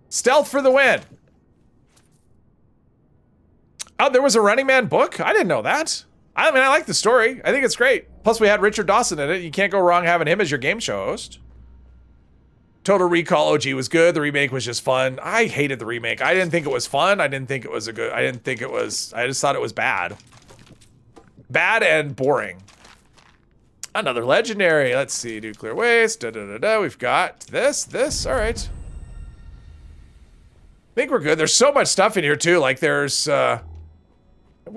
Stealth for the win. Oh, there was a Running Man book? I didn't know that. I mean, I like the story. I think it's great. Plus, we had Richard Dawson in it. You can't go wrong having him as your game show host. Total Recall OG was good. The remake was just fun. I hated the remake. I didn't think it was fun. I didn't think it was a good... I just thought it was bad. Bad and boring. Another legendary. Let's see. Nuclear waste. We've got this. All right. I think we're good. There's so much stuff in here, too. Like, there's... where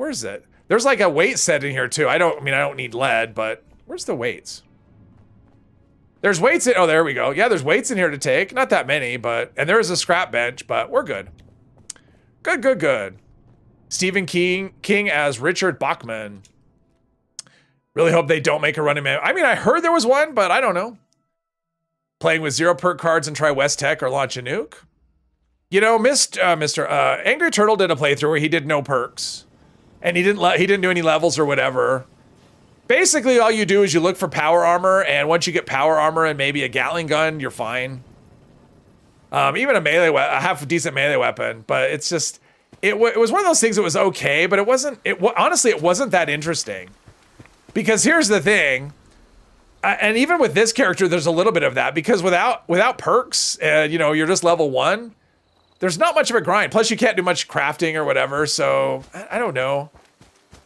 is it? There's like a weight set in here too. I don't need lead, but where's the weights? There's weights in, oh, there we go. Yeah, there's weights in here to take. Not that many, and there is a scrap bench, but we're good. Good. Stephen King as Richard Bachman. Really hope they don't make a Running Man. I mean, I heard there was one, but I don't know. Playing with 0 perk cards and try West Tech or launch a nuke. You know, Mr. Angry Turtle did a playthrough where he did no perks. And he didn't do any levels or whatever. Basically, all you do is you look for power armor, and once you get power armor and maybe a Gatling gun, you're fine. Even a half decent melee weapon, but it's just, it was one of those things that was okay, but honestly, it wasn't that interesting. Because here's the thing, and even with this character, there's a little bit of that, because without perks, you know, you're just level 1. There's not much of a grind. Plus, you can't do much crafting or whatever. So I don't know.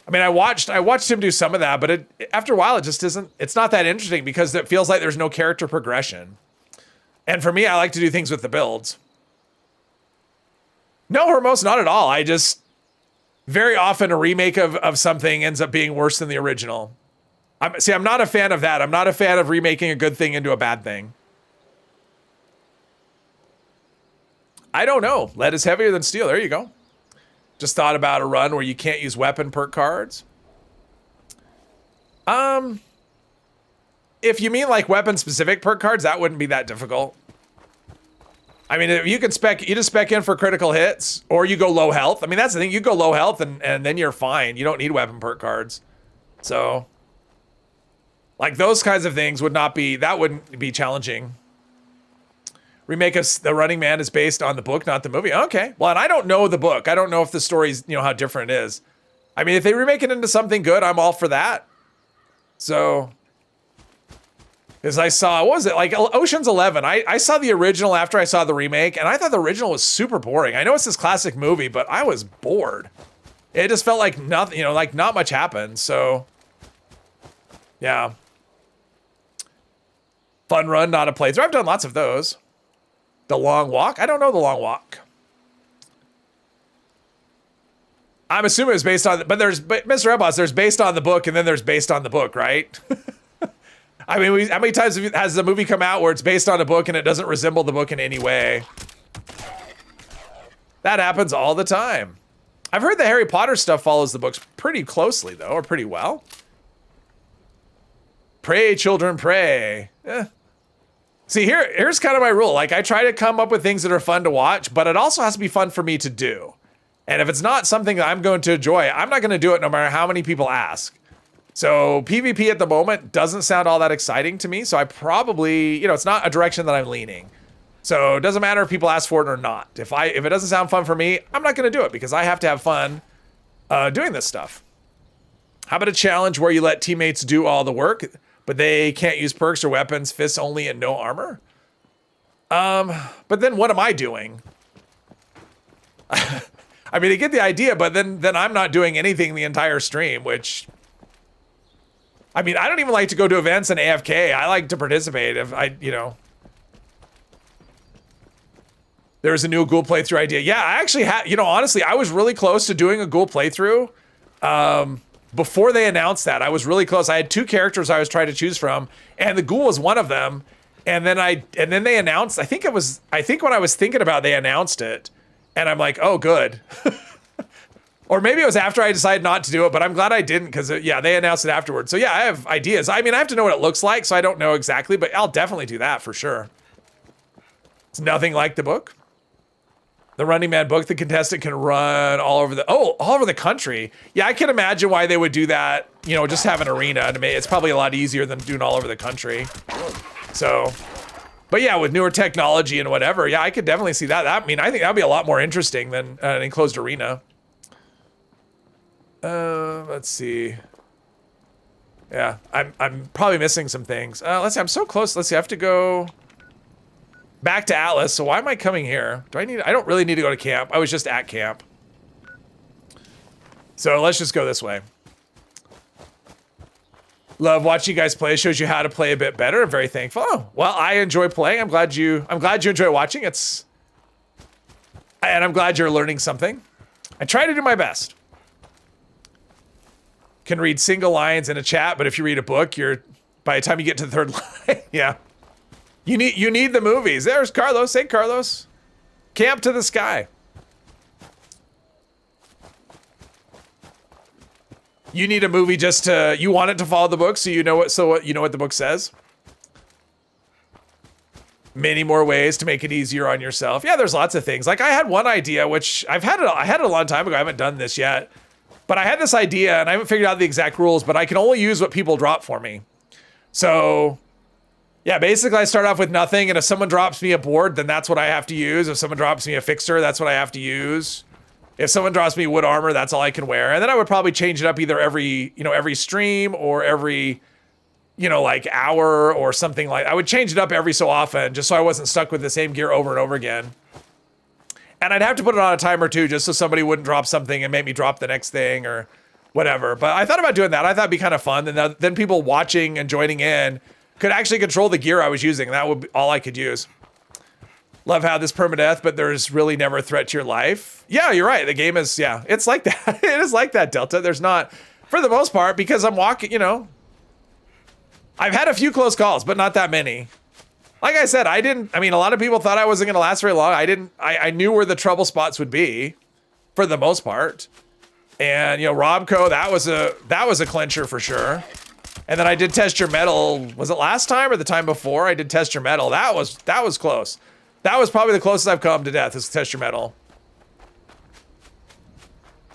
I mean, I watched him do some of that, but after a while, it just isn't. It's not that interesting because it feels like there's no character progression. And for me, I like to do things with the builds. No, Hermos, not at all. I just very often a remake of something ends up being worse than the original. I'm not a fan of that. I'm not a fan of remaking a good thing into a bad thing. I don't know. Lead is heavier than steel. There you go. Just thought about a run where you can't use weapon perk cards. If you mean like weapon specific perk cards, that wouldn't be that difficult. I mean, you just spec in for critical hits, or you go low health. I mean, that's the thing. You go low health, and then you're fine. You don't need weapon perk cards. So, like, those kinds of things wouldn't be challenging. Remake of The Running Man is based on the book, not the movie. Okay. Well, and I don't know the book. I don't know if the story's, how different it is. I mean, if they remake it into something good, I'm all for that. So, as I saw, what was it? Like Ocean's 11. I saw the original after I saw the remake, and I thought the original was super boring. I know it's this classic movie, but I was bored. It just felt like nothing, like not much happened. So, yeah. Fun Run, not a playthrough. I've done lots of those. The Long Walk? I don't know The Long Walk. I'm assuming it was based on, but Mr. Ebos, there's based on the book, and then there's based on the book, right? I mean, how many times has the movie come out where it's based on a book and it doesn't resemble the book in any way? That happens all the time. I've heard the Harry Potter stuff follows the books pretty closely, though, or pretty well. Pray, children, pray. See, here's kind of my rule. Like, I try to come up with things that are fun to watch, but it also has to be fun for me to do. And if it's not something that I'm going to enjoy, I'm not going to do it no matter how many people ask. So PvP at the moment doesn't sound all that exciting to me. So I probably, it's not a direction that I'm leaning. So it doesn't matter if people ask for it or not. If it doesn't sound fun for me, I'm not going to do it because I have to have fun doing this stuff. How about a challenge where you let teammates do all the work, but they can't use perks or weapons, fists only, and no armor? But then what am I doing? I mean, I get the idea, but then I'm not doing anything the entire stream, which... I mean, I don't even like to go to events and AFK. I like to participate if There's a new ghoul playthrough idea. Yeah, I actually had, honestly, I was really close to doing a ghoul playthrough. Before they announced that, I was really close. I had 2 characters I was trying to choose from, and the ghoul was one of them. And then they announced, I think when I was thinking about it, they announced it. And I'm like, oh, good. Or maybe it was after I decided not to do it, but I'm glad I didn't because, they announced it afterwards. So, yeah, I have ideas. I mean, I have to know what it looks like, so I don't know exactly, but I'll definitely do that for sure. It's nothing like the book. The Running Man book, the contestant can run all over the country. Yeah, I can imagine why they would do that, just have an arena. To me, it's probably a lot easier than doing all over the country. So, but yeah, with newer technology and whatever, yeah, I could definitely see that. I think that'd be a lot more interesting than an enclosed arena. Let's see. Yeah, I'm probably missing some things. Let's see, I'm so close. Let's see, I have to go back to Atlas. So why am I coming here? I don't really need to go to camp. I was just at camp. So let's just go this way. Love watching you guys play. It shows you how to play a bit better. I'm very thankful. Oh, well, I enjoy playing. I'm glad you enjoy watching. And I'm glad you're learning something. I try to do my best. Can read single lines in a chat, but if you read a book, by the time you get to the 3rd line, yeah. You need the movies. There's Carlos. Hey, Carlos. Camp to the sky. You need a movie you want it to follow the book so you know what the book says. Many more ways to make it easier on yourself. Yeah, there's lots of things. Like I had one idea, which I had it a long time ago. I haven't done this yet. But I had this idea and I haven't figured out the exact rules, but I can only use what people drop for me. So yeah, basically I start off with nothing, and if someone drops me a board, then that's what I have to use. If someone drops me a fixer, that's what I have to use. If someone drops me wood armor, that's all I can wear. And then I would probably change it up either every stream or every, like hour or something I would change it up every so often just so I wasn't stuck with the same gear over and over again. And I'd have to put it on a timer too, just so somebody wouldn't drop something and make me drop the next thing or whatever. But I thought about doing that. I thought it'd be kind of fun. And then people watching and joining in could actually control the gear I was using. That would be all I could use. Love how this permadeath, but there's really never a threat to your life. Yeah, you're right. The game is, it's like that. It is like that, Delta. There's not, for the most part, because I'm walking, I've had a few close calls, but not that many. Like I said, a lot of people thought I wasn't going to last very long. I knew where the trouble spots would be for the most part. And, Robco, that was a clincher for sure. And then I did test your metal. Was it last time or the time before? I did test your metal. That was close. That was probably the closest I've come to death, is test your metal.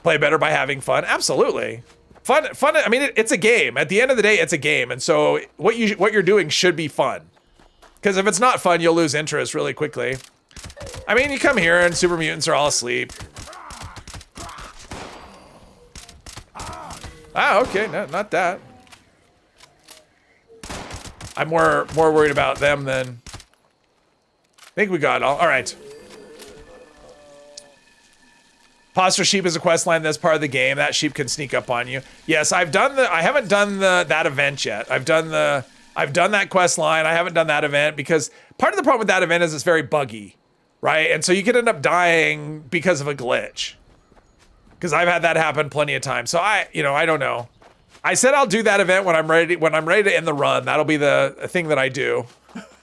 Play better by having fun. Absolutely. Fun. I mean, it's a game. At the end of the day, it's a game. And so what you're doing should be fun. Because if it's not fun, you'll lose interest really quickly. I mean, you come here and super mutants are all asleep. Ah, okay. No, not that. I'm more worried about them than... I think we got it all. All right. Posture sheep is a quest line that's part of the game. That sheep can sneak up on you. Yes, I haven't done that event yet. I've done that quest line. I haven't done that event because part of the problem with that event is it's very buggy, right? And so you could end up dying because of a glitch. Because I've had that happen plenty of times. So I don't know. I said I'll do that event when I'm ready to end the run. That'll be the thing that I do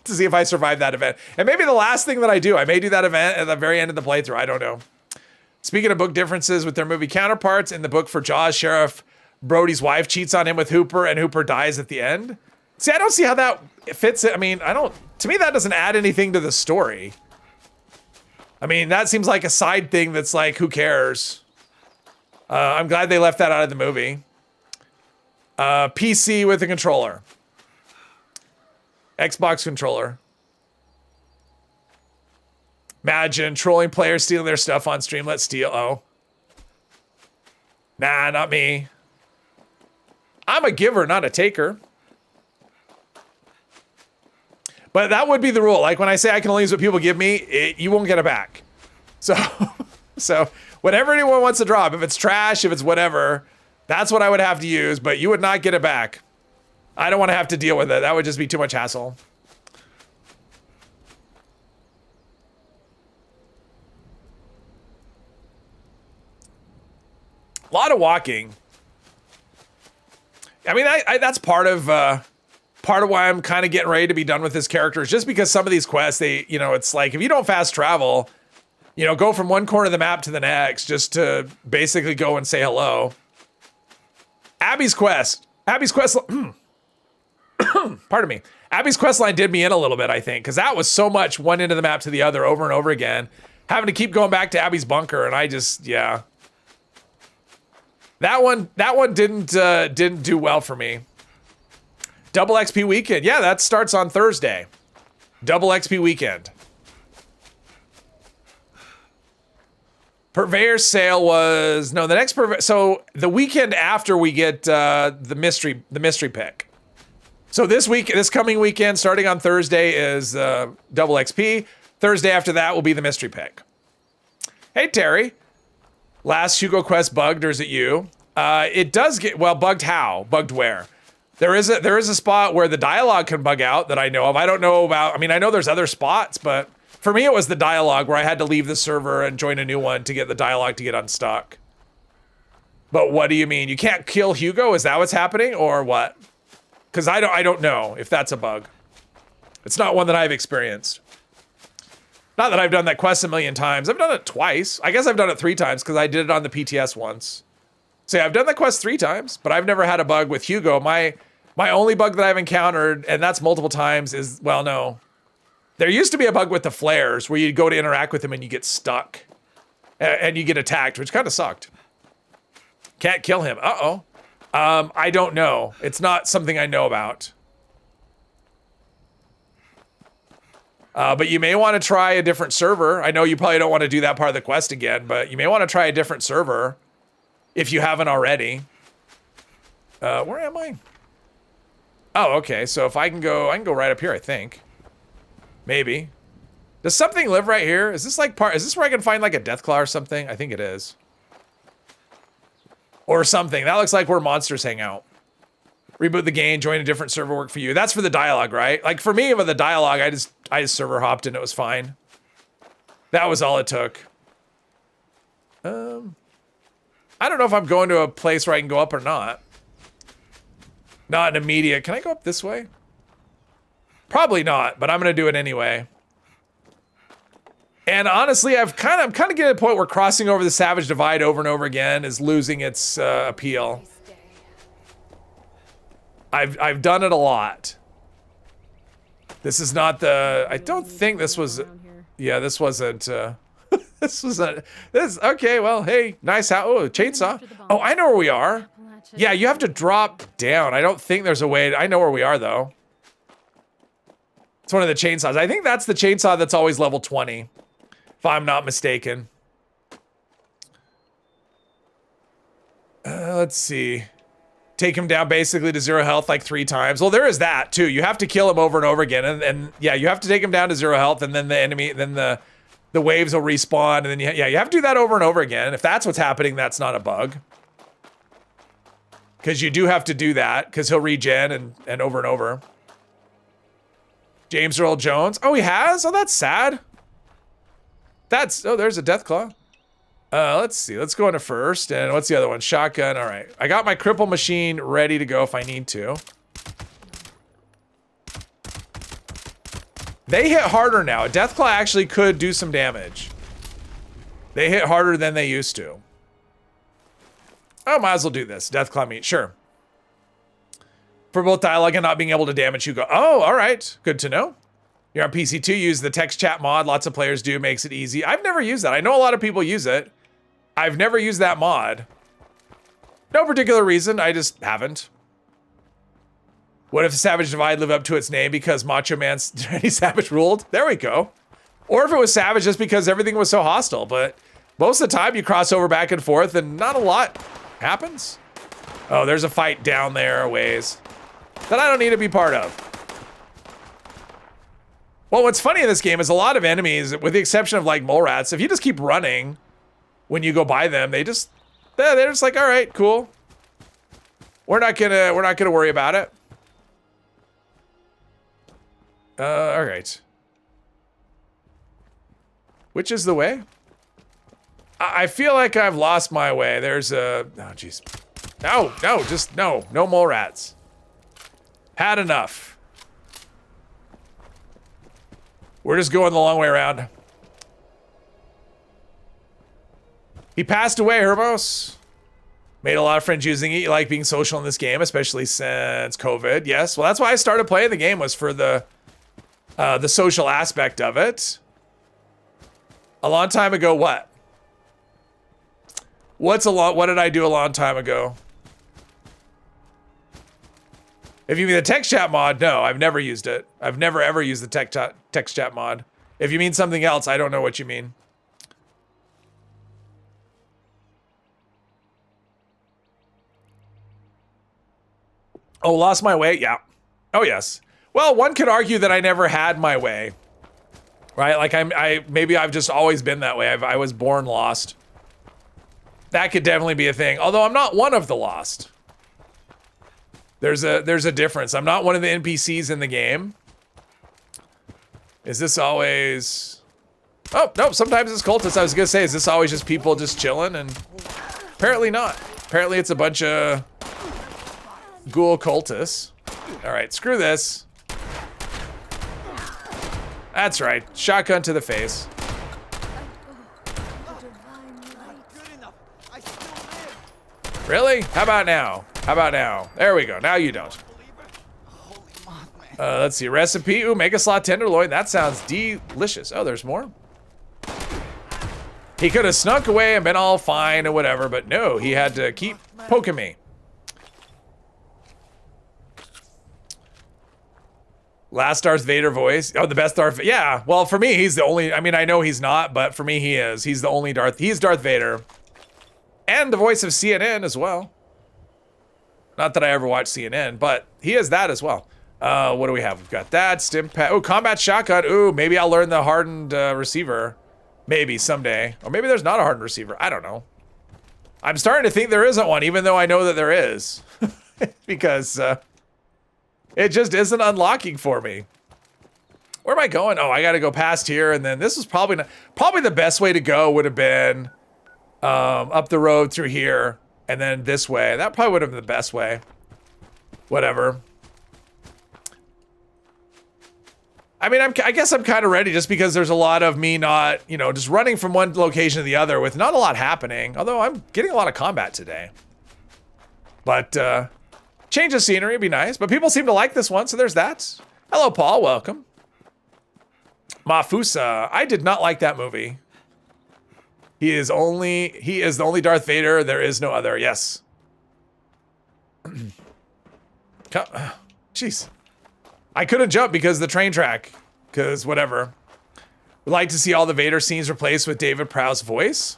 to see if I survive that event. And maybe the last thing that I do, I may do that event at the very end of the playthrough. I don't know. Speaking of book differences with their movie counterparts, in the book for Jaws, Sheriff Brody's wife cheats on him with Hooper and Hooper dies at the end. See, I don't see how that fits it. I mean, to me, that doesn't add anything to the story. I mean, that seems like a side thing that's like, who cares? I'm glad they left that out of the movie. PC with a controller. Xbox controller. Imagine trolling players stealing their stuff on stream. Let's steal. Oh. Nah, not me. I'm a giver, not a taker. But that would be the rule. Like when I say I can only use what people give me, you won't get it back. So, whatever anyone wants to drop, if it's trash, if it's whatever, that's what I would have to use, but you would not get it back. I don't want to have to deal with it. That would just be too much hassle. A lot of walking. I mean, that's part of why I'm kind of getting ready to be done with this character, is just because some of these quests, it's like, if you don't fast travel, go from one corner of the map to the next just to basically go and say hello. Abby's quest pardon me. Abby's quest line did me in a little bit, I think, because that was so much one end of the map to the other over and over again, having to keep going back to Abby's bunker, and I just, yeah. That one didn't do well for me. Double XP weekend. Yeah, that starts on Thursday. Double XP weekend. Purveyor sale was the next Purveyor. So the weekend after we get the mystery pick. So this coming weekend, starting on Thursday, is double XP. Thursday after that will be the mystery pick. Hey Terry, last Hugo quest bugged, or is it you? It does get bugged. How? Bugged where? There is a spot where the dialogue can bug out that I know of. I don't know about. I mean, I know there's other spots, but for me, it was the dialogue where I had to leave the server and join a new one to get the dialogue to get unstuck. But what do you mean? You can't kill Hugo? Is that what's happening, or what? Because I don't know if that's a bug. It's not one that I've experienced. Not that I've done that quest a million times. I've done it twice. I guess I've done it 3 times because I did it on the PTS once. So yeah, I've done that quest 3 times, but I've never had a bug with Hugo. My only bug that I've encountered, and that's multiple times, is, well, no. There used to be a bug with the flares where you go to interact with him and you get stuck. And you get attacked, which kind of sucked. Can't kill him. Uh-oh. I don't know. It's not something I know about. But you may want to try a different server. I know you probably don't want to do that part of the quest again, but you may want to try a different server if you haven't already. Where am I? Oh, okay. So if I can go right up here, I think. Maybe. Does something live right here? Is this where I can find like a Deathclaw or something? I think it is. Or something. That looks like where monsters hang out. Reboot the game, join a different server, work for you. That's for the dialogue, right? Like for me, with the dialogue, I just server hopped and it was fine. That was all it took. I don't know if I'm going to a place where I can go up or not. Not an immediate. Can I go up this way? Probably not, but I'm gonna do it anyway. And honestly, I'm kind of getting to the point where crossing over the Savage Divide over and over again is losing its appeal. I've done it a lot. This is not the. I don't think this was. Yeah, this wasn't, this was okay, well, hey, nice house. Oh, chainsaw. Oh, I know where we are. Yeah, you have to drop down. I don't think there's a way. I know where we are, though. It's one of the chainsaws. I think that's the chainsaw that's always level 20, if I'm not mistaken. Let's see. Take him down basically to 0 health like 3 times. Well, there is that, too. You have to kill him over and over again. And yeah, you have to take him down to 0 health, and then the enemy, then the waves will respawn. And then, you have to do that over and over again. If that's what's happening, that's not a bug. Because you do have to do that, because he'll regen and over. James Earl Jones. Oh, he has? Oh, that's sad. Oh, there's a Deathclaw. Let's see. Let's go into first. And what's the other one? Shotgun. All right. I got my cripple machine ready to go if I need to. They hit harder now. A Deathclaw actually could do some damage. They hit harder than they used to. Oh, might as well do this. Deathclaw meat. Sure. For both dialogue and not being able to damage Hugo. Oh, all right. Good to know. You're on PC too. Use the text chat mod. Lots of players do. Makes it easy. I've never used that. I know a lot of people use it. I've never used that mod. No particular reason. I just haven't. What if Savage Divide lived up to its name because Macho Man's Randy Savage ruled? There we go. Or if it was Savage just because everything was so hostile. But most of the time you cross over back and forth and not a lot happens. Oh, there's a fight down there a ways that I don't need to be part of. Well, what's funny in this game is a lot of enemies, with the exception of like mole rats, if you just keep running when you go by them, they're just like, all right, cool. We're not gonna worry about it. All right. Which is the way? I feel like I've lost my way. There's a, oh jeez. No mole rats. Had enough. We're just going the long way around. He passed away, Hermos. Made a lot of friends using it. You like being social in this game, especially since COVID. Yes, well, that's why I started playing the game, was for the social aspect of it. A long time ago, what? What did I do a long time ago? If you mean the text chat mod, no, I've never used it. I've never ever used the text chat mod. If you mean something else, I don't know what you mean. Oh, lost my way? Yeah. Oh, yes. Well, one could argue that I never had my way. Right? Like maybe I've just always been that way. I was born lost. That could definitely be a thing. Although I'm not one of the lost. There's a difference. I'm not one of the NPCs in the game. Is this always... Oh, no, sometimes it's cultists. I was gonna say, is this always just people just chilling? And apparently not. Apparently it's a bunch of ghoul cultists. All right, screw this. That's right. Shotgun to the face. Really? How about now? How about now? There we go. Now you don't. Let's see. Recipe. Ooh, Mega Slot Tenderloin. That sounds delicious. Oh, there's more. He could have snuck away and been all fine or whatever, but no, he had to keep poking me. Last Darth Vader voice. Oh, the best Darth. Yeah. Well, for me, he's the only. I mean, I know he's not, but for me, he is. He's the only Darth. He's Darth Vader. And the voice of CNN as well. Not that I ever watched CNN, but he is that as well. What do we have? We've got that. Stim pad. Oh, combat shotgun. Ooh, maybe I'll learn the hardened receiver. Maybe someday. Or maybe there's not a hardened receiver. I don't know. I'm starting to think there isn't one, even though I know that there is. Because it just isn't unlocking for me. Where am I going? Oh, I got to go past here. And then this is probably not, probably the best way to go would have been up the road through here and then this way. That probably would have been the best way. Whatever. I mean, I guess I'm kind of ready just because there's a lot of me not, you know, just running from one location to the other with not a lot happening. Although I'm getting a lot of combat today. But change of scenery would be nice. But people seem to like this one, so there's that. Hello, Paul. Welcome. Mafusa. I did not like that movie. He is the only Darth Vader. There is no other. Yes. Jeez. I couldn't jump because of the train track. Because whatever. Would like to see all the Vader scenes replaced with David Prowse voice.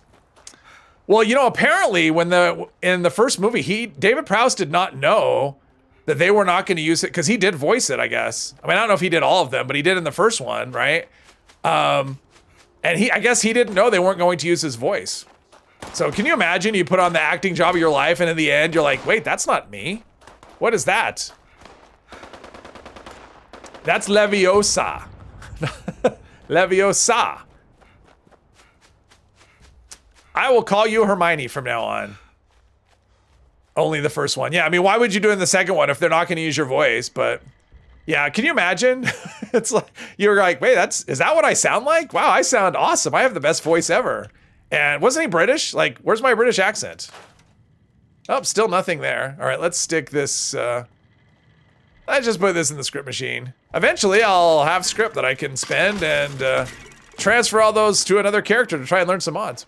Well, you know, apparently in the first movie, David Prowse did not know that they were not going to use it because he did voice it, I guess. I mean, I don't know if he did all of them, but he did in the first one, right? And I guess he didn't know they weren't going to use his voice. So can you imagine you put on the acting job of your life and in the end you're like, wait, that's not me. What is that? That's Leviosa. Leviosa. I will call you Hermione from now on. Only the first one. Yeah, I mean, why would you do it in the second one if they're not going to use your voice? But yeah, can you imagine? It's like, you're like, wait, is that what I sound like? Wow, I sound awesome. I have the best voice ever. And wasn't he British? Like, where's my British accent? Oh, still nothing there. All right, let's stick this. I just put this in the script machine. Eventually, I'll have script that I can spend and transfer all those to another character to try and learn some mods.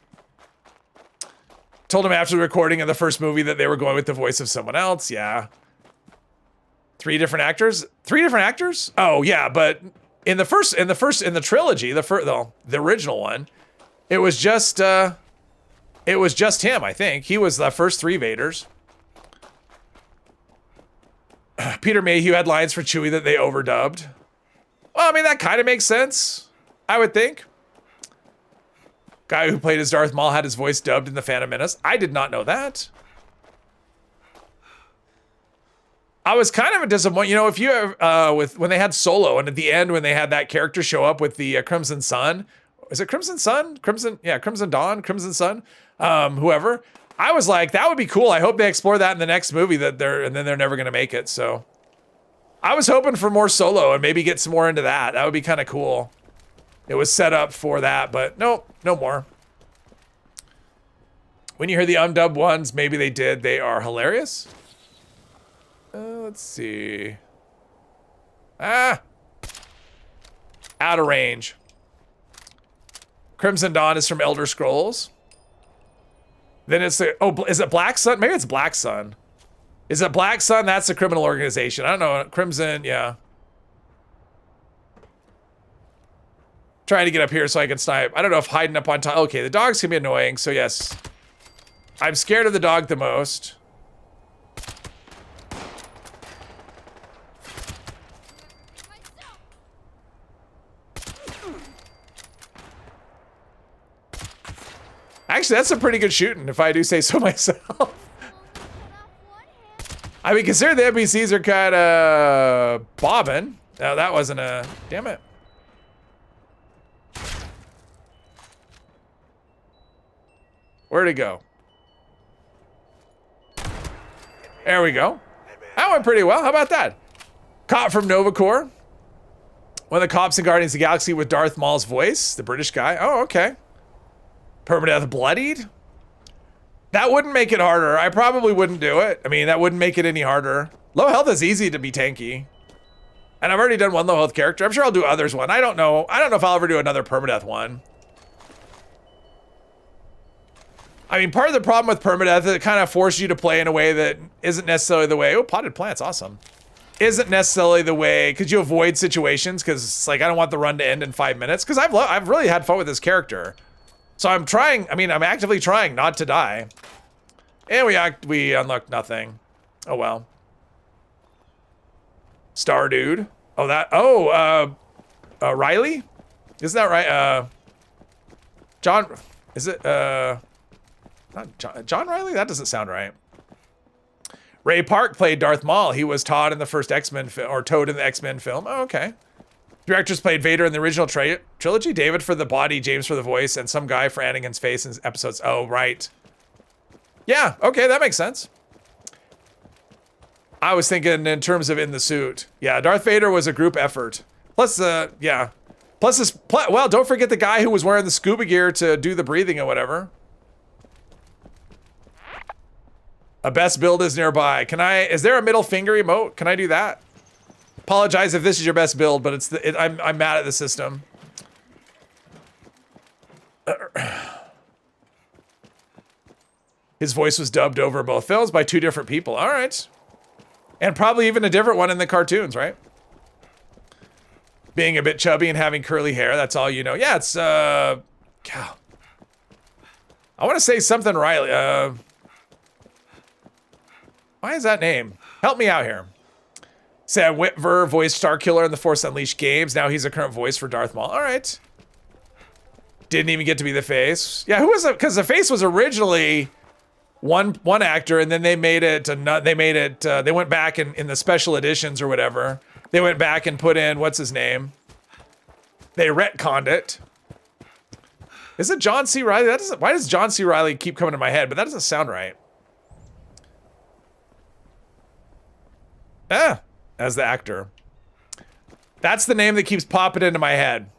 Told him after the recording of the first movie that they were going with the voice of someone else. Yeah. 3 different actors? 3 different actors? Oh yeah, but in the trilogy, the original one, it was just him, I think. He was the first 3 Vaders. Peter Mayhew had lines for Chewie that they overdubbed. Well, I mean, that kind of makes sense, I would think. Guy who played as Darth Maul had his voice dubbed in The Phantom Menace. I did not know that. I was kind of a disappointment. You know, if you when they had Solo and at the end when they had that character show up with the Crimson Sun. Is it Crimson Sun? Crimson Dawn, Crimson Sun, whoever. I was like, that would be cool. I hope they explore that in the next movie and then they're never going to make it. So I was hoping for more Solo and maybe get some more into that. That would be kind of cool. It was set up for that, but no more. When you hear the undubbed ones, maybe they did. They are hilarious. Let's see. Out of range. Crimson Dawn is from Elder Scrolls. Then it's is it Black Sun? Maybe it's Black Sun. Is it Black Sun? That's a criminal organization. I don't know. Crimson, yeah. Trying to get up here so I can snipe. I don't know if hiding up on top. Okay, the dogs can be annoying, so yes. I'm scared of the dog the most. Actually, that's some pretty good shooting, if I do say so myself. I mean, consider the NPCs are kind of bobbing. No, that wasn't a... Damn it. Where'd it go? There we go. That went pretty well. How about that? Cop from Nova Corps. One of the cops in Guardians of the Galaxy with Darth Maul's voice. The British guy. Oh, okay. Permadeath bloodied? That wouldn't make it harder. I probably wouldn't do it. I mean, that wouldn't make it any harder. Low health is easy to be tanky. And I've already done one low health character. I'm sure I'll do others one. I don't know. I don't know if I'll ever do another permadeath one. I mean, part of the problem with permadeath is it kind of forces you to play in a way that isn't necessarily the way. Oh, potted plants, awesome. Isn't necessarily the way, because you avoid situations, because it's like, I don't want the run to end in 5 minutes, because I've really had fun with this character. So I'm trying, I mean, I'm actively trying not to die. And we unlocked nothing. Oh, well. Star Dude. Oh, Riley? Isn't that right? John, is it, not John Riley? That doesn't sound right. Ray Park played Darth Maul. He was Todd in the first X-Men film, or Toad in the X-Men film. Oh, okay. Directors played Vader in the original trilogy. David for the body, James for the voice, and some guy for Anakin's face in episodes. Oh, right. Yeah, okay, that makes sense. I was thinking in terms of in the suit. Yeah, Darth Vader was a group effort. Plus, yeah. Plus, well, don't forget the guy who was wearing the scuba gear to do the breathing and whatever. A best build is nearby. Is there a middle finger emote? Can I do that? Apologize if this is your best build, but I'm mad at the system. His voice was dubbed over both films by 2 different people. All right. And probably even a different one in the cartoons, right? Being a bit chubby and having curly hair, that's all you know. Yeah, it's, cow. I want to say something Riley. Why is that name? Help me out here. Sam Witwer voiced Starkiller in the Force Unleashed games. Now he's a current voice for Darth Maul. All right. Didn't even get to be the face. Yeah, who was it? Because the face was originally one actor, and then they made it. They went back in the special editions or whatever. They went back and put in what's his name. They retconned it. Is it John C. Reilly? That doesn't. Why does John C. Reilly keep coming to my head? But that doesn't sound right. As the actor. That's the name that keeps popping into my head.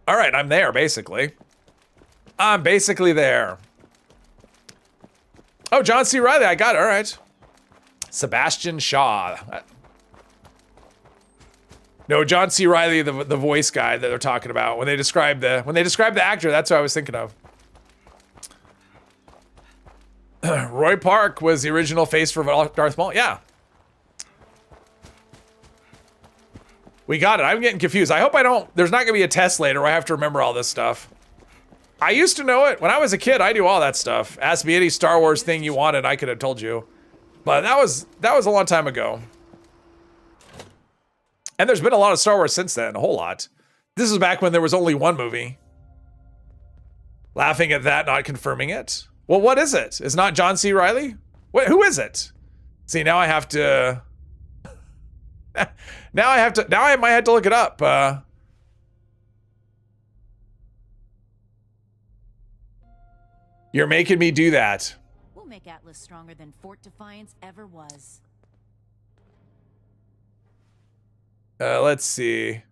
All right, I'm there, basically. I'm basically there. Oh, John C. Reilly, I got it, all right. Sebastian Shaw. No, John C. Reilly, the voice guy that they're talking about. When they describe the actor, that's what I was thinking of. Roy Park was the original face for Darth Maul. Yeah. We got it. I'm getting confused. I hope I don't... There's not going to be a test later where I have to remember all this stuff. I used to know it. When I was a kid, I knew all that stuff. Ask me any Star Wars thing you wanted, I could have told you. But that was a long time ago. And there's been a lot of Star Wars since then. A whole lot. This is back when there was only one movie. Laughing at that, not confirming it. Well, what is it? It's not John C. Reilly? Who is it? See, now I have to... now I might have to look it up. You're making me do that. We'll make Atlas stronger than Fort Defiance ever was. Let's see.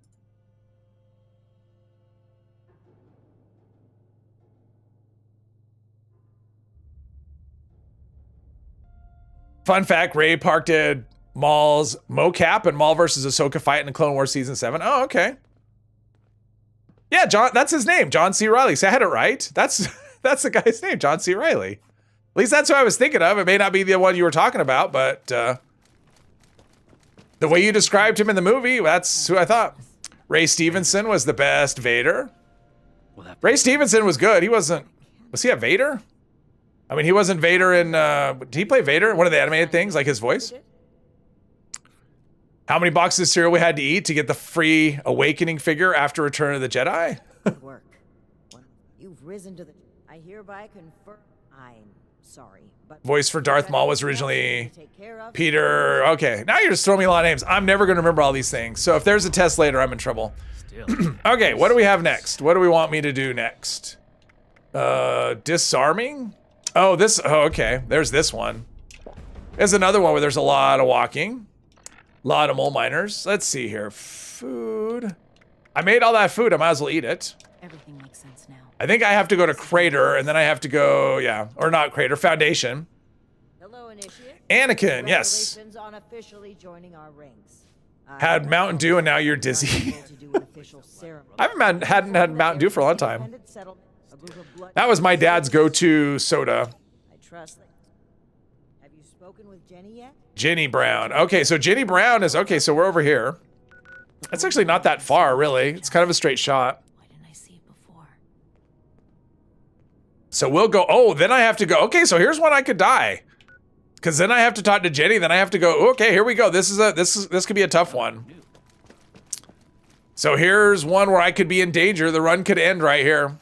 Fun fact, Ray Park did Maul's mocap and Maul versus Ahsoka fight in the Clone Wars Season 7. Oh, okay. Yeah, John, that's his name, John C. Reilly. See, I had it right. That's the guy's name, John C. Reilly. At least that's who I was thinking of. It may not be the one you were talking about, but the way you described him in the movie, that's who I thought. Ray Stevenson was the best Vader. Ray Stevenson was good. Was he a Vader? I mean, he wasn't Vader in, did he play Vader in one of the animated things, like his voice? How many boxes of cereal we had to eat to get the free Awakening figure after Return of the Jedi? Good work. You've risen to the... I hereby confirm... I'm sorry, but... Voice for Darth Maul was originally Peter... Okay, now you're just throwing me a lot of names. I'm never going to remember all these things. So if there's a test later, I'm in trouble. Okay, what do we have next? What do we want me to do next? Disarming? Oh, okay. There's this one. There's another one where there's a lot of walking. A lot of mole miners. Let's see here. Food. I made all that food. I might as well eat it. Everything makes sense now. I think I have to go to Crater, and then I have to go, yeah. Or not Crater, Foundation. Hello, Initiate. Anakin, yes. Congratulations on officially joining our ranks. Had Mountain Dew, and now you're dizzy. I hadn't had Mountain Dew for a long time. That was my dad's go-to soda. I trust them. Have you spoken with Jenny yet? Jenny Brown. Okay, so Jenny Brown is, okay, so we're over here. That's actually not that far, really. It's kind of a straight shot. Why didn't I see it before? So we'll go, oh, then I have to go, okay, so here's when I could die. Because then I have to talk to Jenny, then I have to go, okay, here we go. This could be a tough one. So here's one where I could be in danger. The run could end right here.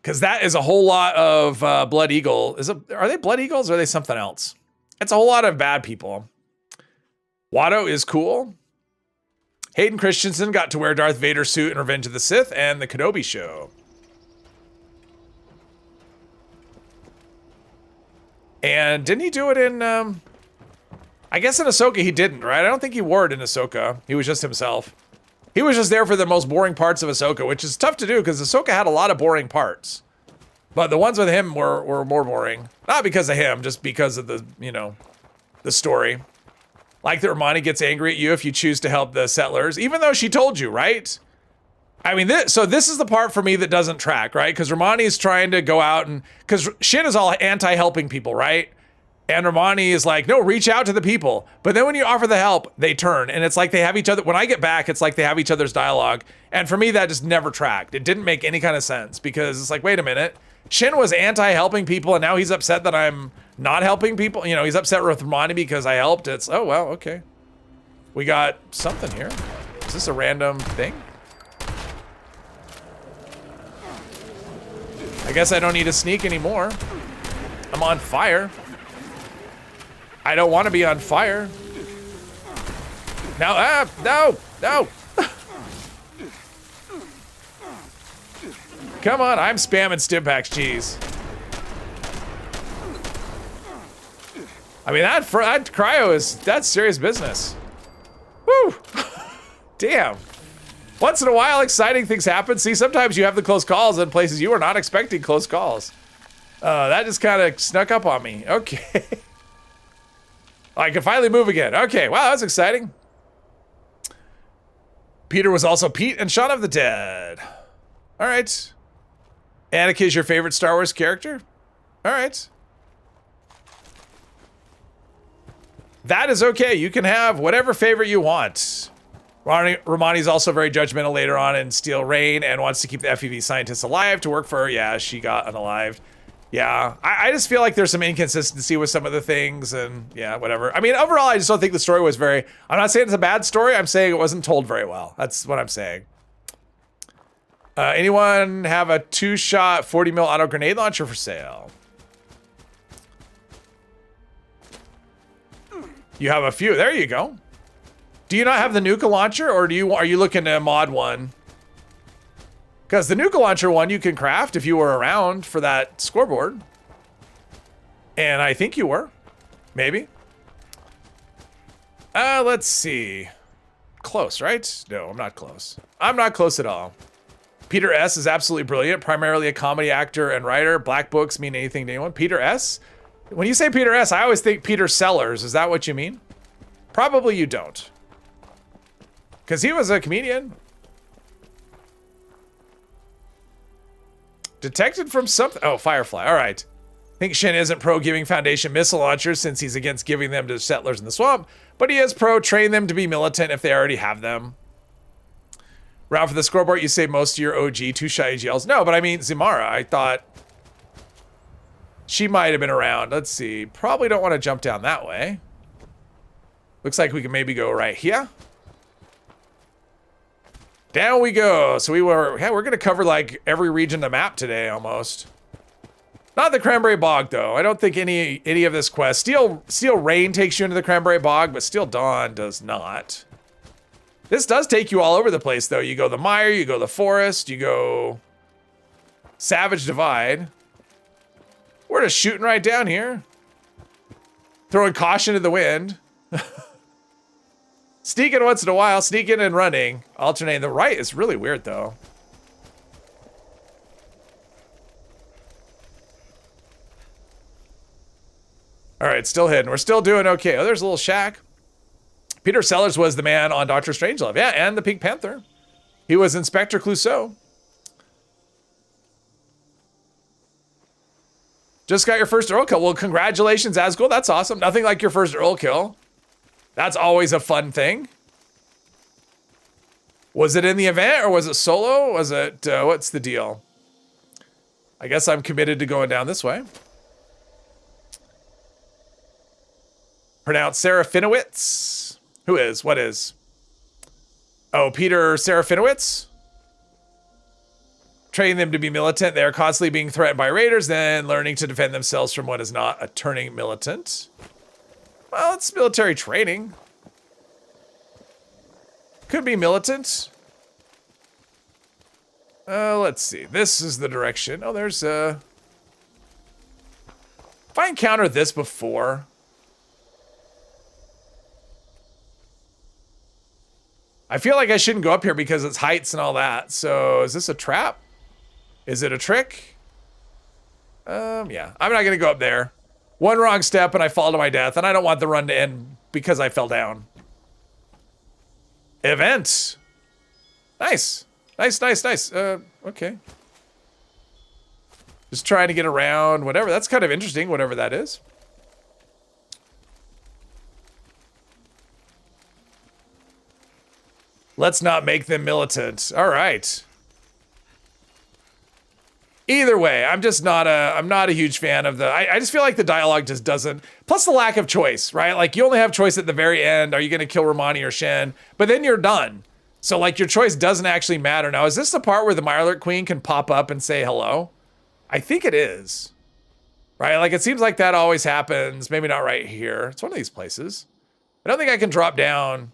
Because that is a whole lot of Blood Eagle. Are they Blood Eagles or are they something else? It's a whole lot of bad people. Watto is cool. Hayden Christensen got to wear Darth Vader's suit in Revenge of the Sith and the Kenobi show. And didn't he do it in, I guess in Ahsoka he didn't, right? I don't think he wore it in Ahsoka. He was just himself. He was just there for the most boring parts of Ahsoka, which is tough to do because Ahsoka had a lot of boring parts. But the ones with him were more boring. Not because of him, just because of the, you know, the story. Like that Romani gets angry at you if you choose to help the settlers, even though she told you, right? I mean, so this is the part for me that doesn't track, right? Because Romani is trying to go out and, because Shin is all anti-helping people, right? And Romani is like, no, reach out to the people. But then when you offer the help, they turn. And it's like they have each other, when I get back, it's like they have each other's dialogue. And for me, that just never tracked. It didn't make any kind of sense because it's like, wait a minute. Shin was anti-helping people and now he's upset that I'm not helping people. You know, he's upset with Romani because I helped. It's, oh, well, okay. We got something here. Is this a random thing? I guess I don't need to sneak anymore. I'm on fire. I don't want to be on fire. Now, no. Come on, I'm spamming stim packs, jeez. I mean, that cryo that's serious business. Woo! Damn. Once in a while, exciting things happen. See, sometimes you have the close calls in places you are not expecting close calls. That just kind of snuck up on me. Okay. I can finally move again. Okay, wow, that's exciting. Peter was also Pete and Shaun of the Dead. All right. Anakin is your favorite Star Wars character? All right. That is okay. You can have whatever favorite you want. Romani's also very judgmental later on in Steel Rain and wants to keep the FEV scientists alive to work for her. Yeah, she got unalived. Yeah, I just feel like there's some inconsistency with some of the things and yeah, whatever. I mean, overall, I just don't think the story was very, I'm not saying it's a bad story. I'm saying it wasn't told very well. That's what I'm saying. Anyone have a 2-shot 40 mil auto grenade launcher for sale? You have a few. There you go. Do you not have the Nuka launcher, or are you looking to mod one? Because the Nuka launcher one you can craft if you were around for that scoreboard. And I think you were. Maybe. Let's see. Close, right? No, I'm not close. I'm not close at all. Peter S. is absolutely brilliant. Primarily a comedy actor and writer. Black books mean anything to anyone. Peter S.? When you say Peter S., I always think Peter Sellers. Is that what you mean? Probably you don't. Because he was a comedian. Detected from something. Oh, Firefly. All right. I think Shin isn't pro giving Foundation missile launchers since he's against giving them to settlers in the swamp, but he is pro train them to be militant if they already have them. Round for the scoreboard, you say most of your OG 2-shot AGLs. No, but I mean, Zimara, I thought she might have been around. Let's see. Probably don't want to jump down that way. Looks like we can maybe go right here. Down we go. So we're going to cover like every region of the map today almost. Not the Cranberry Bog though. I don't think any of this quest. Steel Rain takes you into the Cranberry Bog, but Steel Dawn does not. This does take you all over the place though. You go the mire, you go the forest, you go Savage Divide. We're just shooting right down here. Throwing caution to the wind. Sneaking once in a while, sneaking and running. Alternating. The right is really weird though. All right, still hidden. We're still doing okay. Oh, there's a little shack. Peter Sellers was the man on Doctor Strangelove. Yeah, and the Pink Panther. He was Inspector Clouseau. Just got your first Earl kill. Well, congratulations, Asgul. That's awesome. Nothing like your first Earl kill. That's always a fun thing. Was it in the event or was it solo? Was it, what's the deal? I guess I'm committed to going down this way. Pronounced Serafinowicz. Who is? What is? Oh, Peter Serafinowicz? Train them to be militant. They are constantly being threatened by raiders, then learning to defend themselves from what is not a turning militant. Well, it's military training. Could be militant. Let's see. This is the direction. Oh, there's if I encountered this before. I feel like I shouldn't go up here because it's heights and all that. So is this a trap? Is it a trick? Yeah. I'm not going to go up there. One wrong step and I fall to my death. And I don't want the run to end because I fell down. Event. Nice. Nice, nice, nice. Okay. Just trying to get around, whatever. That's kind of interesting, whatever that is. Let's not make them militant. All right. Either way, I'm not a huge fan of I just feel like the dialogue just doesn't, plus the lack of choice, right? Like you only have choice at the very end. Are you going to kill Romani or Shen? But then you're done. So like your choice doesn't actually matter. Now, is this the part where the Mirelurk Queen can pop up and say hello? I think it is, right? Like it seems like that always happens. Maybe not right here. It's one of these places. I don't think I can drop down.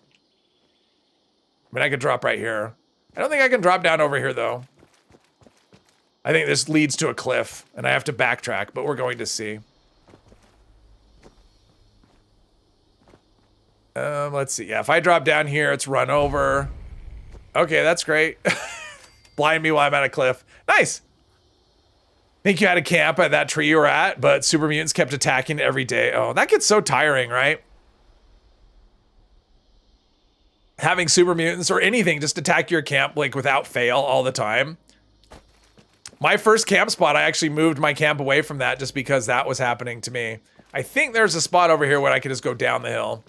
I mean, I could drop right here. I don't think I can drop down over here though. I think this leads to a cliff, and I have to backtrack, but we're going to see. Let's see. Yeah, if I drop down here, it's run over. Okay, that's great. Blind me while I'm at a cliff. Nice. Think you had a camp at that tree you were at, but super mutants kept attacking every day. Oh, that gets so tiring, right? Having super mutants or anything just attack your camp like without fail all the time. My first camp spot, I actually moved my camp away from that just because that was happening to me. I think there's a spot over here where I can just go down the hill.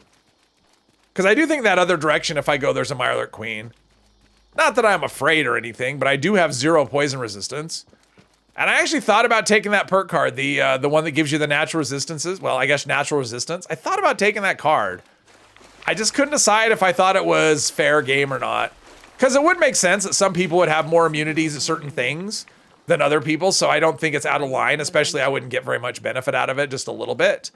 Because I do think that other direction, if I go, there's a Mirelurk Queen. Not that I'm afraid or anything, but I do have 0 poison resistance. And I actually thought about taking that perk card, the one that gives you the natural resistances. Well, I guess natural resistance. I thought about taking that card. I just couldn't decide if I thought it was fair game or not. Because it would make sense that some people would have more immunities at certain things than other people, so I don't think it's out of line, especially I wouldn't get very much benefit out of it, just a little bit.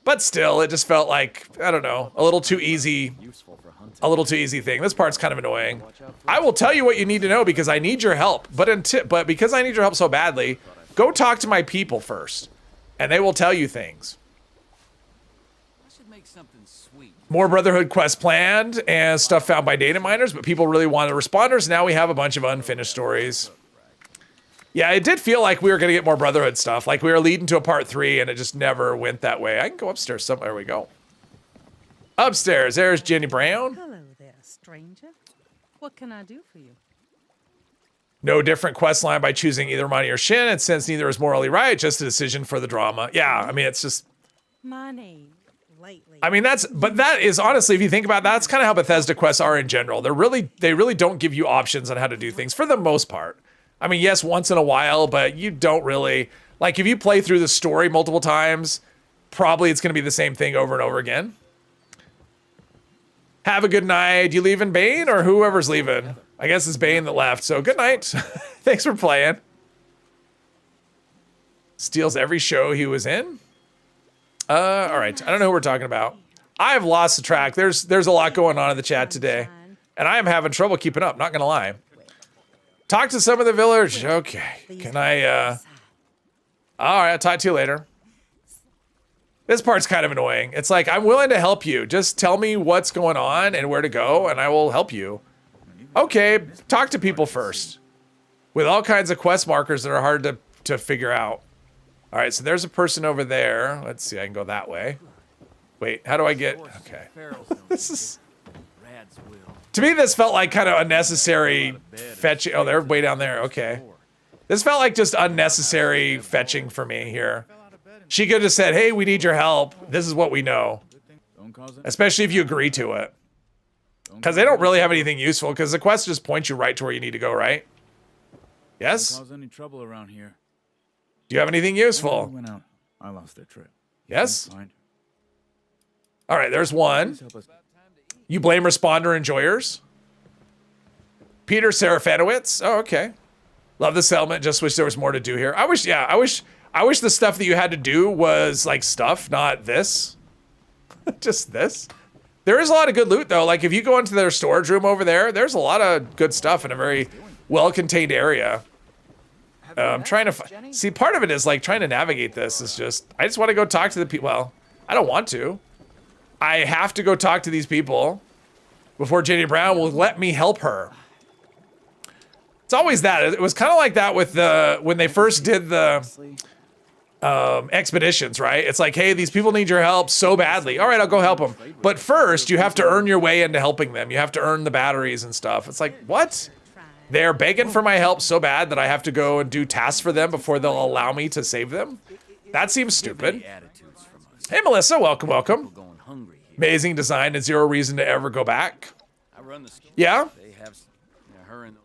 But still, it just felt like, I don't know, a little too easy thing. This part's kind of annoying. I will tell you what you need to know because I need your help, but because I need your help so badly, go talk to my people first, and they will tell you things. More Brotherhood quests planned and stuff found by data miners, but people really wanted responders. Now we have a bunch of unfinished stories. Yeah, it did feel like we were going to get more Brotherhood stuff. Like we were leading to a part 3 and it just never went that way. I can go upstairs somewhere. There we go. Upstairs, there's Jenny Brown. Hello there, stranger. What can I do for you? No different quest line by choosing either Monty or Shin. And since neither is morally right, just a decision for the drama. Yeah, I mean, it's just... My name, lately. I mean, but that is honestly, if you think about that, that's kind of how Bethesda quests are in general. They really don't give you options on how to do things for the most part. I mean, yes, once in a while, but you don't really, like if you play through the story multiple times, probably it's going to be the same thing over and over again. Have a good night. You leaving Bane or whoever's leaving? I guess it's Bane that left. So good night. Thanks for playing. Steals every show he was in. All right. I don't know who we're talking about. I've lost the track. There's a lot going on in the chat today, and I am having trouble keeping up. Not gonna lie. Talk to some of the village. Okay. Can I? All right. I'll talk to you later. This part's kind of annoying. It's like, I'm willing to help you. Just tell me what's going on and where to go, and I will help you. Okay, talk to people first. With all kinds of quest markers that are hard to figure out. All right, so there's a person over there. Let's see, I can go that way. Wait, how do I get... Okay. This is... To me, this felt like kind of unnecessary fetching. Oh, they're way down there. Okay. This felt like just unnecessary fetching for me here. She could have said, hey, we need your help. This is what we know. Especially if you agree to it. Because they don't really have anything useful, because the quest just points you right to where you need to go, right? Yes? Any trouble around here? Do you have anything useful? Went out. I lost their trip. Yes? All right, there's one. You blame responder enjoyers? Peter Serafanowitz? Oh, okay. Love the settlement. Just wish there was more to do here. I wish the stuff that you had to do was like stuff, not this. Just this. There is a lot of good loot though. Like if you go into their storage room over there, there's a lot of good stuff in a very well-contained area. I'm trying to see, part of it is like trying to navigate this is just, I just want to go talk to the people. Well, I don't want to. I have to go talk to these people before Jenny Brown will let me help her. It's always that. It was kind of like that with when they first did the expeditions, right? It's like, hey, these people need your help so badly. All right, I'll go help them. But first, you have to earn your way into helping them. You have to earn the batteries and stuff. It's like, what? They're begging for my help so bad that I have to go and do tasks for them before they'll allow me to save them. That seems stupid. Attitudes from us. Hey, Melissa, welcome, welcome. We're going hungry here. Amazing design and zero reason to ever go back. I run the store. Yeah, They have her and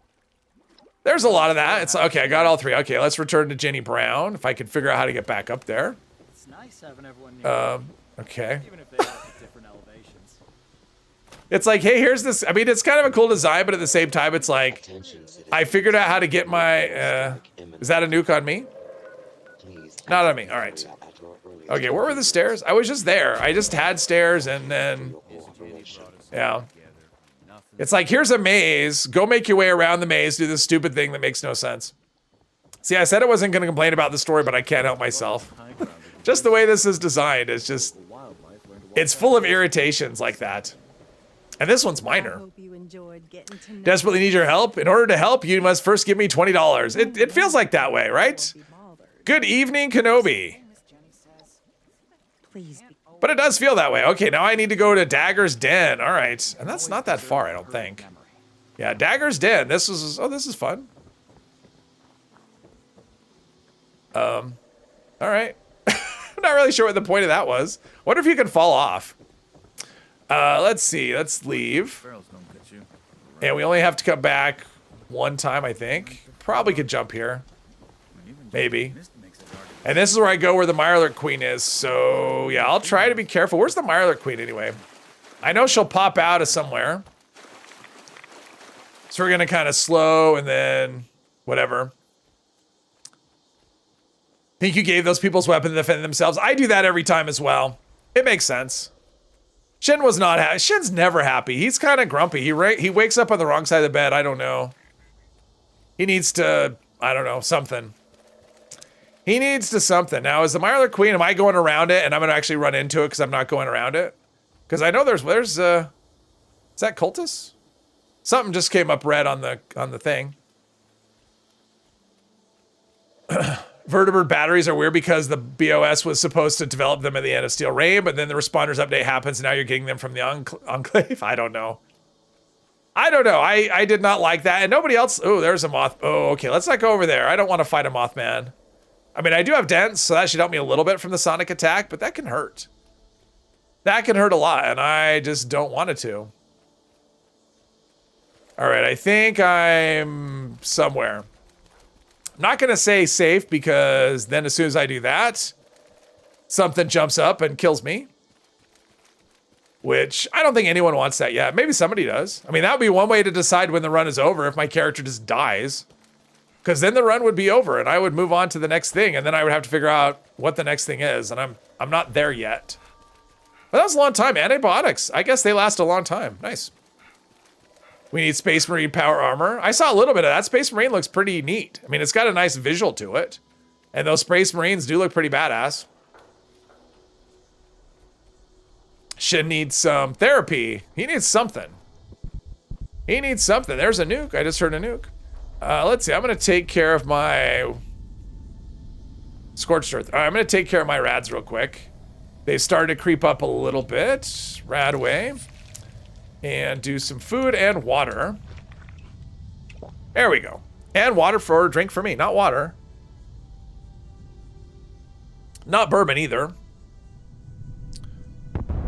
there's a lot of that. It's okay, I got all three. Okay, let's return to Jenny Brown, if I can figure out how to get back up there. It's nice having everyone near, Okay. even if they are at different elevations. It's like, hey, here's this. I mean, it's kind of a cool design, but at the same time, it's like, I figured out how to get my, is that a nuke on me? Not on me, all right. Okay, where were the stairs? I was just there. I just had stairs and then, yeah. It's like, here's a maze. Go make your way around the maze, do this stupid thing that makes no sense. See, I said I wasn't going to complain about the story, but I can't help myself. Just the way this is designed, it's just, it's full of irritations like that. And this one's minor. Hope you enjoyed getting to know Desperately need your help. In order to help, you must first give me $20. It feels like that way, right? Good evening, Kenobi. Please be But it does feel that way. Okay, now I need to go to Dagger's Den. All right. And that's not that far, I don't think. Yeah, Dagger's Den. This is fun. All right. I'm not really sure what the point of that was. Wonder if you can fall off. Let's see. Let's leave. barrels don't get you. And we only have to come back one time, I think. Probably could jump here. Maybe. And this is where I go where the Mirelurk Queen is. So, yeah, I'll try to be careful. Where's the Mirelurk Queen anyway? I know she'll pop out of somewhere. So we're going to kind of slow and then whatever. Think you gave those people's weapon to defend themselves? I do that every time as well. It makes sense. Shin was not happy. Shin's never happy. He's kind of grumpy. He wakes up on the wrong side of the bed. I don't know. He needs to, I don't know, something. He needs to something. Now, is the Mirelurk Queen, am I going around it and I'm going to actually run into it because I'm not going around it? Because I know there's, is that Cultus? Something just came up red on the thing. Vertibird batteries are weird because the BOS was supposed to develop them at the end of Steel Rain, but then the responders update happens and now you're getting them from the Enclave. I don't know. I did not like that. And nobody else. Oh, there's a moth. Oh, okay. Let's not go over there. I don't want to fight a Mothman. I mean, I do have dents, so that should help me a little bit from the sonic attack, but that can hurt. That can hurt a lot, and I just don't want it to. All right, I think I'm somewhere. I'm not going to say safe because then as soon as I do that, something jumps up and kills me. Which I don't think anyone wants that yet. Maybe somebody does. I mean, that would be one way to decide when the run is over if my character just dies. Because then the run would be over and I would move on to the next thing and then I would have to figure out what the next thing is. And I'm not there yet. But that was a long time. Antibiotics. I guess they last a long time. Nice. We need Space Marine power armor. I saw a little bit of that. Space Marine looks pretty neat. I mean, it's got a nice visual to it. And those Space Marines do look pretty badass. Shin needs some therapy. He needs something. He needs something. There's a nuke. I just heard a nuke. Let's see. I'm going to take care of my Scorched Earth. All right, I'm going to take care of my rads real quick. They started to creep up a little bit. Rad away. And do some food and water. There we go. And water for a drink for me. Not water. Not bourbon either.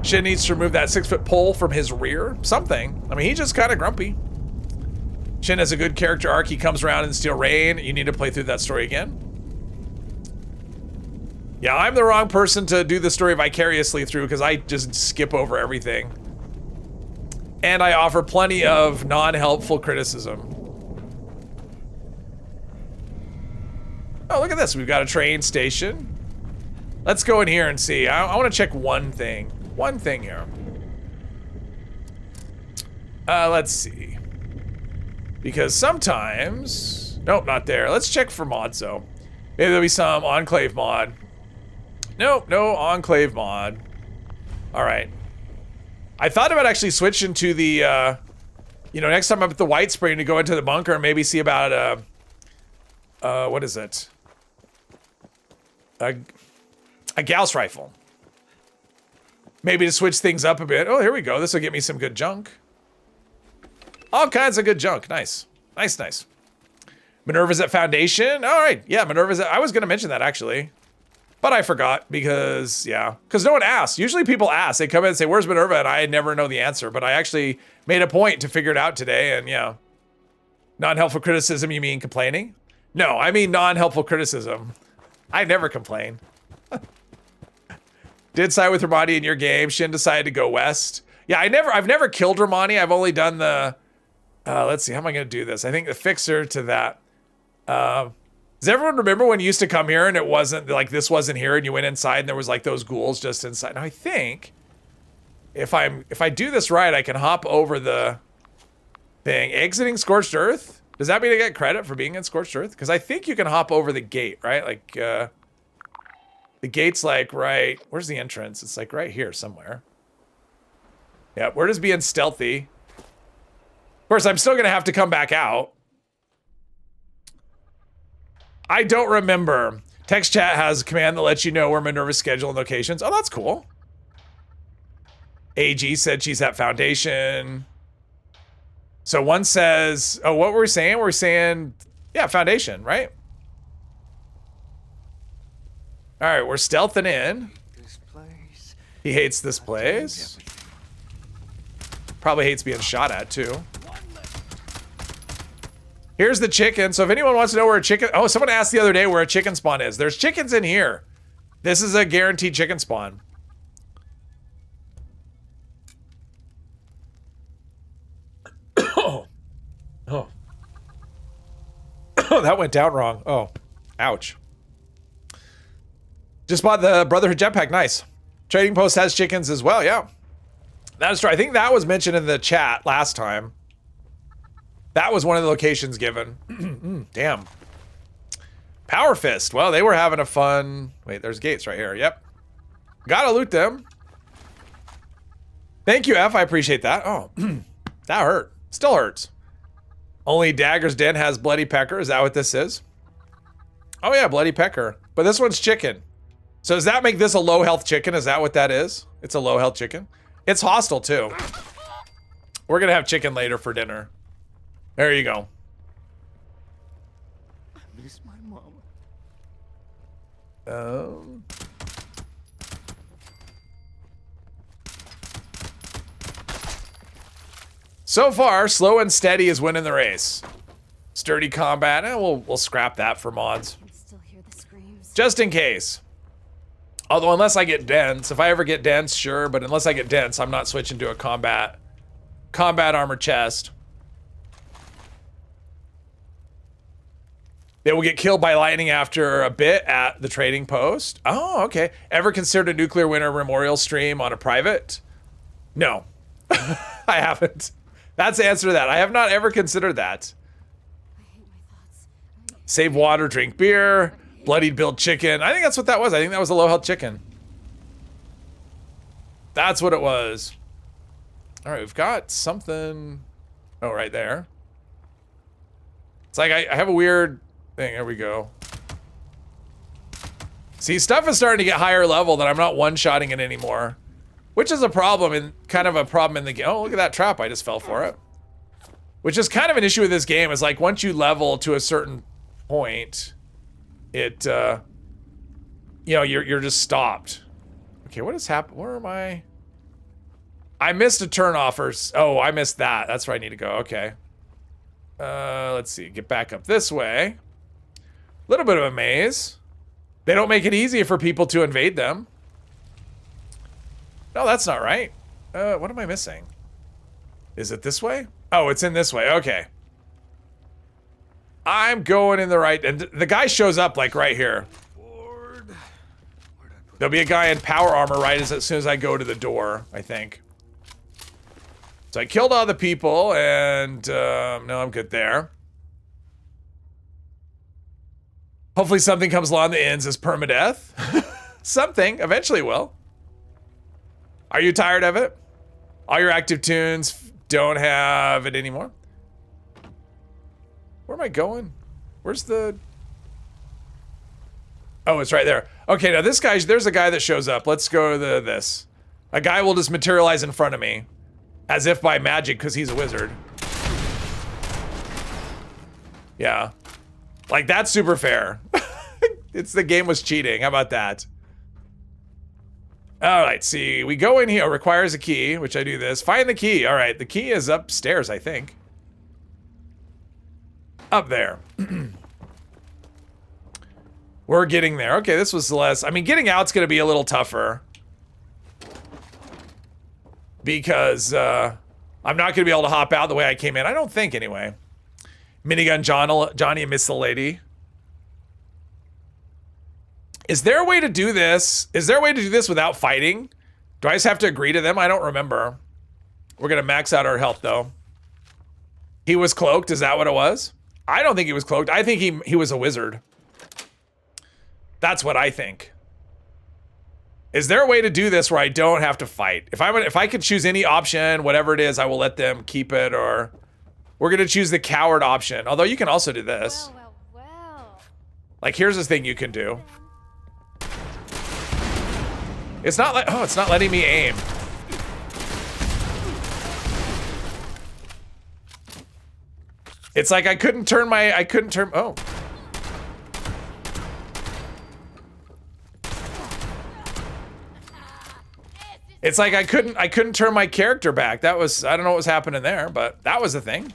Shin needs to remove that 6-foot pole from his rear. Something. I mean, he's just kind of grumpy. Shin has a good character arc. He comes around in Steel Rain. You need to play through that story again. Yeah, I'm the wrong person to do the story vicariously through because I just skip over everything. And I offer plenty of non-helpful criticism. Oh, look at this. We've got a train station. Let's go in here and see. I want to check one thing. One thing here. Let's see. Because sometimes... Nope, not there. Let's check for mods, though. Maybe there'll be some Enclave mod. Nope, no Enclave mod. All right. I thought about actually switching to the, next time I'm at the White Spring to go into the bunker and maybe see about, what is it? A Gauss rifle. Maybe to switch things up a bit. Oh, here we go. This will get me some good junk. All kinds of good junk. Nice. Nice, nice. Minerva's at Foundation. All right. Yeah, Minerva's at... I was going to mention that, actually. But I forgot because, yeah. Because no one asked. Usually people ask. They come in and say, where's Minerva? And I never know the answer. But I actually made a point to figure it out today. And, yeah. Non-helpful criticism, you mean complaining? No, I mean non-helpful criticism. I never complain. Did side with Ramani in your game. Shin decided to go west. Yeah, I've never killed Ramani. I've only done the... let's see, how am I going to do this? I think the fixer to that... does everyone remember when you used to come here and it wasn't like this wasn't here and you went inside and there was like those ghouls just inside? Now I think if I do this right, I can hop over the thing. Exiting Scorched Earth? Does that mean I get credit for being in Scorched Earth? Because I think you can hop over the gate, right? Like the gate's like right. Where's the entrance? It's like right here somewhere. Yeah, where does being stealthy? Of course, I'm still gonna have to come back out. I don't remember. Text chat has a command that lets you know where Minerva's schedule and locations. Oh, that's cool. AG said she's at Foundation. So one says, oh, what were we saying? We're saying, yeah, Foundation, right? All right, we're stealthing in. This place. He hates this place. Probably hates being shot at, too. Here's the chicken. So if anyone wants to know where a chicken... Oh, someone asked the other day where a chicken spawn is. There's chickens in here. This is a guaranteed chicken spawn. Oh. Oh. That went down wrong. Oh. Ouch. Just bought the Brotherhood jetpack. Nice. Trading Post has chickens as well. Yeah. That is true. I think that was mentioned in the chat last time. That was one of the locations given. Damn. Power Fist. Well, they were having a fun... Wait, there's gates right here. Yep. Gotta loot them. Thank you, F. I appreciate that. Oh, that hurt. Still hurts. Only Dagger's Den has Bloody Pecker. Is that what this is? Oh, yeah, Bloody Pecker. But this one's chicken. So does that make this a low health chicken? Is that what that is? It's a low health chicken. It's hostile, too. We're gonna have chicken later for dinner. There you go. I miss my mama. So far, slow and steady is winning the race. Sturdy combat, we'll scrap that for mods. I can still hear the screams. Just in case. Although unless I get dense, if I ever get dense, sure, but unless I get dense, I'm not switching to a combat armor chest. They will get killed by lightning after a bit at the trading post. Oh, okay. Ever considered a nuclear winter memorial stream on a private? No, I haven't. That's the answer to that. I have not ever considered that. I hate my thoughts. Save water, drink beer, bloodied build chicken. I think that's what that was. I think that was a low health chicken. That's what it was. All right, we've got something. Oh, right there. It's like I have a weird thing. There we go. See, stuff is starting to get higher level that I'm not one-shotting it anymore. Which is a problem, in kind of a problem in the game. Oh, look at that trap. I just fell for it. Which is kind of an issue with this game, is like once you level to a certain point, it, you know, you're just stopped. Okay, what has happened? Where am I? I missed a turn offers. Oh, I missed that. That's where I need to go. Okay. Let's see. Get back up this way. A little bit of a maze. They don't make it easy for people to invade them. No, that's not right. What am I missing? Is it this way? Oh, it's in this way. Okay. I'm going in the right... And the guy shows up, like, right here. There'll be a guy in power armor right as soon as I go to the door, I think. So I killed all the people, and... no, I'm good there. Hopefully something comes along that ends as permadeath. Something. Eventually will. Are you tired of it? All your active tunes don't have it anymore? Where am I going? Where's the... Oh, it's right there. Okay, now this guy, there's a guy that shows up. Let's go to this. A guy will just materialize in front of me. As if by magic, because he's a wizard. Yeah. Like, that's super fair. It's the game was cheating. How about that? All right, see, we go in here. Requires a key, which I do this. Find the key. All right, the key is upstairs, I think. Up there. We're getting there. Okay, this was less. I mean, getting out's going to be a little tougher. Because I'm not going to be able to hop out the way I came in. I don't think, anyway. Minigun Johnny and Miss the Lady. Is there a way to do this? Is there a way to do this without fighting? Do I just have to agree to them? I don't remember. We're going to max out our health, though. He was cloaked. Is that what it was? I don't think he was cloaked. I think he was a wizard. That's what I think. Is there a way to do this where I don't have to fight? If I could choose any option, whatever it is, I will let them keep it, or we're going to choose the coward option. Although you can also do this. Well. Like, here's the thing you can do. It's not like, oh, it's not letting me aim. It's like I couldn't turn, oh. It's like I couldn't turn my character back. That was, I don't know what was happening there, but that was the thing.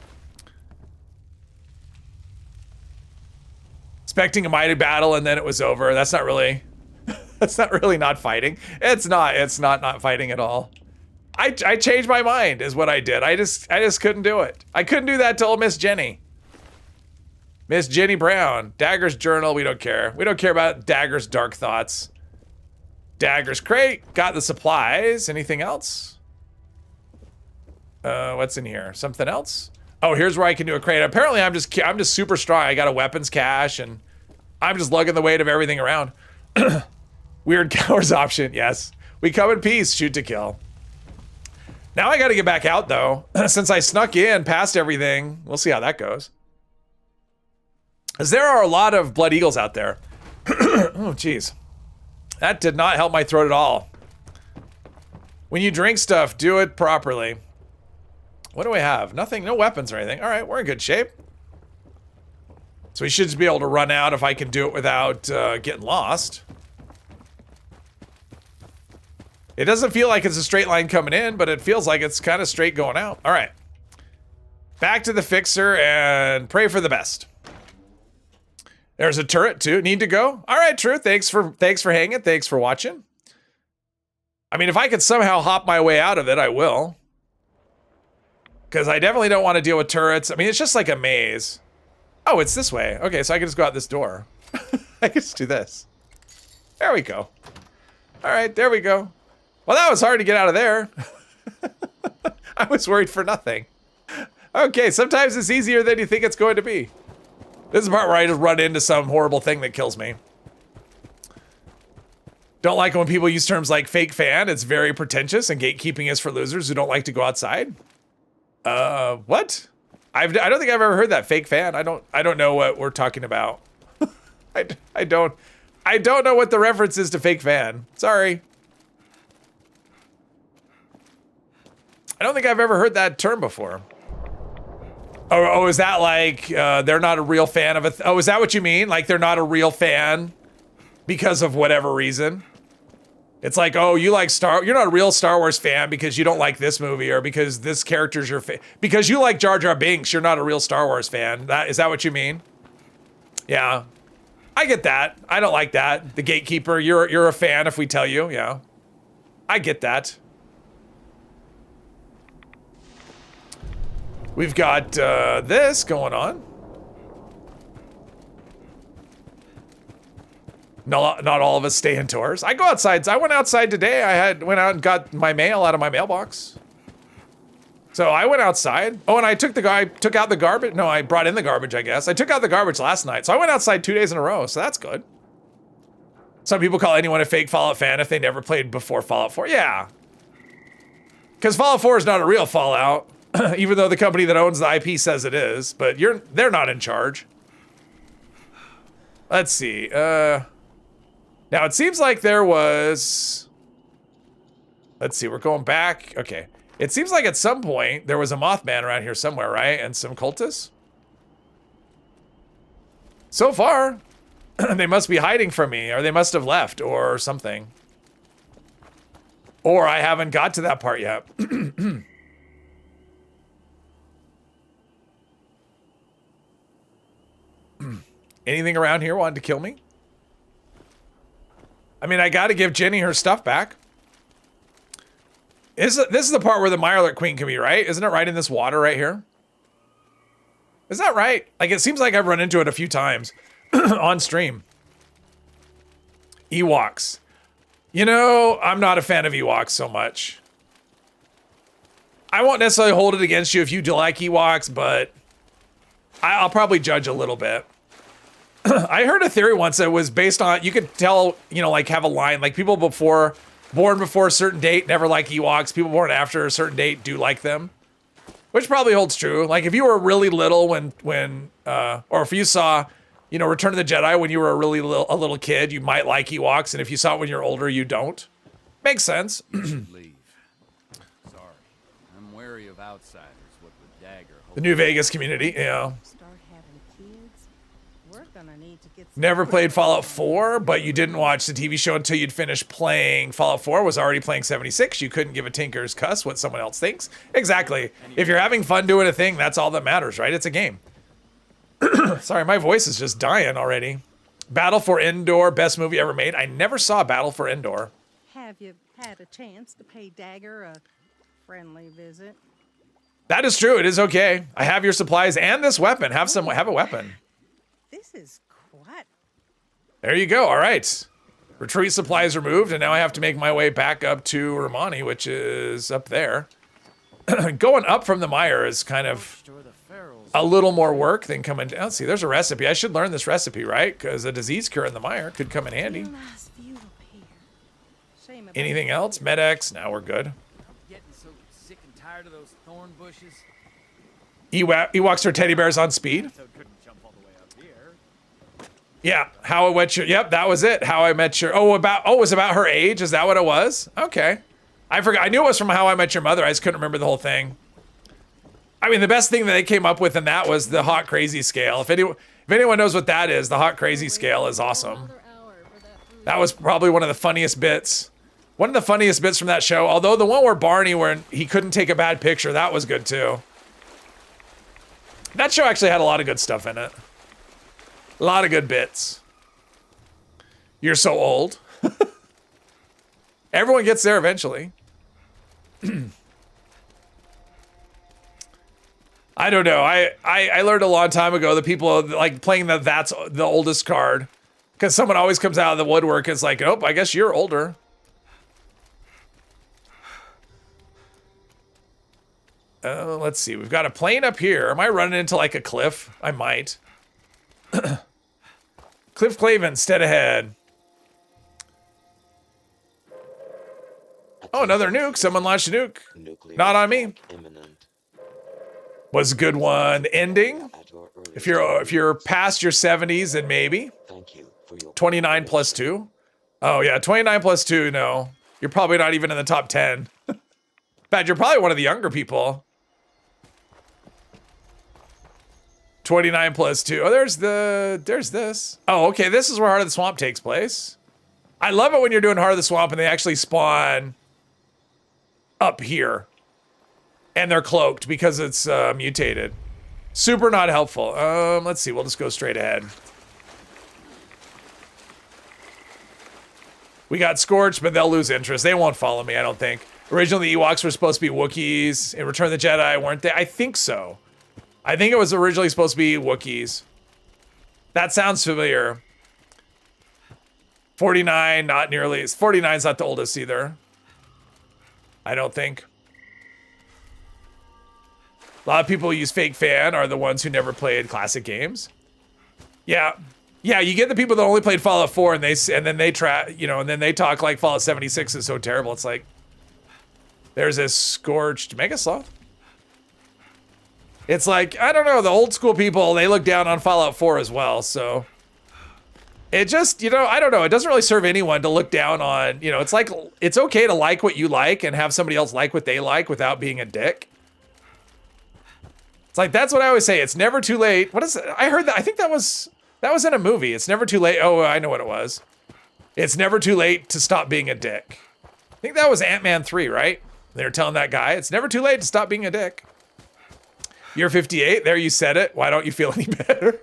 Expecting a mighty battle and then it was over. That's not really, that's not really not fighting. It's not fighting at all. I changed my mind is what I did. I just couldn't do it. I couldn't do that to old Miss Jenny. Miss Jenny Brown. Dagger's journal, we don't care. We don't care about Dagger's dark thoughts. Dagger's crate. Got the supplies. Anything else? What's in here? Something else? Oh, here's where I can do a crate. Apparently I'm just super strong. I got a weapons cache and I'm just lugging the weight of everything around. Weird cowards option, yes. We come in peace, shoot to kill. Now I gotta get back out though. Since I snuck in past everything, we'll see how that goes. Because there are a lot of Blood Eagles out there. Oh, jeez. That did not help my throat at all. When you drink stuff, do it properly. What do we have? Nothing, no weapons or anything. All right, we're in good shape. So we should just be able to run out if I can do it without getting lost. It doesn't feel like it's a straight line coming in, but it feels like it's kind of straight going out. All right. Back to the fixer and pray for the best. There's a turret too. Need to go? All right, True. Thanks for hanging. Thanks for watching. I mean, if I could somehow hop my way out of it, I will. Because I definitely don't want to deal with turrets. I mean, it's just like a maze. Oh, it's this way. Okay, so I can just go out this door. I can just do this. There we go. All right, there we go. Well, that was hard to get out of there. I was worried for nothing. Okay, sometimes it's easier than you think it's going to be. This is the part where I just run into some horrible thing that kills me. Don't like when people use terms like fake fan. It's very pretentious, and gatekeeping is for losers who don't like to go outside. What? I don't think I've ever heard that, fake fan. I don't know what we're talking about. I don't know what the reference is to fake fan. Sorry. I don't think I've ever heard that term before. Oh, is that like they're not a real fan of it? Oh, is that what you mean? Like they're not a real fan because of whatever reason? It's like, oh, you're not a real Star Wars fan because you don't like this movie, or because this character's your because you like Jar Jar Binks, you're not a real Star Wars fan. Is that what you mean? Yeah, I get that. I don't like that. The gatekeeper, you're a fan if we tell you. Yeah, I get that. We've got this going on. Not all of us stay indoors. I go outside. I went outside today. I went out and got my mail out of my mailbox. So I went outside. Oh, and I took out the garbage. No, I brought in the garbage, I guess. I took out the garbage last night. So I went outside 2 days in a row. So that's good. Some people call anyone a fake Fallout fan if they never played before Fallout 4. Yeah. Because Fallout 4 is not a real Fallout. Even though the company that owns the IP says it is, but they're not in charge. Let's see. Now it seems like there was. Let's see. We're going back. Okay. It seems like at some point there was a Mothman around here somewhere, right? And some cultists. So far, they must be hiding from me, or they must have left, or something. Or I haven't got to that part yet. Anything around here wanted to kill me? I mean, I got to give Jenny her stuff back. This is the part where the Mirelurk Queen can be, right? Isn't it right in this water right here? Is that right? Like, it seems like I've run into it a few times on stream. Ewoks. You know, I'm not a fan of Ewoks so much. I won't necessarily hold it against you if you do like Ewoks, but I'll probably judge a little bit. I heard a theory once that was based on, you could tell, you know, like have a line, like people born before a certain date never like Ewoks. People born after a certain date do like them. Which probably holds true. Like if you were really little or if you saw, you know, Return of the Jedi when you were a little kid, you might like Ewoks, and if you saw it when you're older, you don't. Makes sense. Leave. Sorry. I'm wary of outsiders. What the dagger. The New Vegas community, yeah. Start having kids. We're gonna need to get Never played Fallout 4, but you didn't watch the TV show until you'd finished playing. Fallout 4 was already playing 76. You couldn't give a tinker's cuss what someone else thinks. Exactly. If you're having fun doing a thing, that's all that matters, right? It's a game. Sorry, my voice is just dying already. Battle for Endor, best movie ever made. I never saw Battle for Endor. Have you had a chance to pay Dagger a friendly visit? That is true. It is okay. I have your supplies and this weapon. Have a weapon. This is quite. There you go. All right. Retreat supplies removed, and now I have to make my way back up to Romani, which is up there. Going up from the mire is kind of a little more work than coming down. See, there's a recipe. I should learn this recipe, right? Because a disease cure in the mire could come in handy. Nice view up here. Shame about Anything else? Med-X? Now we're good. Getting so sick and tired of those thorn bushes. Ewoks are teddy bears on speed. So couldn't jump all the way up here. Yeah, How I Met Your... Yep, that was it. How I Met Your... Oh, it was about her age? Is that what it was? Okay. I forgot. I knew it was from How I Met Your Mother. I just couldn't remember the whole thing. I mean, the best thing that they came up with in that was the hot crazy scale. If anyone knows what that is, the hot crazy scale is awesome. That was probably one of the funniest bits. One of the funniest bits from that show. Although the one where Barney, where he couldn't take a bad picture, that was good too. That show actually had a lot of good stuff in it. A lot of good bits. You're so old. Everyone gets there eventually. I don't know. I learned a long time ago that people like playing that's the oldest card. Because someone always comes out of the woodwork and it's like, oh, I guess you're older. Let's see. We've got a plane up here. Am I running into like a cliff? I might. Cliff Clavin, instead ahead. Oh, another nuke. Someone launched a nuke. Not on me. Was a good one. The ending. If you're past your 70s, then maybe. 29 plus 2. Oh yeah, 29 plus 2. No, you're probably not even in the top 10. In fact, you're probably one of the younger people. 29 plus 2. Oh, there's this. Oh, okay. This is where Heart of the Swamp takes place. I love it when you're doing Heart of the Swamp and they actually spawn up here. And they're cloaked because it's mutated. Super not helpful. Let's see. We'll just go straight ahead. We got Scorched, but they'll lose interest. They won't follow me, I don't think. Originally, the Ewoks were supposed to be Wookiees. In Return of the Jedi, weren't they? I think so. I think it was originally supposed to be Wookiees. That sounds familiar. 49, not nearly. 49's not the oldest either. I don't think. A lot of people who use fake fan are the ones who never played classic games. Yeah. Yeah, you get the people that only played Fallout 4 and then they talk like Fallout 76 is so terrible. It's like there's this Scorched Megasloth. It's like, I don't know, the old school people, they look down on Fallout 4 as well, so it just, I don't know, it doesn't really serve anyone to look down on, it's like, it's okay to like what you like and have somebody else like what they like without being a dick. It's like, that's what I always say, it's never too late. What is it? I heard that, I think that was That was in a movie. It's never too late. Oh, I know what it was. It's never too late to stop being a dick. I think that was Ant-Man 3, right? They were telling that guy, it's never too late to stop being a dick. You're 58. There, you said it. Why don't you feel any better?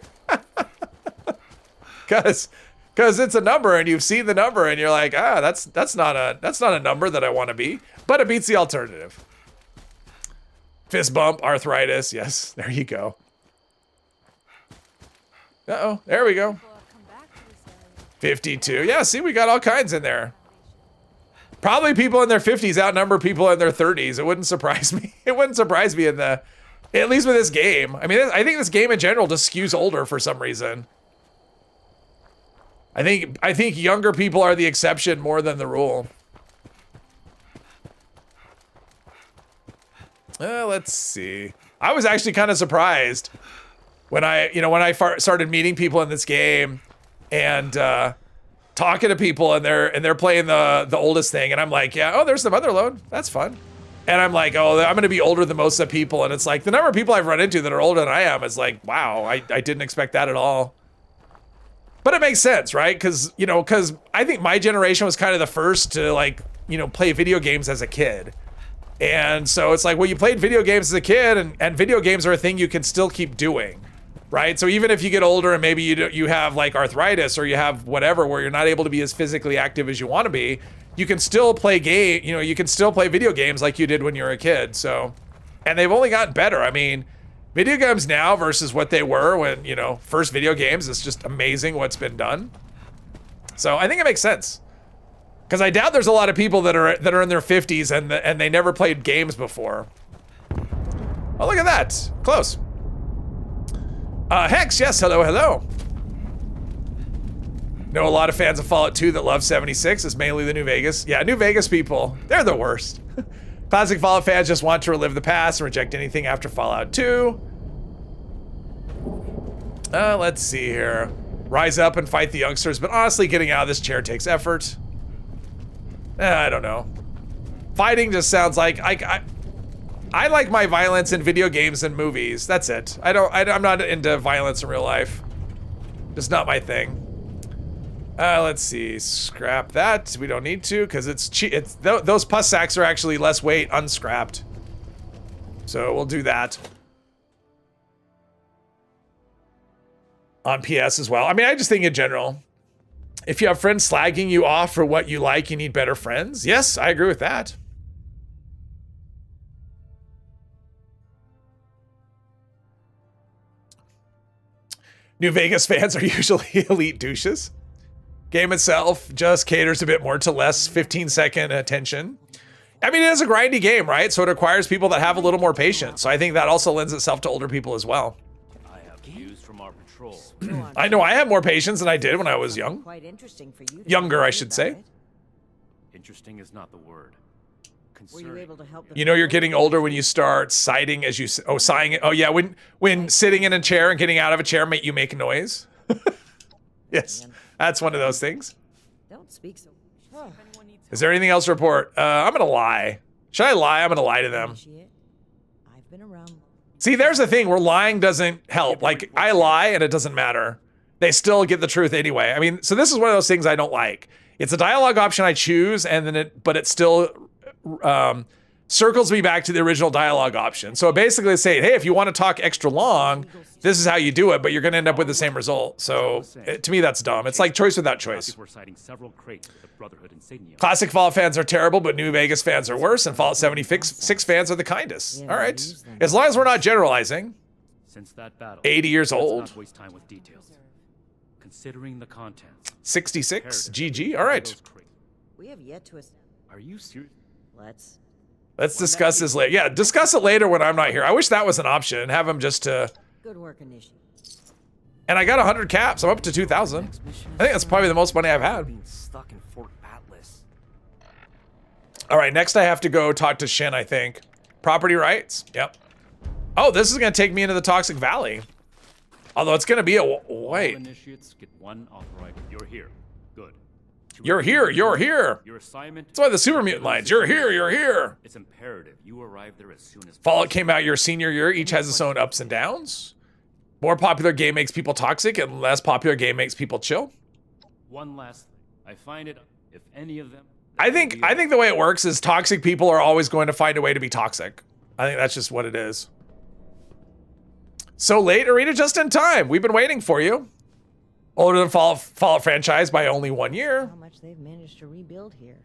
Because it's a number, and you've seen the number, and you're like, that's not a number that I want to be. But it beats the alternative. Fist bump, arthritis. Yes, there you go. Uh-oh, there we go. 52. Yeah, see, we got all kinds in there. Probably people in their 50s outnumber people in their 30s. It wouldn't surprise me. It wouldn't surprise me at least with this game. I mean, I think this game in general just skews older for some reason. I think younger people are the exception more than the rule. Let's see. I was actually kind of surprised when I started meeting people in this game and talking to people, and they're playing the oldest thing, and I'm like, yeah, oh, there's the Motherlode. That's fun. And I'm like, oh, I'm gonna be older than most of the people, and it's like the number of people I've run into that are older than I am is like, wow, I didn't expect that at all. But it makes sense, right? Because I think my generation was kind of the first to play video games as a kid. And so it's like, well, you played video games as a kid, and video games are a thing you can still keep doing, right? So even if you get older and maybe you have like arthritis or you have whatever where you're not able to be as physically active as you want to be, you can still play you can still play video games like you did when you were a kid. So, and they've only gotten better. I mean, video games now versus what they were when, first video games, it's just amazing what's been done. So I think it makes sense. Because I doubt there's a lot of people that are in their 50s and they never played games before. Oh, look at that. Close. Hex, yes, hello. Know a lot of fans of Fallout 2 that love 76. It's mainly the New Vegas. Yeah, New Vegas people, they're the worst. Classic Fallout fans just want to relive the past and reject anything after Fallout 2. Let's see here. Rise up and fight the youngsters, but honestly, getting out of this chair takes effort. I don't know. Fighting just sounds like I like my violence in video games and movies. That's it. I'm not into violence in real life. Just not my thing. Let's see. Scrap that. We don't need to because it's cheap. Those pus sacks are actually less weight unscrapped. So we'll do that. On PS as well. I mean, I just think in general, if you have friends slagging you off for what you like, you need better friends. Yes, I agree with that. New Vegas fans are usually elite douches. Game itself just caters a bit more to less 15-second attention. I mean, it is a grindy game, right? So it requires people that have a little more patience. So I think that also lends itself to older people as well. I have views from our patrol. I know I have more patience than I did when I was young. Quite interesting for you. Younger, I should say. Interesting is not the word. Were you able to help? You know you're getting older when you start sighing as you sighing. Oh yeah, when sitting in a chair and getting out of a chair you make a noise. Yes, that's one of those things. Don't speak so. Is there anything else to report? I'm gonna lie. Should I lie? I'm gonna lie to them. I've been around. See, there's the thing where lying doesn't help. Like, I lie and it doesn't matter. They still get the truth anyway. I mean, so this is one of those things I don't like. It's a dialogue option I choose, and then but it still circles me back to the original dialogue option. So basically saying, hey, if you want to talk extra long, this is how you do it, but you're going to end up with the same result. So to me, that's dumb. It's like choice without choice. Classic Fallout fans are terrible, but New Vegas fans are worse, and Fallout 76 fans are the kindest. All right. As long as we're not generalizing. Since that battle, 80 years old. Let's not waste time with details. Considering the contents. 66. GG. All right. We have yet to. Are you serious? Let's discuss this later. Yeah, discuss it later when I'm not here. I wish that was an option. Have him just to. Good work, Anishi. And I got 100 caps. I'm up to 2,000. I think that's probably the most money I've had. All right, next I have to go talk to Shin, I think. Property rights. Yep. Oh, this is going to take me into the Toxic Valley. Although it's going to be a... Wait. All initiates get one authorized. You're here. Good. You're here. You're here. Your assignment. That's why the super mutant lines. You're here. You're here. It's imperative you arrive there as soon as Fallout came out your senior year. Each has its own ups and downs. More popular game makes people toxic, and less popular game makes people chill. One last thing. I find it, if any of them... I think the way it works is toxic people are always going to find a way to be toxic. I think that's just what it is. So late, Arena, just in time. We've been waiting for you. Older than Fallout franchise by only 1 year. How much they've managed to rebuild here.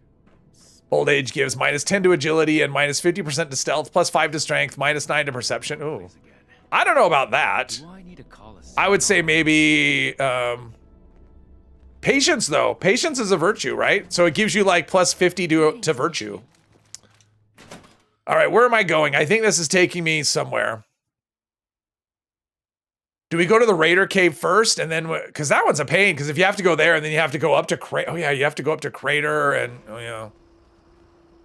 Old age gives -10 to agility and -50% to stealth, +5 to strength, -9 to perception. Ooh. I don't know about that. Do I need to call a I would say maybe patience, though. Patience is a virtue, right? So it gives you like +50 to virtue. All right, where am I going? I think this is taking me somewhere. Do we go to the Raider Cave first, and then, because that one's a pain, because if you have to go there, and then you have to go up to Crater, oh yeah, you have to go up to Crater, and, oh yeah.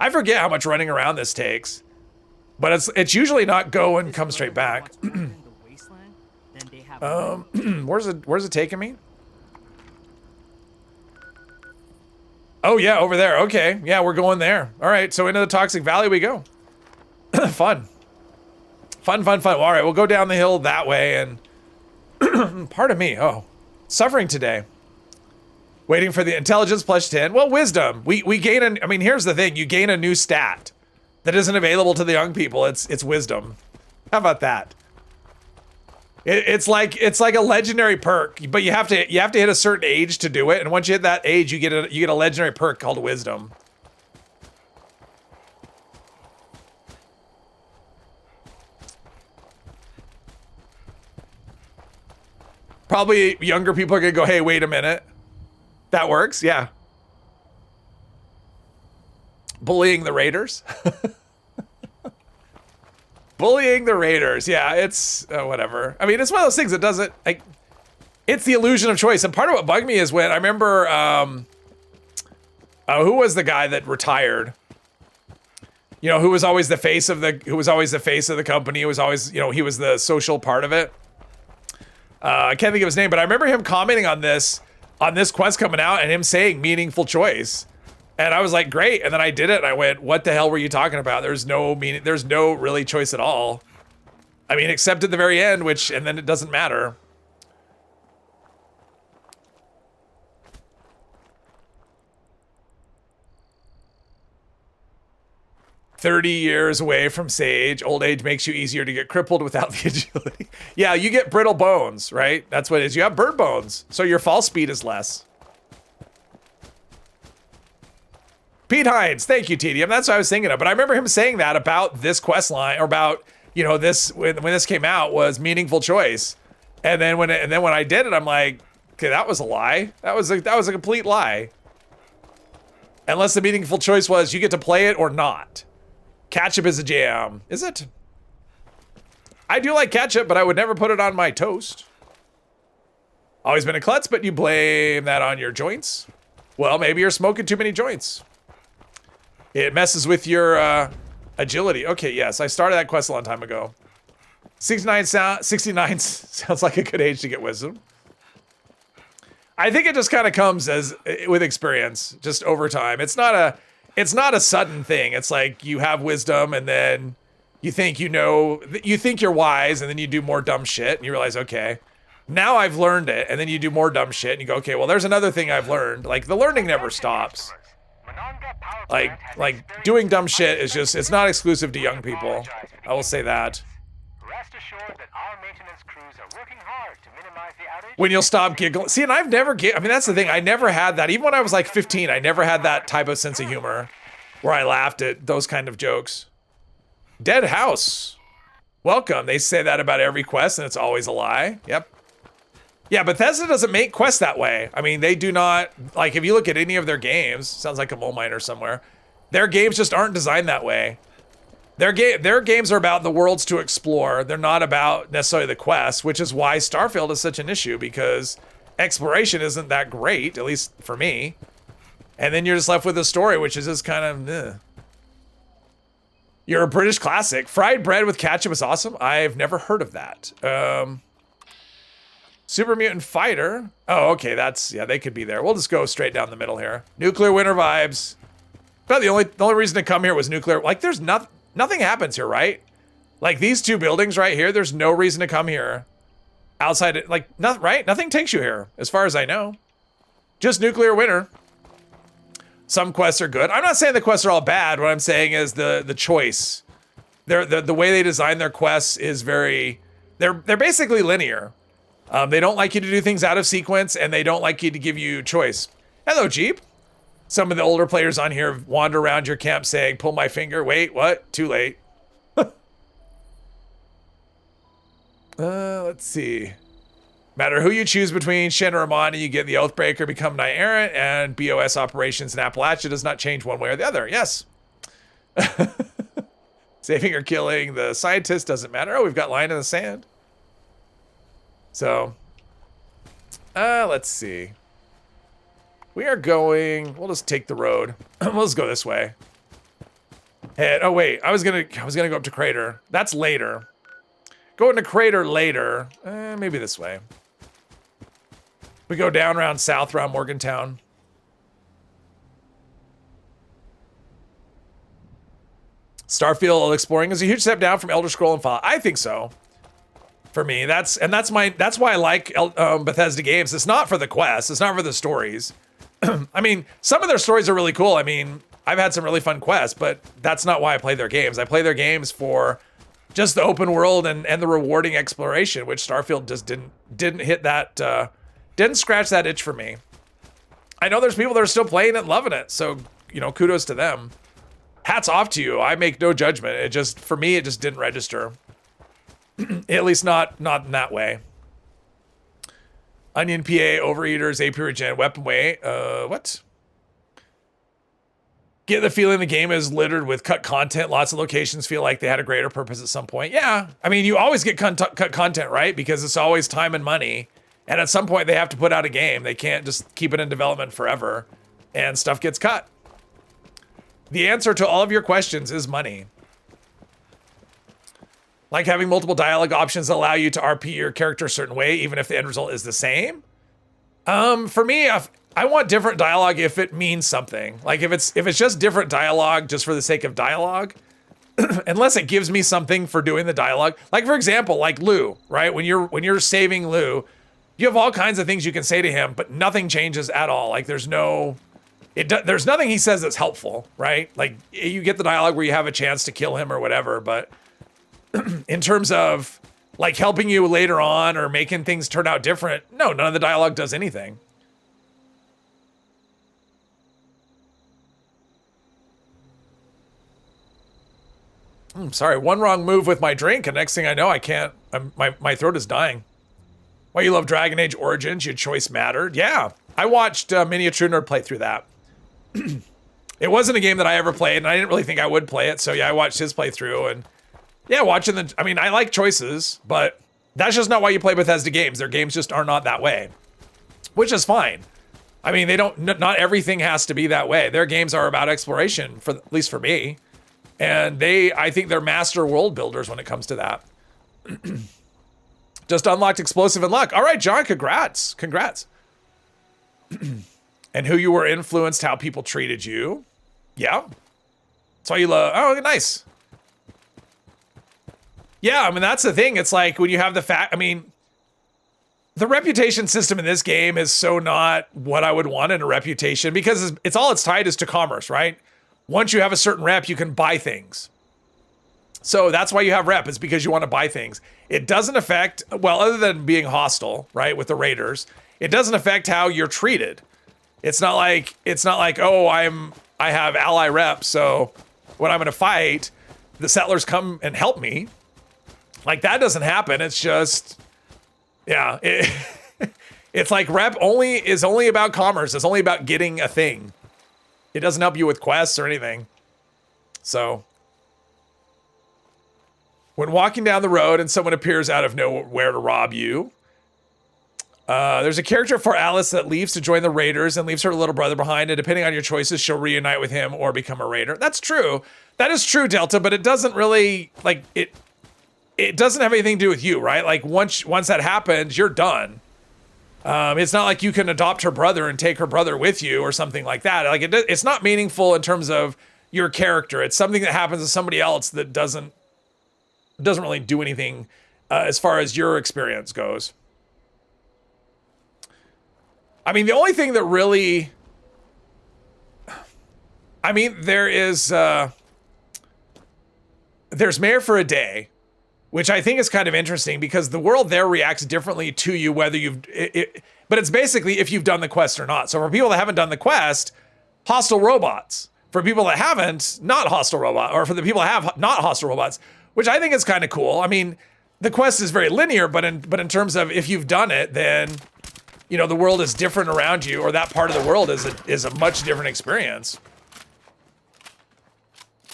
I forget how much running around this takes, but it's usually not go and come straight back. Where's it taking me? Oh yeah, over there, okay. Yeah, we're going there. All right, so into the Toxic Valley we go. Fun. Fun. All right, we'll go down the hill that way, and pardon me. Oh, suffering today. Waiting for the intelligence +10. Well, wisdom. We gain I mean, here's the thing. You gain a new stat that isn't available to the young people. It's wisdom. How about that? It's like a legendary perk, but you have to hit a certain age to do it. And once you hit that age, you get a legendary perk called wisdom. Probably younger people are gonna go, hey, wait a minute. That works, yeah. Bullying the Raiders. Bullying the Raiders, yeah, it's whatever. I mean, it's one of those things that doesn't, like, it's the illusion of choice. And part of what bugged me is when I remember, who was the guy that retired? You know, who was always the face of the company, who was always, you know, he was the social part of it. I can't think of his name, but I remember him commenting on this quest coming out and him saying meaningful choice. And I was like, great. And then I did it and I went, what the hell were you talking about? There's no really choice at all. I mean, except at the very end, and then it doesn't matter. "30 years away from Sage. Old age makes you easier to get crippled without the agility." Yeah, you get brittle bones, right? That's what it is. You have bird bones, so your fall speed is less. Pete Hines, thank you, TDM. That's what I was thinking of. But I remember him saying that about this quest line, or about, you know, this when this came out was meaningful choice. And then when I did it, I'm like, okay, that was a lie. That was a complete lie. Unless the meaningful choice was you get to play it or not. Ketchup is a jam. Is it? I do like ketchup, but I would never put it on my toast. Always been a klutz, but you blame that on your joints? Well, maybe you're smoking too many joints. It messes with your agility. Okay, yes, I started that quest a long time ago. 69 sounds like a good age to get wisdom. I think it just kind of comes with experience, just over time. It's not a sudden thing. It's like you have wisdom and then you think you're wise, and then you do more dumb shit and you realize, okay, now I've learned it, and then you do more dumb shit and you go, okay, well, there's another thing I've learned. Like, the learning never stops. Like doing dumb shit is just, it's not exclusive to young people. I will say that. Rest assured that our maintenance crews are working hard to minimize the outage. When you'll stop giggling. See, and I've never I mean, that's the thing. I never had that. Even when I was like 15, I never had that type of sense of humor where I laughed at those kind of jokes. Dead House. Welcome. They say that about every quest, and it's always a lie. Yep. Yeah, Bethesda doesn't make quests that way. I mean, they do not, like, if you look at any of their games, sounds like a mole miner somewhere, their games just aren't designed that way. Their games are about the worlds to explore. They're not about necessarily the quests, which is why Starfield is such an issue, because exploration isn't that great, at least for me. And then you're just left with a story, which is just kind of, eh. You're a British classic. Fried bread with ketchup is awesome. I've never heard of that. Super Mutant Fighter. Oh, okay, yeah, they could be there. We'll just go straight down the middle here. Nuclear winter vibes. But the only reason to come here was nuclear. Like, there's nothing happens here, right? Like, these two buildings right here, there's no reason to come here outside, like, nothing, right? Nothing takes you here, as far as I know. Just nuclear winter. Some quests are good. I'm not saying the quests are all bad. What I'm saying is the choice. The way they design their quests is very, they're basically linear. They don't like you to do things out of sequence, and they don't like you to give you choice. Hello, Jeep. Some of the older players on here wander around your camp saying, pull my finger. Wait, what? Too late. Let's see. Matter who you choose between Shen or Amani, you get the Oathbreaker, become Knight Errant, and BOS operations in Appalachia does not change one way or the other. Yes. Saving or killing the scientist doesn't matter. Oh, we've got line in the sand. So, let's see. We are going, we'll just take the road. We'll just go this way. And, oh wait, I was gonna go up to Crater. That's later. Going to Crater later. Maybe this way. We go down around south around Morgantown. Starfield exploring is a huge step down from Elder Scroll and Fallout. I think so. For me, that's why I like Bethesda games. It's not for the quests. It's not for the stories. I mean, some of their stories are really cool. I mean, I've had some really fun quests, but that's not why I play their games. I play their games for just the open world and the rewarding exploration, which Starfield just didn't hit that, didn't scratch that itch for me. I know there's people that are still playing it and loving it, so, you know, kudos to them. Hats off to you. I make no judgment. It just, for me, it just didn't register. At least not in that way. Onion PA, Overeaters, AP Regen, Weapon Way. What? Get the feeling the game is littered with cut content. Lots of locations feel like they had a greater purpose at some point. Yeah. I mean, you always get cut content, right? Because it's always time and money. And at some point, they have to put out a game. They can't just keep it in development forever. And stuff gets cut. The answer to all of your questions is money. Like having multiple dialogue options that allow you to RP your character a certain way, even if the end result is the same. For me, I want different dialogue if it means something. Like if it's just different dialogue just for the sake of dialogue, unless it gives me something for doing the dialogue. Like for example, like Lou, right? When you're saving Lou, you have all kinds of things you can say to him, but nothing changes at all. Like there's nothing he says that's helpful, right? Like you get the dialogue where you have a chance to kill him or whatever, but in terms of like helping you later on or making things turn out different, no, none of the dialogue does anything. Sorry, one wrong move with my drink, and next thing I know, I can't. My throat is dying. Why you love Dragon Age Origins? Your choice mattered. Yeah, I watched Mini a True Nerd play through that. It wasn't a game that I ever played, and I didn't really think I would play it. So yeah, I watched his playthrough, and yeah, watching the. I mean, I like choices, but that's just not why you play Bethesda games. Their games just are not that way, which is fine. I mean, they don't. Not everything has to be that way. Their games are about exploration, for at least for me. And I think they're master world builders when it comes to that. Just unlocked Explosive and Luck. All right, John, congrats. And who you were influenced, how people treated you. Yeah. That's why you love, oh, nice. Yeah, I mean, that's the thing. It's like when you have the reputation system in this game is so not what I would want in a reputation because it's tied is to commerce, right? Once you have a certain rep, you can buy things. So that's why you have rep, is because you want to buy things. It doesn't affect, well, other than being hostile, right, with the raiders, it doesn't affect how you're treated. It's not like, oh, I have ally rep, so when I'm going to fight, the settlers come and help me. Like that doesn't happen. It's just, yeah, it's like rep is only about commerce. It's only about getting a thing. It doesn't help you with quests or anything. So, when walking down the road and someone appears out of nowhere to rob you, there's a character for Alice that leaves to join the raiders and leaves her little brother behind, and depending on your choices, she'll reunite with him or become a raider. That's true. That is true, Delta, but it doesn't really, like, it doesn't have anything to do with you, right? Like, once that happens, you're done. It's not like you can adopt her brother and take her brother with you or something like that. Like it's not meaningful in terms of your character. It's something that happens to somebody else that doesn't really do anything as far as your experience goes. I mean, the only thing that really, I mean, there's Mayor for a Day, which I think is kind of interesting because the world there reacts differently to you whether but it's basically if you've done the quest or not. So for people that haven't done the quest, hostile robots. For people that haven't, not hostile robot, or for the people that have not hostile robots, which I think is kind of cool. I mean, the quest is very linear, but in terms of if you've done it, then you know the world is different around you, or that part of the world is a much different experience.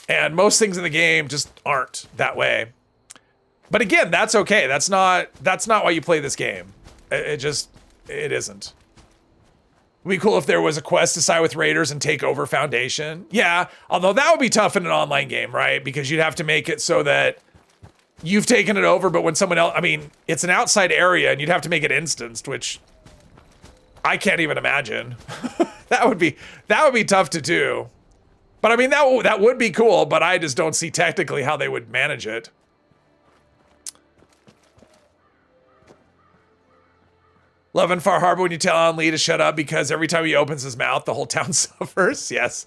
And most things in the game just aren't that way. But again, that's okay. That's not why you play this game. It isn't. It'd be cool if there was a quest to side with raiders and take over Foundation. Yeah, although that would be tough in an online game, right? Because you'd have to make it so that you've taken it over, but when someone else, I mean, it's an outside area and you'd have to make it instanced, which I can't even imagine. that would be tough to do. But I mean, that would be cool, but I just don't see technically how they would manage it. Love in Far Harbor when you tell Alan Lee to shut up because every time he opens his mouth, the whole town suffers. Yes.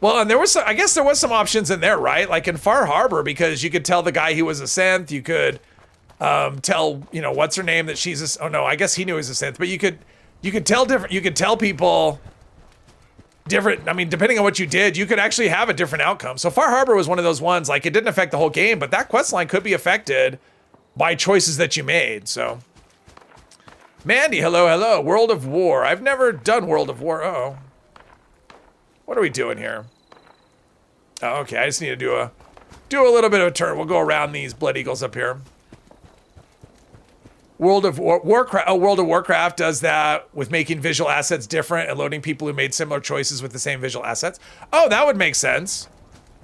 Well, and I guess there was some options in there, right? Like in Far Harbor, because you could tell the guy he was a synth. You could tell, you know, what's her name that she's oh no, I guess he knew he was a synth, but you could tell different. You could tell people different. I mean, depending on what you did, you could actually have a different outcome. So Far Harbor was one of those ones, like it didn't affect the whole game, but that quest line could be affected by choices that you made. So. Mandy, hello. World of War. I've never done World of War. Uh-oh. What are we doing here? Oh, okay. I just need to do a little bit of a turn. We'll go around these Blood Eagles up here. World of Warcraft. Oh, World of Warcraft does that with making visual assets different and loading people who made similar choices with the same visual assets. Oh, that would make sense.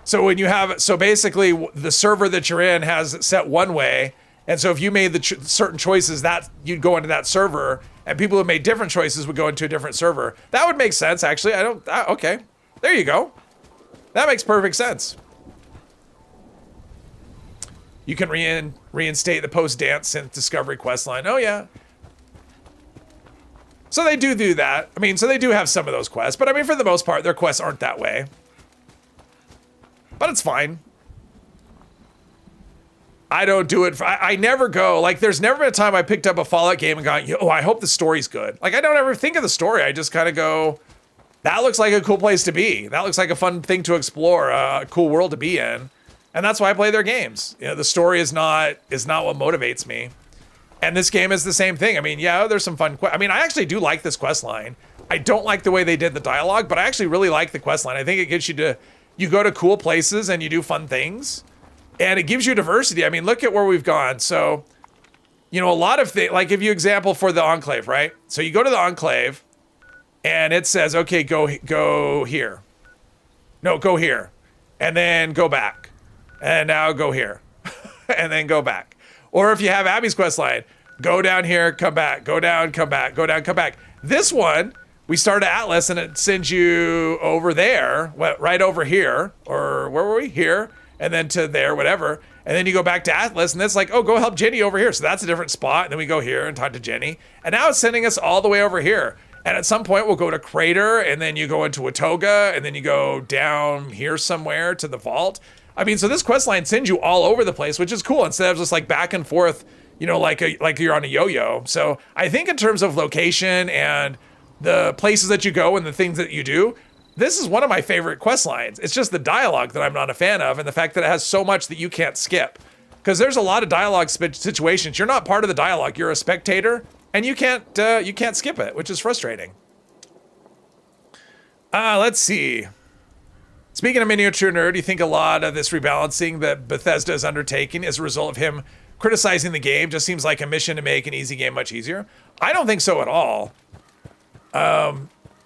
So when you have, so basically the server that you're in has it set one way. And so if you made the certain choices, that you'd go into that server, and people who made different choices would go into a different server. That would make sense, actually. Okay. There you go. That makes perfect sense. You can reinstate the post-dance synth discovery quest line. Oh, yeah. So they do that. I mean, so they do have some of those quests, but I mean, for the most part, their quests aren't that way. But it's fine. I don't do it. I never go, like, there's never been a time I picked up a Fallout game and gone, oh, I hope the story's good. Like, I don't ever think of the story. I just kind of go, that looks like a cool place to be. That looks like a fun thing to explore, a cool world to be in. And that's why I play their games. You know, the story is not what motivates me. And this game is the same thing. I mean, yeah, there's some fun. I mean, I actually do like this quest line. I don't like the way they did the dialogue, but I actually really like the quest line. I think it gets you go to cool places and you do fun things. And it gives you diversity. I mean, look at where we've gone. So, you know, a lot of things, like give you example for the Enclave, right? So you go to the Enclave and it says, okay, go here. No, go here. And then go back. And now go here. And then go back. Or if you have Abby's quest line, go down here, come back, go down, come back, go down, come back. This one, we start at Atlas and it sends you over there, right over here, or where were we? Here. And then to there, whatever. And then you go back to Atlas, and it's like, oh, go help Jenny over here. So that's a different spot. And then we go here and talk to Jenny. And now it's sending us all the way over here. And at some point, we'll go to Crater, and then you go into Watoga, and then you go down here somewhere to the Vault. I mean, so this quest line sends you all over the place, which is cool. Instead of just like back and forth, you know, like you're on a yo-yo. So I think in terms of location and the places that you go and the things that you do, this is one of my favorite quest lines. It's just the dialogue that I'm not a fan of, and the fact that it has so much that you can't skip. Because there's a lot of dialogue situations. You're not part of the dialogue. You're a spectator, and you can't skip it, which is frustrating. Let's see. Speaking of Miniature Nerd, do you think a lot of this rebalancing that Bethesda is undertaking is a result of him criticizing the game? Just seems like a mission to make an easy game much easier. I don't think so at all.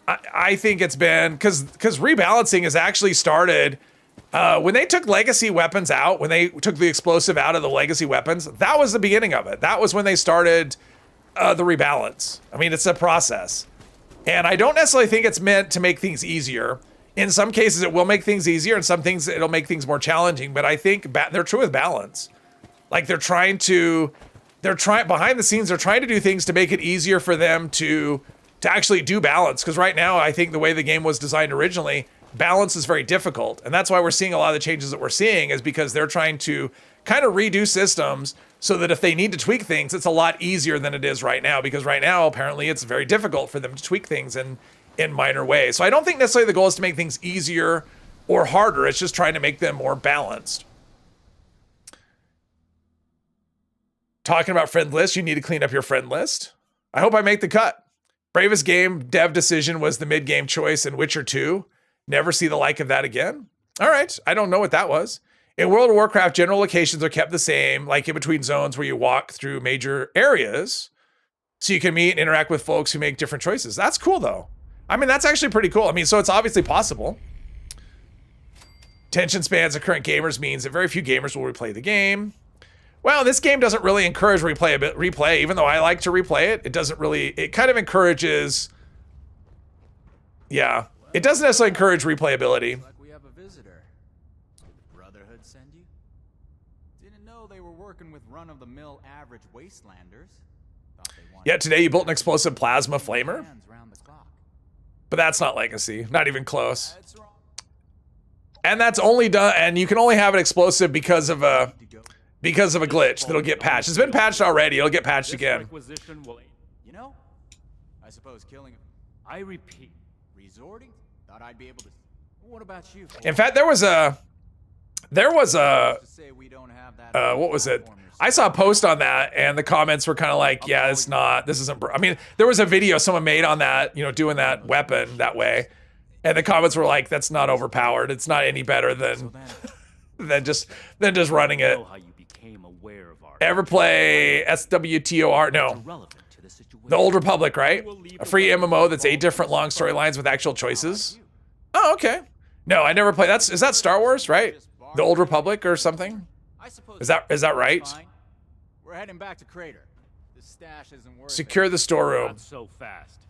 I think it's been because rebalancing has actually started when they took legacy weapons out, when they took the explosive out of the legacy weapons. That was the beginning of it. That was when they started the rebalance. I mean, it's a process. And I don't necessarily think it's meant to make things easier. In some cases, it will make things easier. In some things, it'll make things more challenging. But I think they're true with balance. Like they're trying to they're trying behind the scenes. They're trying to do things to make it easier for them to actually do balance. Because right now, I think the way the game was designed originally, balance is very difficult, and that's why we're seeing a lot of the changes that we're seeing is because they're trying to kind of redo systems so that if they need to tweak things, it's a lot easier than it is right now. Because right now, apparently, it's very difficult for them to tweak things in minor ways. So I don't think necessarily the goal is to make things easier or harder. It's just trying to make them more balanced. Talking about friend lists, you need to clean up your friend list. I hope I make the cut. Bravest game dev decision was the mid-game choice in Witcher 2. Never see the like of that again. All right, I don't know what that was. In World of Warcraft, general locations are kept the same, like in between zones where you walk through major areas, so you can meet and interact with folks who make different choices. That's cool, though. I mean, that's actually pretty cool. I mean, so it's obviously possible. Attention spans of current gamers means that very few gamers will replay the game. Well, this game doesn't really encourage replay, even though I like to replay it. It doesn't really, it kind of encourages, yeah. It doesn't necessarily encourage replayability. Looks like we have a visitor. Did the Brotherhood send you? Didn't know they were working with run-of-the-mill average wastelanders. Thought they wanted Yeah, today you built an explosive plasma flamer. hands round the clock. But that's not Legacy, not even close. That's wrong. And that's only done, and you can only have it explosive because of a glitch that'll get patched. It's been patched already. It'll get patched again. You know, I suppose killing him. I repeat. Resorting? Thought I'd be able to. What about you? In fact, there was a To say we don't have that what was it? platform you're I saw a post on that, and the comments were kind of like, yeah, it's not, this isn't, I mean, there was a video someone made on that, you know, doing that weapon that way. And the comments were like, that's not overpowered. It's not any better than just running it. Know how you became aware of our Ever play SWTOR? No. relevant to the situation. The Old Republic, right? A free MMO that's 8 different long storylines with actual choices. Oh, okay. No, I never played. Is that Star Wars, right? The Old Republic or something? I suppose Is that right? fine. We're heading back to Crater. The stash isn't worth Secure the storeroom. Not so fast.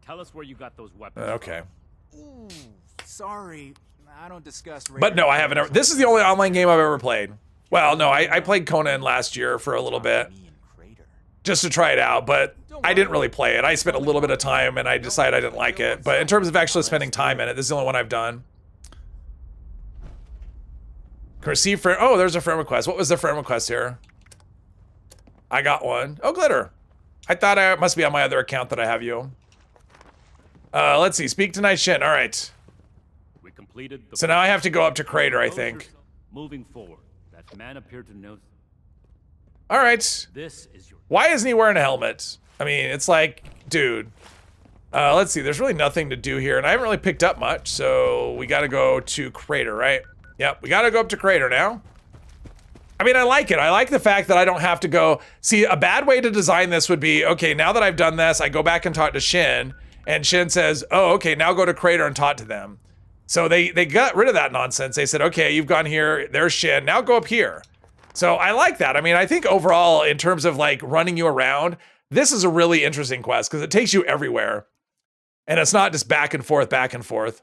Tell us where you got those weapons. Okay. it. Ooh, sorry. I don't discuss But no, I haven't ever. This is the only online game I've ever played. Well, no, I played Conan last year for a little bit Me and Crater. just to try it out, but I didn't really play it. I spent a little bit of time and I decided I didn't like it. But in terms of actually spending time in it, this is the only one I've done. Receive friend. Oh, there's a friend request. What was the friend request here? I got one. Oh, Glitter. I thought I must be on my other account that I have you. Let's see. Speak tonight, Shin. All right. We completed the So now I have to go up to Crater, I think. Moving forward, that man appeared to know All right. this is your Why isn't he wearing a helmet? I mean, it's like, dude. Let's see. There's really nothing to do here, and I haven't really picked up much, so we got to go to Crater, right? Yep, we got to go up to Crater now. I mean, I like it. I like the fact that I don't have to go. See, a bad way to design this would be, okay, now that I've done this, I go back and talk to Shin, and Shin says, oh, okay, now go to Crater and talk to them. So they got rid of that nonsense. They said, okay, you've gone here, there's Shin, now go up here. So I like that. I mean, I think overall, in terms of like running you around, this is a really interesting quest because it takes you everywhere. And it's not just back and forth, back and forth.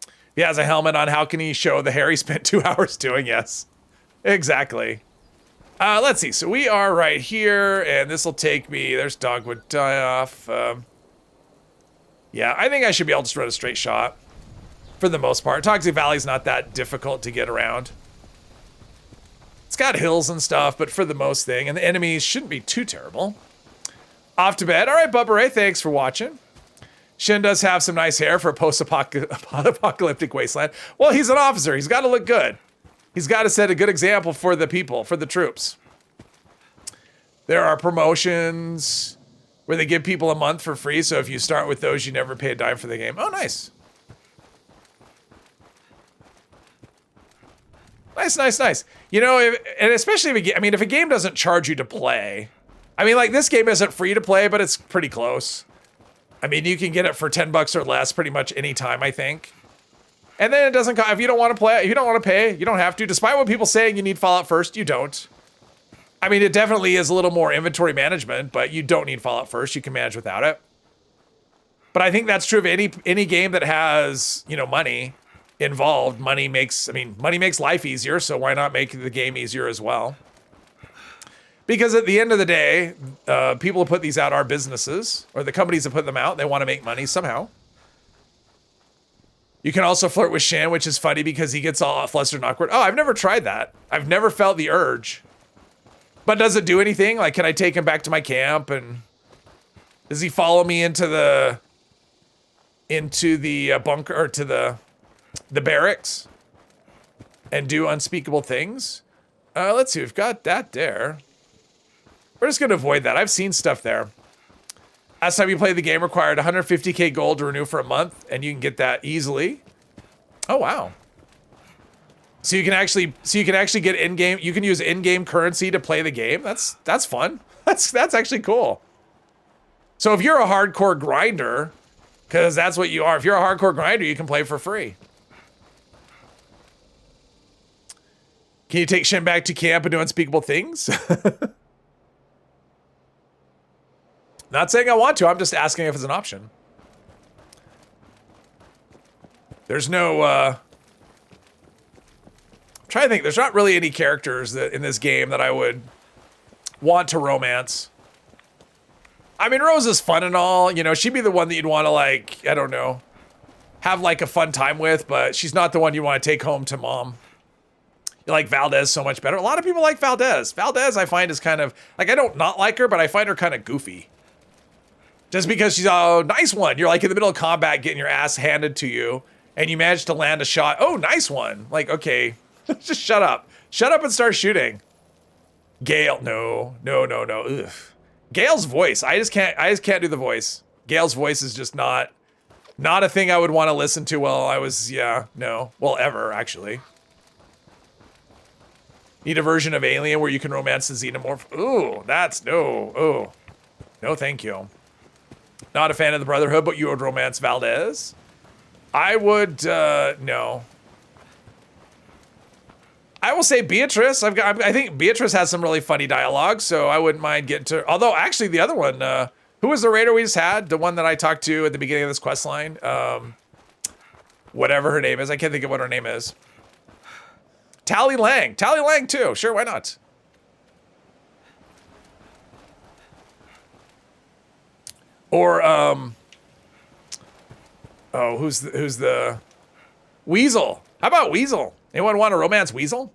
If he has a helmet on, how can he show the hair he spent 2 hours doing? Yes, exactly. Let's see. So we are right here, and this will take me. There's Dogwood Die Off. Yeah, I think I should be able to just run a straight shot for the most part. Toxic Valley's not that difficult to get around. It's got hills and stuff, but for the most thing, and the enemies shouldn't be too terrible. Off to bed. All right, Bubba Ray, thanks for watching. Shin does have some nice hair for a post-apocalyptic wasteland. Well, he's an officer. He's got to look good. He's got to set a good example for the people, for the troops. There are promotions where they give people a month for free, so if you start with those, you never pay a dime for the game. Oh, nice. Nice, nice, nice. You know, and especially if a game doesn't charge you to play. I mean, like, this game isn't free to play, but it's pretty close. I mean, you can get it for $10 or less pretty much any time, I think. And then it doesn't if you don't want to play, if you don't want to pay, you don't have to. Despite what people saying you need Fallout First, you don't. I mean, it definitely is a little more inventory management, but you don't need Fallout First. You can manage without it. But I think that's true of any game that has, you know, money involved. Money makes life easier, so why not make the game easier as well? Because at the end of the day, people who put these out are businesses, or the companies that put them out. They want to make money somehow. You can also flirt with Shan, which is funny because he gets all flustered and awkward. Oh, I've never tried that. I've never felt the urge. But does it do anything? Like, can I take him back to my camp? And does he follow me into the bunker, or to the barracks and do unspeakable things? Let's see. We've got that there. We're just going to avoid that. I've seen stuff there. Last time you played the game required 150k gold to renew for a month, and you can get that easily. Oh, wow. So you can actually get in-game, you can use in-game currency to play the game. That's fun. That's actually cool. So if you're a hardcore grinder, because that's what you are, if you're a hardcore grinder, you can play for free. Can you take Shin back to camp and do unspeakable things? Not saying I want to, I'm just asking if it's an option. There's no, I'm trying to think, there's not really any characters that in this game that I would want to romance. I mean, Rose is fun and all, you know, she'd be the one that you'd want to, like, I don't know, have like a fun time with, but she's not the one you want to take home to mom. You like Valdez so much better. A lot of people like Valdez. Valdez, I find, is kind of, like, I don't not like her, but I find her kind of goofy. Just because she's, oh, nice one. You're like in the middle of combat getting your ass handed to you, and you manage to land a shot. Oh, nice one. Like, okay, just shut up. Shut up and start shooting. Gale, no. Ugh. Gale's voice, I just can't do the voice. Gale's voice is just not a thing I would want to listen to while I was, well, ever, actually. Need a version of Alien where you can romance the xenomorph. Ooh, no, thank you. Not a fan of the Brotherhood, but you would romance Valdez? I would, no. I will say Beatrice. I think Beatrice has some really funny dialogue, so I wouldn't mind getting to. Although, actually, the other one, who was the raider we just had? The one that I talked to at the beginning of this quest line? Whatever her name is. I can't think of what her name is. Tally Lang. Tally Lang, too. Sure, why not? Or, oh, who's the Weasel? How about Weasel? Anyone want to romance Weasel?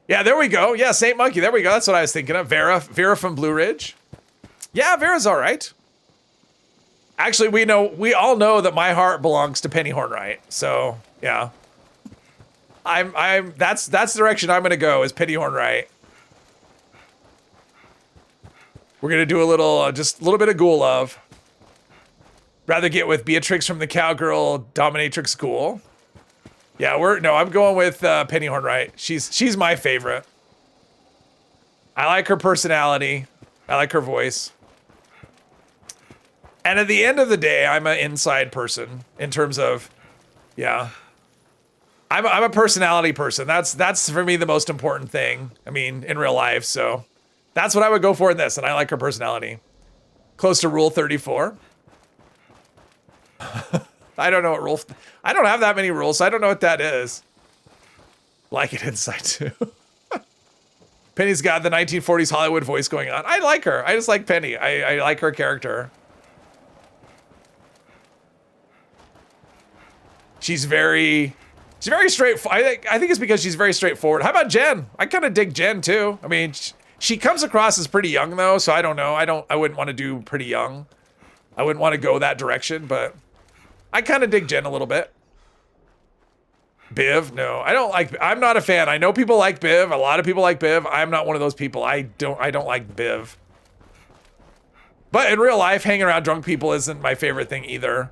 Yeah, there we go. Yeah, Saint Monkey. There we go. That's what I was thinking of. Vera from Blue Ridge. Yeah, Vera's all right. Actually, we all know that my heart belongs to Penny Hornwright. So, yeah. That's the direction I'm going to go, is Penny Hornwright. We're going to do a little, just a little bit of ghoul love. Rather get with Beatrix from the Cowgirl Dominatrix School. Yeah, I'm going with Penny Hornwright. She's my favorite. I like her personality. I like her voice. And at the end of the day, I'm an inside person in terms of, yeah. I'm a personality person. That's for me the most important thing. I mean, in real life, so that's what I would go for in this, and I like her personality. Close to Rule 34. I don't know what rule. I don't have that many rules, so I don't know what that is. Like it inside too. Penny's got the 1940s Hollywood voice going on. I like her. I just like Penny. I like her character. She's very straightforward. I think it's because she's very straightforward. How about Jen? I kind of dig Jen too. I mean, she comes across as pretty young though, so I don't know. I wouldn't want to do pretty young. I wouldn't want to go that direction, but I kind of dig Jen a little bit. Biv, no, I'm not a fan. I know people like Biv. A lot of people like Biv. I'm not one of those people. I don't like Biv. But in real life, hanging around drunk people isn't my favorite thing either.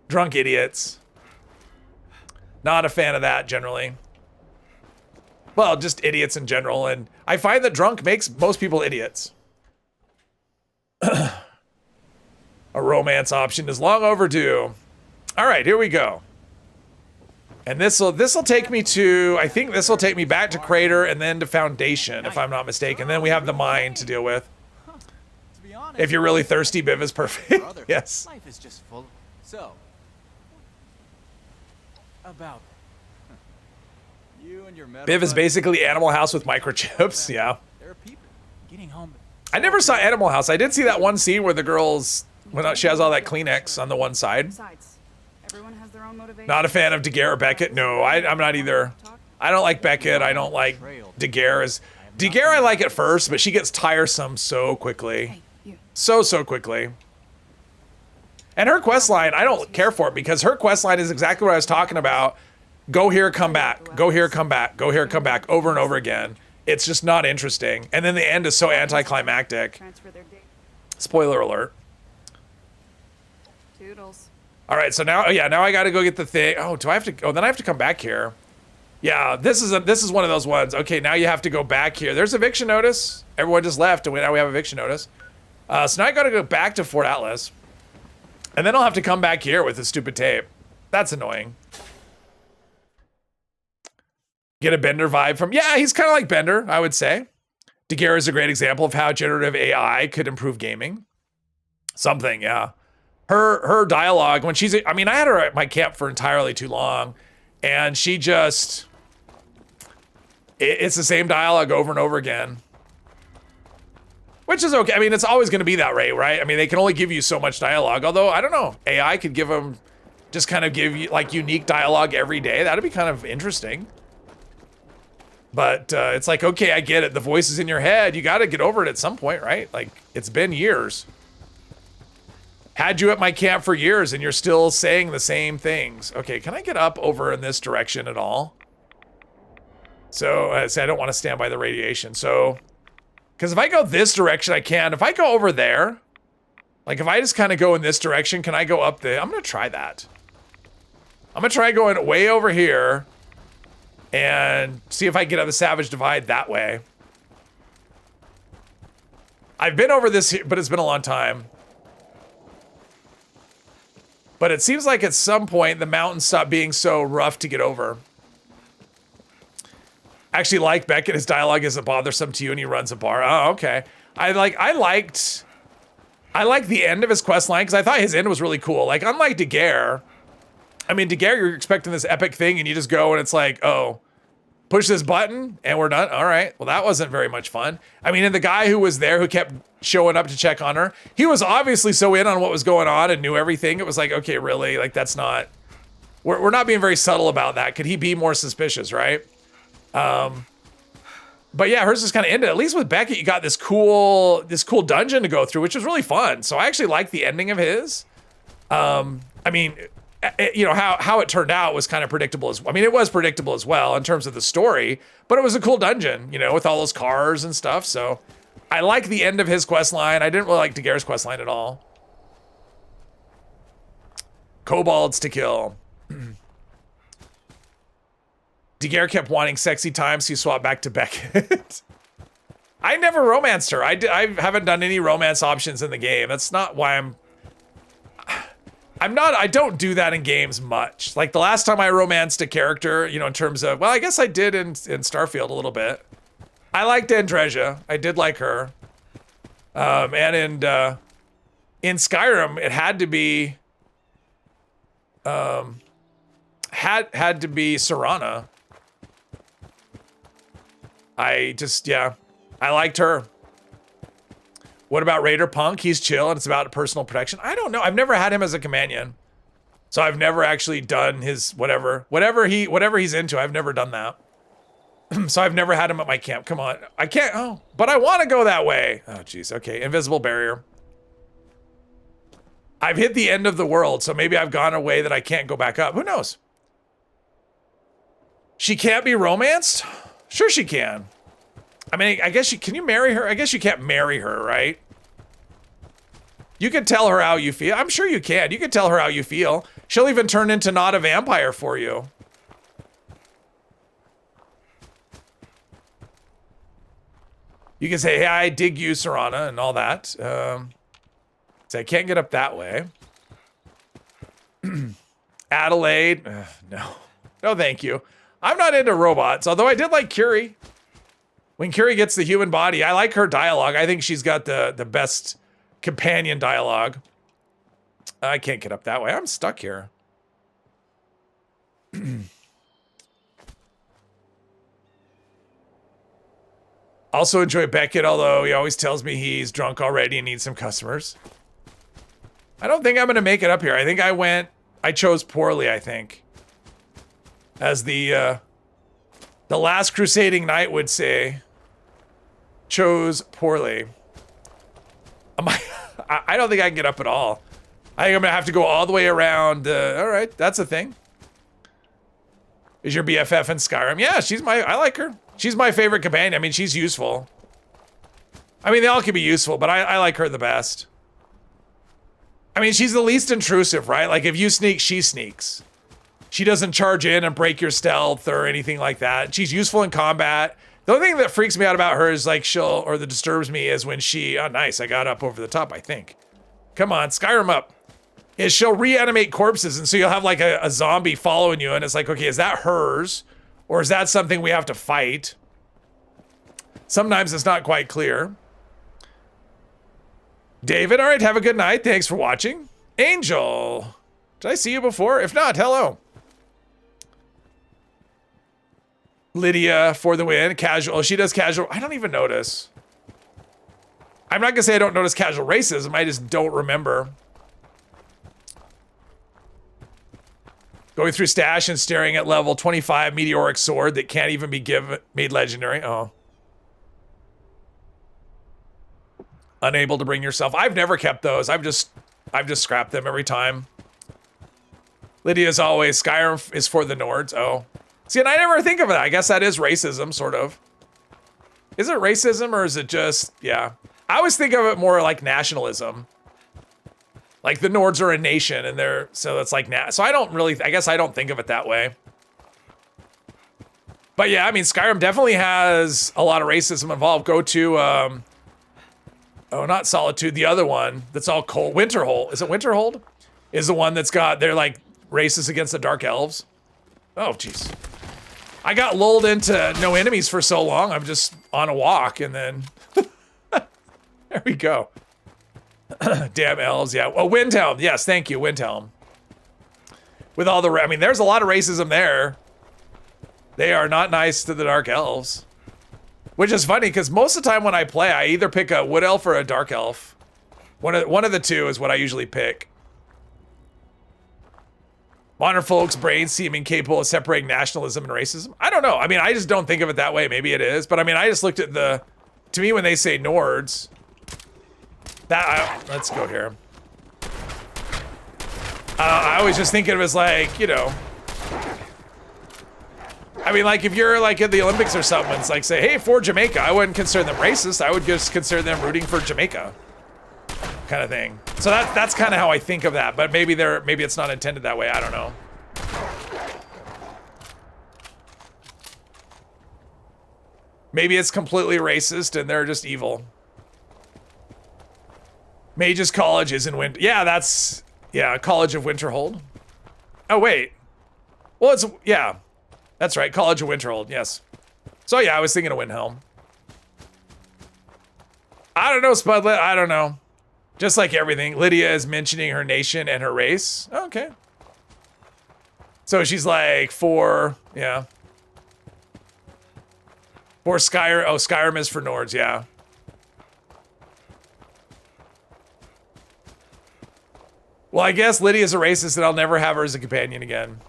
Drunk idiots. Not a fan of that generally. Well, just idiots in general. And I find that drunk makes most people idiots. A romance option is long overdue. All right, here we go. And this'll take me to, I think this will take me back to Crater and then to Foundation, if I'm not mistaken. Then we have the mine to deal with. If you're really thirsty, Biv is perfect. Yes. Life is just full. So, about you and your Biv is basically Animal House with microchips. Yeah. There are people. Getting home. I never saw Animal House. I did see that one scene where the girl's, when she has all that Kleenex on the one side. Besides, everyone has their own motivation. Not a fan of Daguerre or Beckett. No, I'm not either. I don't like Beckett. I don't like Daguerre. Daguerre I like at first, but she gets tiresome so quickly. So quickly. And her quest line, I don't care for it because her quest line is exactly what I was talking about. Go here, come back. Go here, come back. Go here, come back. Over and over again. It's just not interesting. And then the end is so anticlimactic. Spoiler alert. Toodles. All right, so now, yeah, now I got to go get the thing. Oh, do I have to? Oh, then I have to come back here. Yeah, this is one of those ones. Okay, now you have to go back here. There's eviction notice. Everyone just left, and now we have eviction notice. So now I got to go back to Fort Atlas, and then I'll have to come back here with the stupid tape. That's annoying. Get a Bender vibe from, yeah, he's kind of like Bender, I would say. Daguerre is a great example of how generative AI could improve gaming. Something, yeah. Her dialogue, when she's, I mean, I had her at my camp for entirely too long, and she just, it's the same dialogue over and over again. Which is okay. I mean, it's always going to be that way, right? I mean, they can only give you so much dialogue, although, I don't know, AI could give them, just kind of give you, like, unique dialogue every day. That'd be kind of interesting. But it's like, okay, I get it. The voice is in your head. You got to get over it at some point, right? Like, it's been years. Had you at my camp for years and you're still saying the same things. Okay, can I get up over in this direction at all? So, I don't want to stand by the radiation. So, because if I go this direction, I can. If I go over there, like if I just kind of go in this direction, can I go up there? I'm going to try that. I'm going to try going way over here and see if I can get up the Savage Divide that way. I've been over this, but it's been a long time. But it seems like at some point the mountains stop being so rough to get over. Actually, like Beckett, his dialogue isn't bothersome to you, and he runs a bar. Oh, okay. I liked the end of his quest line because I thought his end was really cool. Like, unlike Daguerre, I mean, Daguerre, you're expecting this epic thing, and you just go, and it's like, oh, push this button, and we're done. All right. Well, that wasn't very much fun. I mean, and the guy who was there, who kept showing up to check on her, he was obviously so in on what was going on and knew everything. It was like, okay, really? Like, that's not... We're not being very subtle about that. Could he be more suspicious, right? But yeah, hers just kind of ended. At least with Beckett, you got this cool dungeon to go through, which was really fun. So I actually liked the ending of his. I mean, you know, how it turned out was kind of predictable as well. I mean, it was predictable as well in terms of the story, but it was a cool dungeon, you know, with all those cars and stuff. So I like the end of his quest line. I didn't really like Daguerre's quest line at all. Kobolds to kill. Daguerre kept wanting sexy time, so you swap back to Beckett. I never romanced her. I haven't done any romance options in the game. That's not why I don't do that in games much. Like the last time I romanced a character, you know, in terms of, well, I guess I did in Starfield a little bit. I liked Andresia. I did like her. And in Skyrim, it had to be, had to be Serana. Yeah, I liked her. What about Raider Punk? He's chill and it's about personal protection. I don't know. I've never had him as a companion. So I've never actually done his whatever he's into. I've never done that. So I've never had him at my camp. Come on. I can't. Oh, but I want to go that way. Oh, geez. Okay. Invisible barrier. I've hit the end of the world. So maybe I've gone a way that I can't go back up. Who knows? She can't be romanced? Sure she can. I mean, I guess can you marry her? I guess you can't marry her, right? You can tell her how you feel. I'm sure you can. You can tell her how you feel. She'll even turn into not a vampire for you. You can say, hey, I dig you, Serana, and all that. So I can't get up that way. Adelaide. No. No, thank you. I'm not into robots, although I did like Curie. When Curie gets the human body, I like her dialogue. I think she's got the best companion dialogue. I can't get up that way. I'm stuck here. Also enjoy Beckett, although he always tells me he's drunk already and needs some customers. I don't think I'm going to make it up here. I think I chose poorly, I think. As the last crusading knight would say, chose poorly. I don't think I can get up at all. I think I'm going to have to go all the way around. All right, that's a thing. Is your BFF in Skyrim? Yeah, I like her. She's my favorite companion. I mean, she's useful. I mean, they all can be useful, but I like her the best. I mean, she's the least intrusive, right? Like, if you sneak, she sneaks. She doesn't charge in and break your stealth or anything like that. She's useful in combat. The only thing that freaks me out about her is, like, that disturbs me is when oh, nice, I got up over the top, I think. Come on, Skyrim up. Is she'll reanimate corpses, and so you'll have, like, a zombie following you, and it's like, okay, is that hers? Or is that something we have to fight? Sometimes it's not quite clear. David, all right, have a good night. Thanks for watching. Angel, did I see you before? If not, hello. Lydia for the win. Casual. Oh, she does casual. I don't even notice. I'm not going to say I don't notice casual racism. I just don't remember. Going through stash and staring at level 25 meteoric sword that can't even be made legendary. Oh. Unable to bring yourself. I've never kept those. I've just scrapped them every time. Lydia's always, Skyrim is for the Nords. Oh. See, and I never think of it. I guess that is racism, sort of. Is it racism or is it just, yeah. I always think of it more like nationalism. Like the Nords are a nation and so it's like, so I don't really, I guess I don't think of it that way. But yeah, I mean, Skyrim definitely has a lot of racism involved. Go to, oh, not Solitude, the other one that's all cold. Winterhold. Is it Winterhold? Is the one that's they're like racist against the Dark Elves. Oh, jeez. I got lulled into no enemies for so long. I'm just on a walk and then there we go. Damn elves, yeah. Oh, Windhelm. Yes, thank you, Windhelm. With all I mean, there's a lot of racism there. They are not nice to the Dark Elves. Which is funny, because most of the time when I play, I either pick a Wood Elf or a Dark Elf. One of the two is what I usually pick. Modern folks' brains seem incapable of separating nationalism and racism. I don't know. I mean, I just don't think of it that way. Maybe it is. But I mean, I just looked at to me, when they say Nords, let's go here. I always just think of it as like, you know, I mean, like if you're like at the Olympics or something, it's like say, hey, for Jamaica, I wouldn't consider them racist. I would just consider them rooting for Jamaica, kind of thing. So that's kind of how I think of that. But maybe it's not intended that way. I don't know. Maybe it's completely racist and they're just evil. Mages College is in Winter. Yeah, College of Winterhold. Oh, wait. Well, yeah. That's right, College of Winterhold, yes. So yeah, I was thinking of Windhelm. I don't know, Spudlet, I don't know. Just like everything, Lydia is mentioning her nation and her race. Okay. So she's like, yeah. For Skyrim, oh, Skyrim is for Nords, yeah. Well, I guess Lydia's a racist and I'll never have her as a companion again.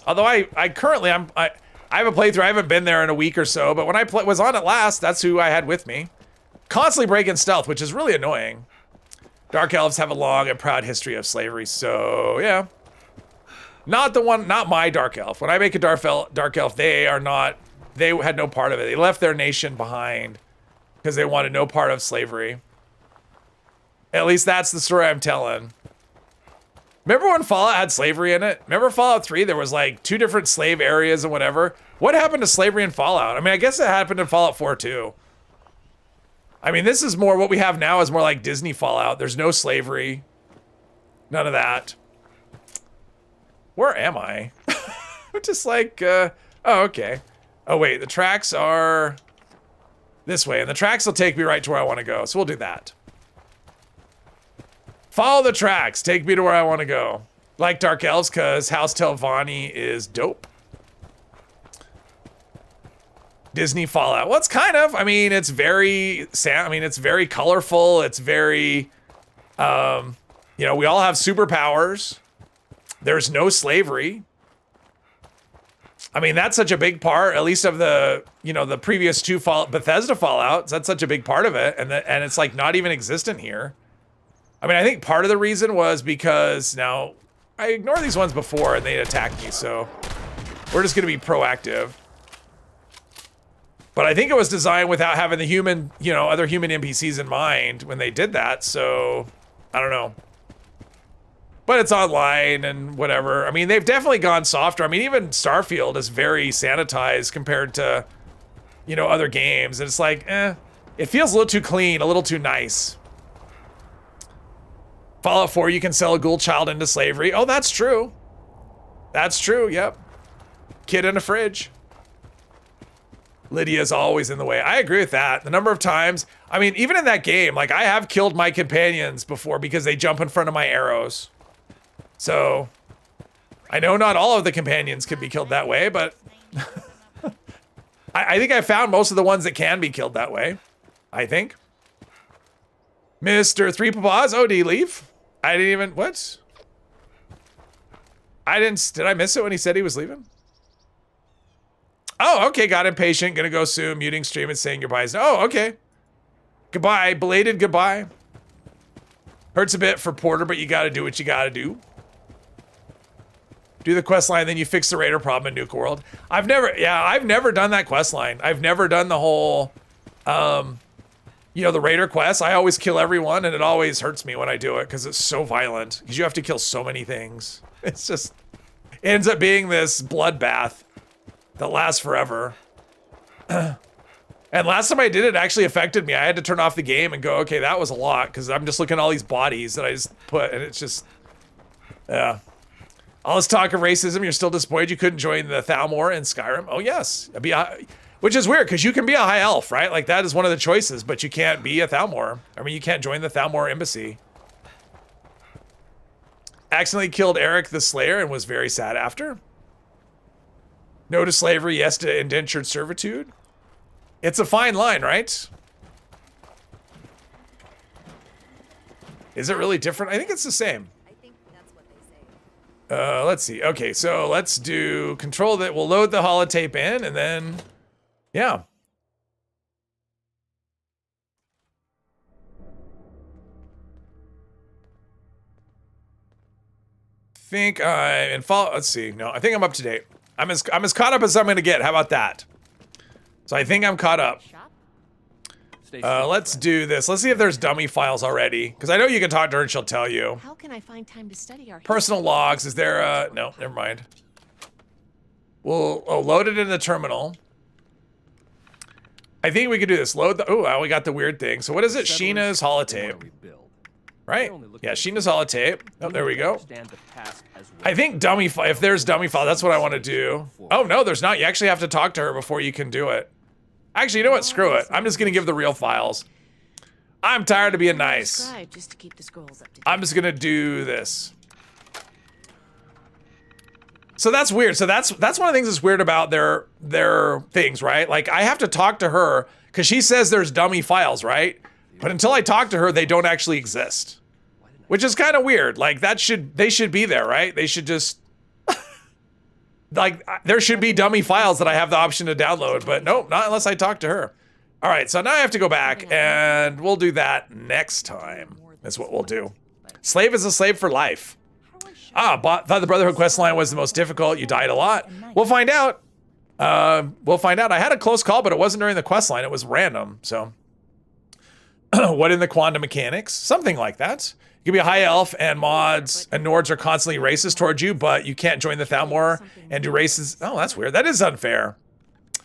Although I currently, I have a playthrough, I haven't been there in a week or so, but when I was on it last, that's who I had with me. Constantly breaking stealth, which is really annoying. Dark Elves have a long and proud history of slavery, so yeah. Not my Dark Elf. When I make a Dark Elf, they had no part of it. They left their nation behind because they wanted no part of slavery. At least that's the story I'm telling. Remember when Fallout had slavery in it? Remember Fallout 3? There was like 2 different slave areas and whatever. What happened to slavery in Fallout? I mean, I guess it happened in Fallout 4 too. I mean, this is more, what we have now is more like Disney Fallout. There's no slavery. None of that. Where am I? Just like, oh, okay. Oh, wait, the tracks are this way. And the tracks will take me right to where I want to go. So we'll do that. Follow the tracks. Take me to where I want to go. Like Dark Elves, because House Telvanni is dope. Disney Fallout. Well, it's kind of. I mean, it's very. It's very colorful. It's very. You know, we all have superpowers. There's no slavery. I mean, that's such a big part, at least of the, you know, the previous two Bethesda Fallouts. That's such a big part of it, and it's like not even existent here. I mean, I think part of the reason was because now I ignored these ones before and they attacked me, so we're just gonna be proactive. But I think it was designed without having the human, you know, other human NPCs in mind when they did that, so I don't know. But it's online and whatever. I mean, they've definitely gone softer. I mean, even Starfield is very sanitized compared to, you know, other games. And it's like, it feels a little too clean, a little too nice. Fallout 4, you can sell a ghoul child into slavery. Oh, that's true. That's true, yep. Kid in a fridge. Lydia's always in the way. I agree with that. The number of times, I mean, even in that game, like I have killed my companions before because they jump in front of my arrows. So, I know not all of the companions can be killed that way, but I think I found most of the ones that can be killed that way. I think. Mr. Three Papas, oh, did he leave? I didn't even, what? Did I miss it when he said he was leaving? Oh, okay, got impatient, gonna go soon, muting stream and saying goodbyes. Oh, okay. Goodbye, belated goodbye. Hurts a bit for Porter, but you gotta do what you gotta do. Do the quest line, then you fix the raider problem in Nuke World. I've never done that quest line. I've never done the whole, you know, the raider quest. I always kill everyone, and it always hurts me when I do it because it's so violent. Because you have to kill so many things. It's just, it ends up being this bloodbath that lasts forever. And last time I did it actually affected me. I had to turn off the game and go, okay, that was a lot, because I'm just looking at all these bodies that I just put, and it's just, yeah. All this talk of racism, you're still disappointed you couldn't join the Thalmor in Skyrim? Oh, yes. Which is weird, because you can be a high elf, right? Like, that is one of the choices, but you can't be a Thalmor. I mean, you can't join the Thalmor embassy. Accidentally killed Eric the Slayer and was very sad after. No to slavery, yes to indentured servitude. It's a fine line, right? Is it really different? I think it's the same. Let's see. Okay, so let's do control that. We'll load the holotape in and then, yeah. Think I'm in follow. Let's see. No, I think I'm up to date. I'm as caught up as I'm gonna get. How about that? So I think I'm caught up. Let's do this. Let's see if there's dummy files already. Because I know you can talk to her and she'll tell you. How can I find time to study our personal logs? Is there no, never mind. We'll load it in the terminal. I think we could do this. Load the, oh, we got the weird thing. So what is it? Sheena's holotape. Right? Yeah, Sheena's holotape. Oh, there we go. I think dummy file, if there's dummy file, that's what I want to do. Oh, no, there's not. You actually have to talk to her before you can do it. Actually, you know what? Screw it. I'm just gonna give the real files. I'm tired of being nice. I'm just gonna do this. So that's weird. So that's one of the things that's weird about their things, right? Like I have to talk to her because she says there's dummy files, right? But until I talk to her, they don't actually exist, which is kind of weird. Like they should be there, right? They should just. Like, there should be dummy files that I have the option to download, but nope, not unless I talk to her. All right, so now I have to go back, and we'll do that next time. That's what we'll do. Slave is a slave for life. Thought the Brotherhood quest line was the most difficult. You died a lot. We'll find out. We'll find out. I had a close call, but it wasn't during the quest line. It was random, so. What in the quantum mechanics? Something like that. You can be a high elf, and mods and Nords are constantly racist towards you, but you can't join the Thalmor and do races. Oh, that's weird. That is unfair.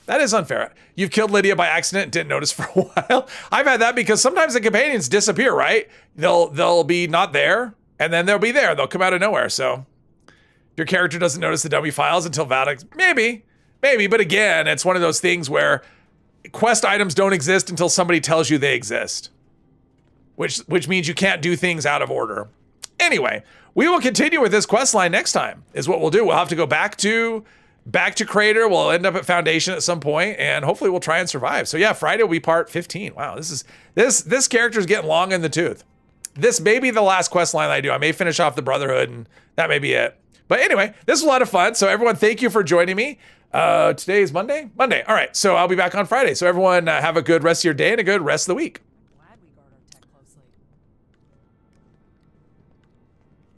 That is unfair. You've killed Lydia by accident and didn't notice for a while. I've had that because sometimes the companions disappear, right? They'll be not there, and then they'll be there. They'll come out of nowhere, so. Your character doesn't notice the dummy files until VATS. Maybe, but again, it's one of those things where quest items don't exist until somebody tells you they exist. Which means you can't do things out of order. Anyway, we will continue with this quest line next time, is what we'll do. We'll have to go back to back to Crater. We'll end up at Foundation at some point, and hopefully we'll try and survive. So yeah, Friday will be part 15. Wow, this character's getting long in the tooth. This may be the last quest line that I do. I may finish off the Brotherhood, and that may be it. But anyway, this was a lot of fun. So everyone, thank you for joining me. Today is Monday? Monday. All right, so I'll be back on Friday. So everyone have a good rest of your day and a good rest of the week.